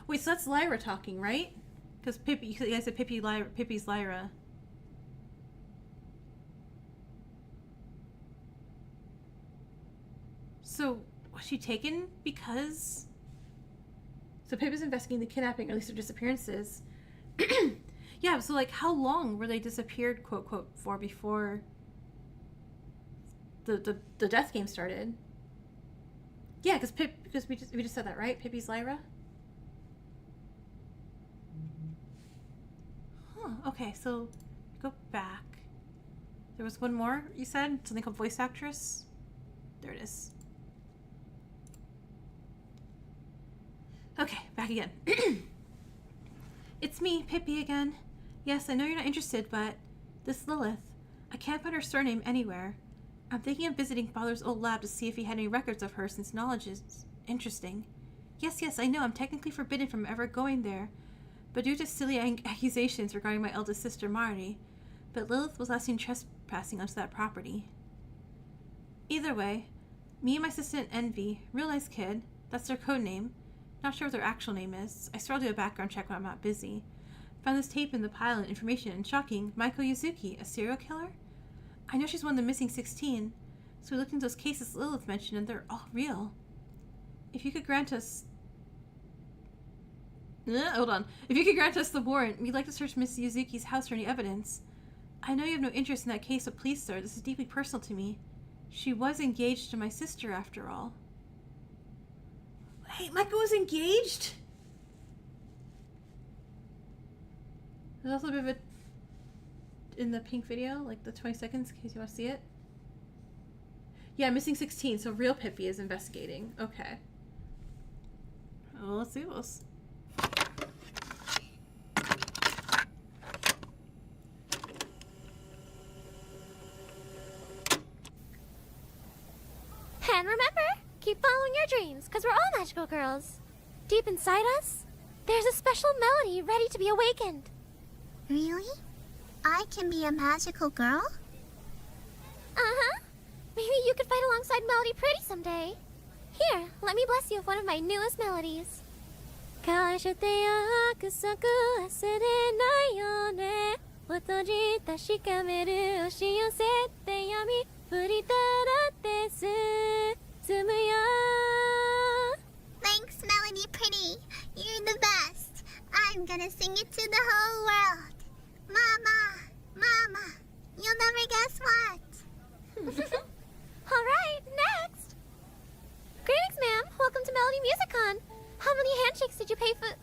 Wait, so that's Lyra talking, right? Because Pippi, you guys said Pippi's Lyra. So, was she taken because... So Pippi's investigating the kidnapping, or at least her disappearances. Yeah, so like, how long were they disappeared, quote, quote, for before the death game started? Yeah, because we just said that, right? Pippi's Lyra? Huh, okay, so go back. There was one more, you said? Something called voice actress? There it is. Okay, back again. It's me, Pippi again. Yes, I know you're not interested, but this Lilith, I can't find her surname anywhere. I'm thinking of visiting Father's old lab to see if he had any records of her, since knowledge is interesting. Yes, I know I'm technically forbidden from ever going there, but due to silly accusations regarding my eldest sister, Marty. But Lilith was last seen trespassing onto that property. Either way, me and my assistant Envy, real nice kid, that's their code name. Not sure what their actual name is. I swear I'll do a background check when I'm not busy. Found this tape in the pile and information, and shocking, Maiko Yuzuki, a serial killer? I know she's one of the missing 16, so we looked into those cases Lilith mentioned, and they're all real. If you could grant us... hold on. If you could grant us the warrant, we'd like to search Miss Yuzuki's house for any evidence. I know you have no interest in that case, but please, sir, this is deeply personal to me. She was engaged to my sister, after all. Hey, Maiko was engaged? There's also a bit of it in the pink video, like the 20 seconds, in case you want to see it. Yeah, missing 16, so real Pippi is investigating. Okay. Well, let's see what else. And remember, keep following your dreams, because we're all magical girls. Deep inside us, there's a special melody ready to be awakened. Really? I can be a magical girl? Uh-huh. Maybe you could fight alongside Melody Pretty someday. Here, let me bless you with one of my newest melodies. 返して約束忘れないよね閉じ確かめる押し寄せて闇降りたらって進むよ Thanks, Melody Pretty. You're the best. I'm gonna sing it to the whole world. Mama, you'll never guess what. Alright, next! Greetings, ma'am. Welcome to Melody Musicon. How many handshakes did you pay for?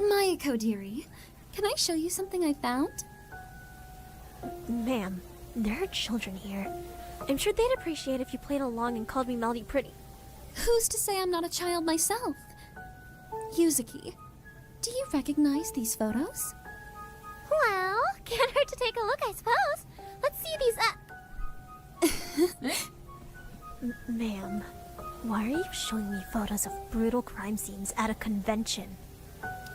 Mayako, dearie, can I show you something I found? Ma'am, there are children here. I'm sure they'd appreciate if you played along and called me Melody Pretty. Who's to say I'm not a child myself? Yuzuki, do you recognize these photos? Well, can't hurt to take a look, I suppose. Let's see these Ma'am, why are you showing me photos of brutal crime scenes at a convention?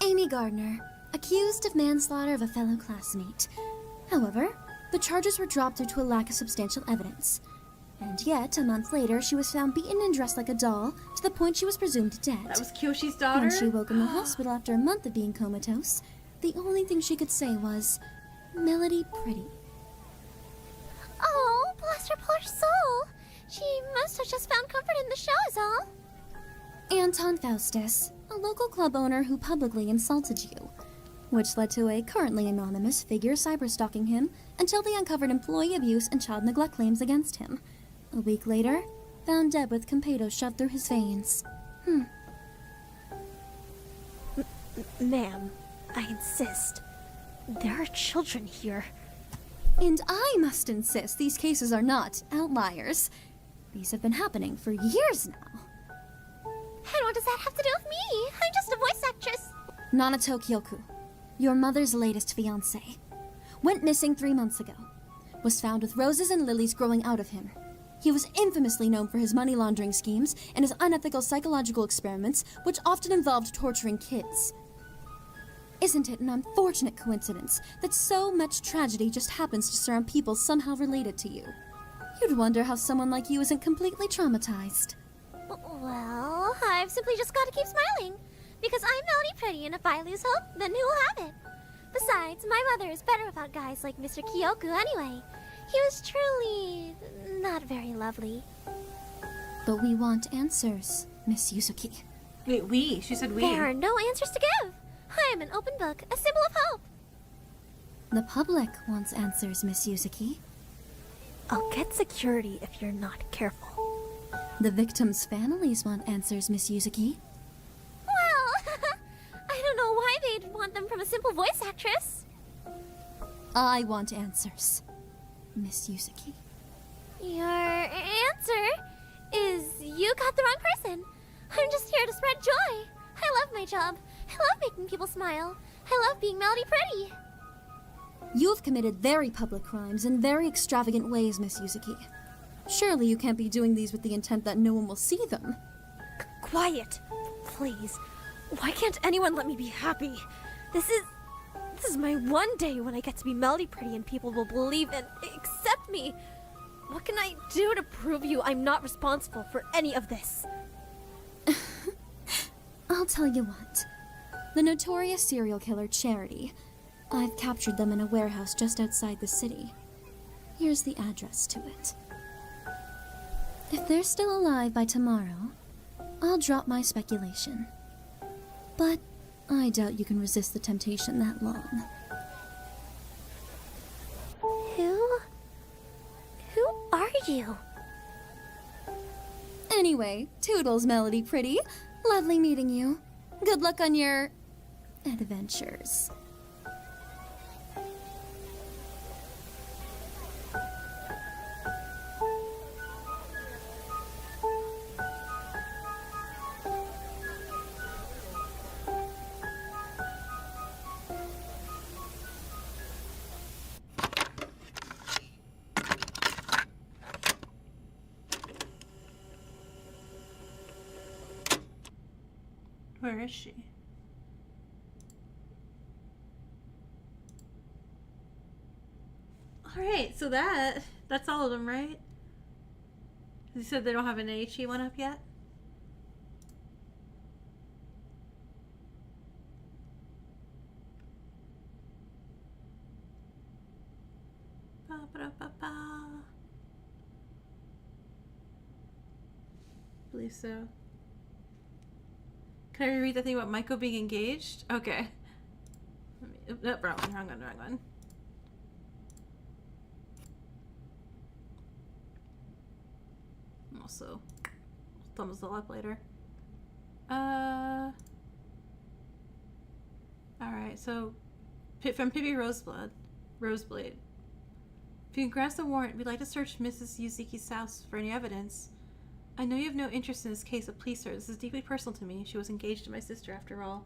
Amy Gardner, accused of manslaughter of a fellow classmate. However, the charges were dropped due to a lack of substantial evidence. And yet, a month later, she was found beaten and dressed like a doll to the point she was presumed dead. That was Kyoshi's daughter? When she woke in the hospital after a month of being comatose, the only thing she could say was, Melody Pretty. Oh, bless her poor soul. She must have just found comfort in the show is all. Anton Faustus, a local club owner who publicly insulted you, which led to a currently anonymous figure cyberstalking him until they uncovered employee abuse and child neglect claims against him. A week later, found dead with Compedo shoved through his veins. Ma'am, I insist. There are children here. And I must insist these cases are not outliers. These have been happening for years now. And what does that have to do with me? I'm just a voice actress. Nanato Kyoku, your mother's latest fiancé, went missing 3 months ago. Was found with roses and lilies growing out of him. He was infamously known for his money laundering schemes and his unethical psychological experiments, which often involved torturing kids. Isn't it an unfortunate coincidence that so much tragedy just happens to surround people somehow related to you? You'd wonder how someone like you isn't completely traumatized. Well, I've simply just got to keep smiling. Because I'm Melody Pretty, and if I lose hope, then who will have it? Besides, my mother is better about guys like Mr. Kyoku anyway. He was truly not very lovely. But we want answers, Miss Yuzuki. Wait, we? She said we. There are no answers to give. I am an open book, a symbol of hope. The public wants answers, Miss Yuzuki. I'll get security if you're not careful. The victims' families want answers, Miss Yuzuki. Well, I don't know why they'd want them from a simple voice actress. I want answers, Miss Yuzuki. Your answer is you got the wrong person. I'm just here to spread joy. I love my job. I love making people smile. I love being Melody Pretty. You've committed very public crimes in very extravagant ways, Miss Yuzuki. Surely you can't be doing these with the intent that no one will see them. Quiet, please. Why can't anyone let me be happy? This is my one day when I get to be Melody Pretty and people will believe and accept me. What can I do to prove you I'm not responsible for any of this? I'll tell you what. The notorious serial killer Charity. I've captured them in a warehouse just outside the city. Here's the address to it. If they're still alive by tomorrow, I'll drop my speculation. But I doubt you can resist the temptation that long. Who are you? Anyway, toodles, Melody Pretty. Lovely meeting you. Good luck on your adventures. Where is she? Alright, so that's all of them, right? You said they don't have an AHE one up yet? Ba, ba, da, ba, ba. Believe so. Can I reread the thing about Michael being engaged? Okay. Wrong one. Also, thumbs the up later. Alright, so from Pippi Roseblade. If you can grant the warrant, we'd like to search Mrs. Yuzuki's house for any evidence. I know you have no interest in this case, but please, sir, this is deeply personal to me. She was engaged to my sister, after all.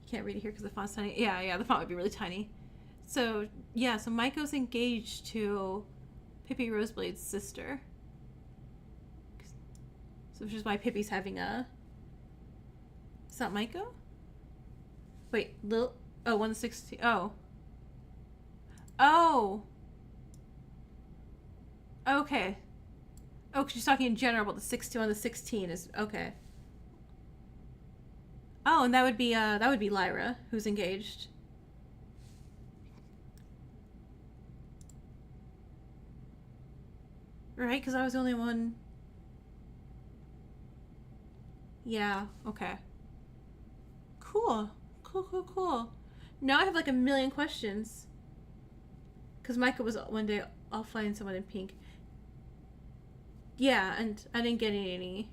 You can't read it here because the font's tiny. Yeah, the font would be really tiny. So, yeah, so Maiko's engaged to Pippi Roseblade's sister. So, which is why Pippi's having a... Is that Maiko? Wait, Lil... Oh, 116... Oh. Oh! Okay. Oh, 'cause she's talking in general about the 16 on the 16 is okay. Oh, and that would be Lyra, who's engaged. Right, because I was the only one. Yeah, okay. Cool. Cool. Now I have like a million questions. Because Micah was one day, I'll find someone in pink. Yeah, and I didn't get any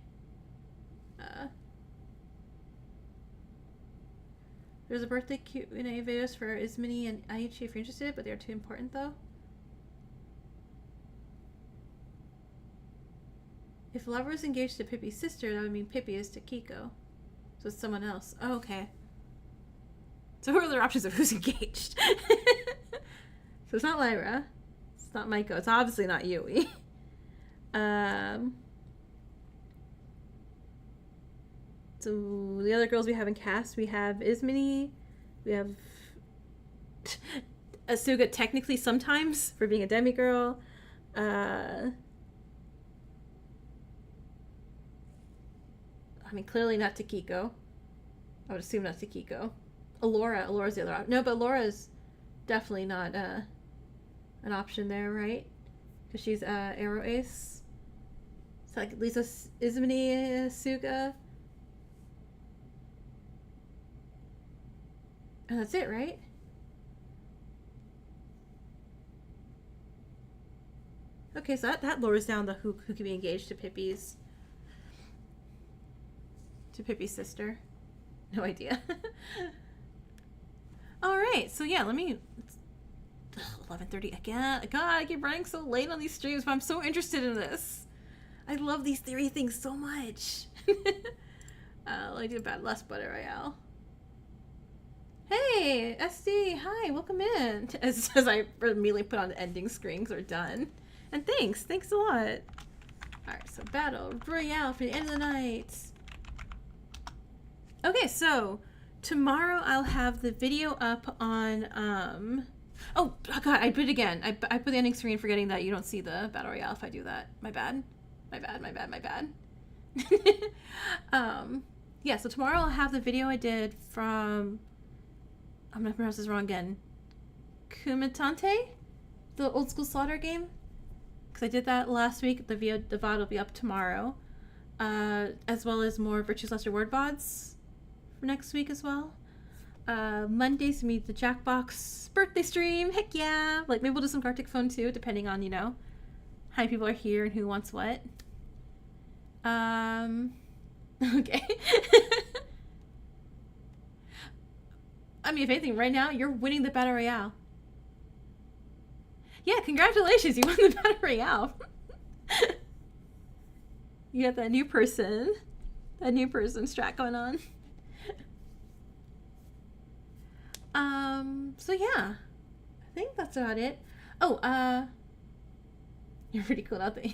there's a birthday Q&A videos for Ismini and Aichi if you're interested, but they're too important though. If Lover is engaged to Pippi's sister, that would mean Pippi is to Kiko. So it's someone else. Oh, okay. So who are the options of who's engaged? So it's not Lyra. It's not Maiko. It's obviously not Yui. So the other girls we have in cast, we have Ismini, we have Asuga technically sometimes for being a demigirl. I mean, clearly not Takiko. I would assume not Takiko. Alora's the other option. No, but Alora's definitely not an option there, right? Because she's Arrow Ace. So like Lisa, Izmini, Asuga. And that's it, right? Okay, so that lowers down the who can be engaged to Pippi's sister. No idea. All right, so yeah, let me. 11:30 again. God, I keep running so late on these streams, but I'm so interested in this. I love these theory things so much. Let me do last Battle Royale. Hey, SD, hi, welcome in. As I immediately put on the ending screen because we're done. And thanks a lot. Alright, so Battle Royale for the end of the night. Okay, so tomorrow I'll have the video up on, oh god, I did it again. I put the ending screen forgetting that you don't see the Battle Royale if I do that. My bad. Yeah, so tomorrow I'll have the video I did from, I'm gonna pronounce this wrong again, Kumitante? The old school slaughter game? Because I did that last week. The VOD will be up tomorrow. As well as more Virtue's Lesser Word VODs for next week as well. Mondays meet the Jackbox birthday stream. Heck yeah! Like, maybe we'll do some Gartic Phone too, depending on, you know, how many people are here and who wants what. Okay. I mean, if anything, right now, you're winning the Battle Royale. Yeah, congratulations, you won the Battle Royale. You got that new person strat going on. So yeah, I think that's about it. Oh, you're pretty cool out there.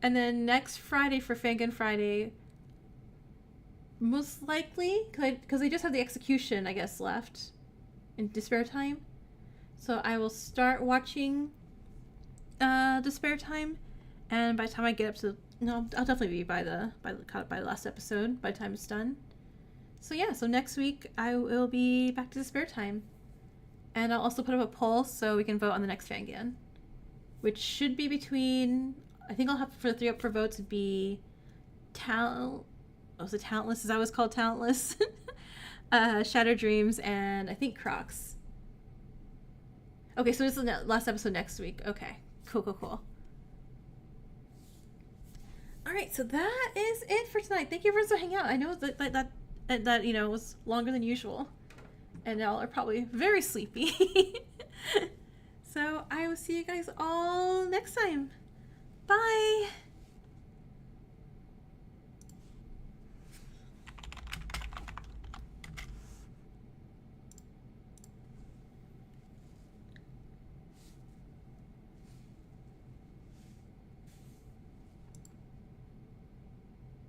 And then next Friday for Fangan Friday, most likely, because they just have the execution, I guess, left in Despair Time. So I will start watching Despair Time, and by the time I get up to, no, I'll definitely be caught up by the last episode by the time it's done. So yeah, so next week I will be back to Despair Time, and I'll also put up a poll so we can vote on the next Fangan, which should be between, I think I'll have for the 3 up for votes would be Talentless, is that what's called, Talentless? Shattered Dreams, and I think Crocs. Okay, so this is the last episode next week. Okay, cool. Alright, so that is it for tonight. Thank you for hanging out. I know that you know, was longer than usual. And y'all are probably very sleepy. So I will see you guys all next time.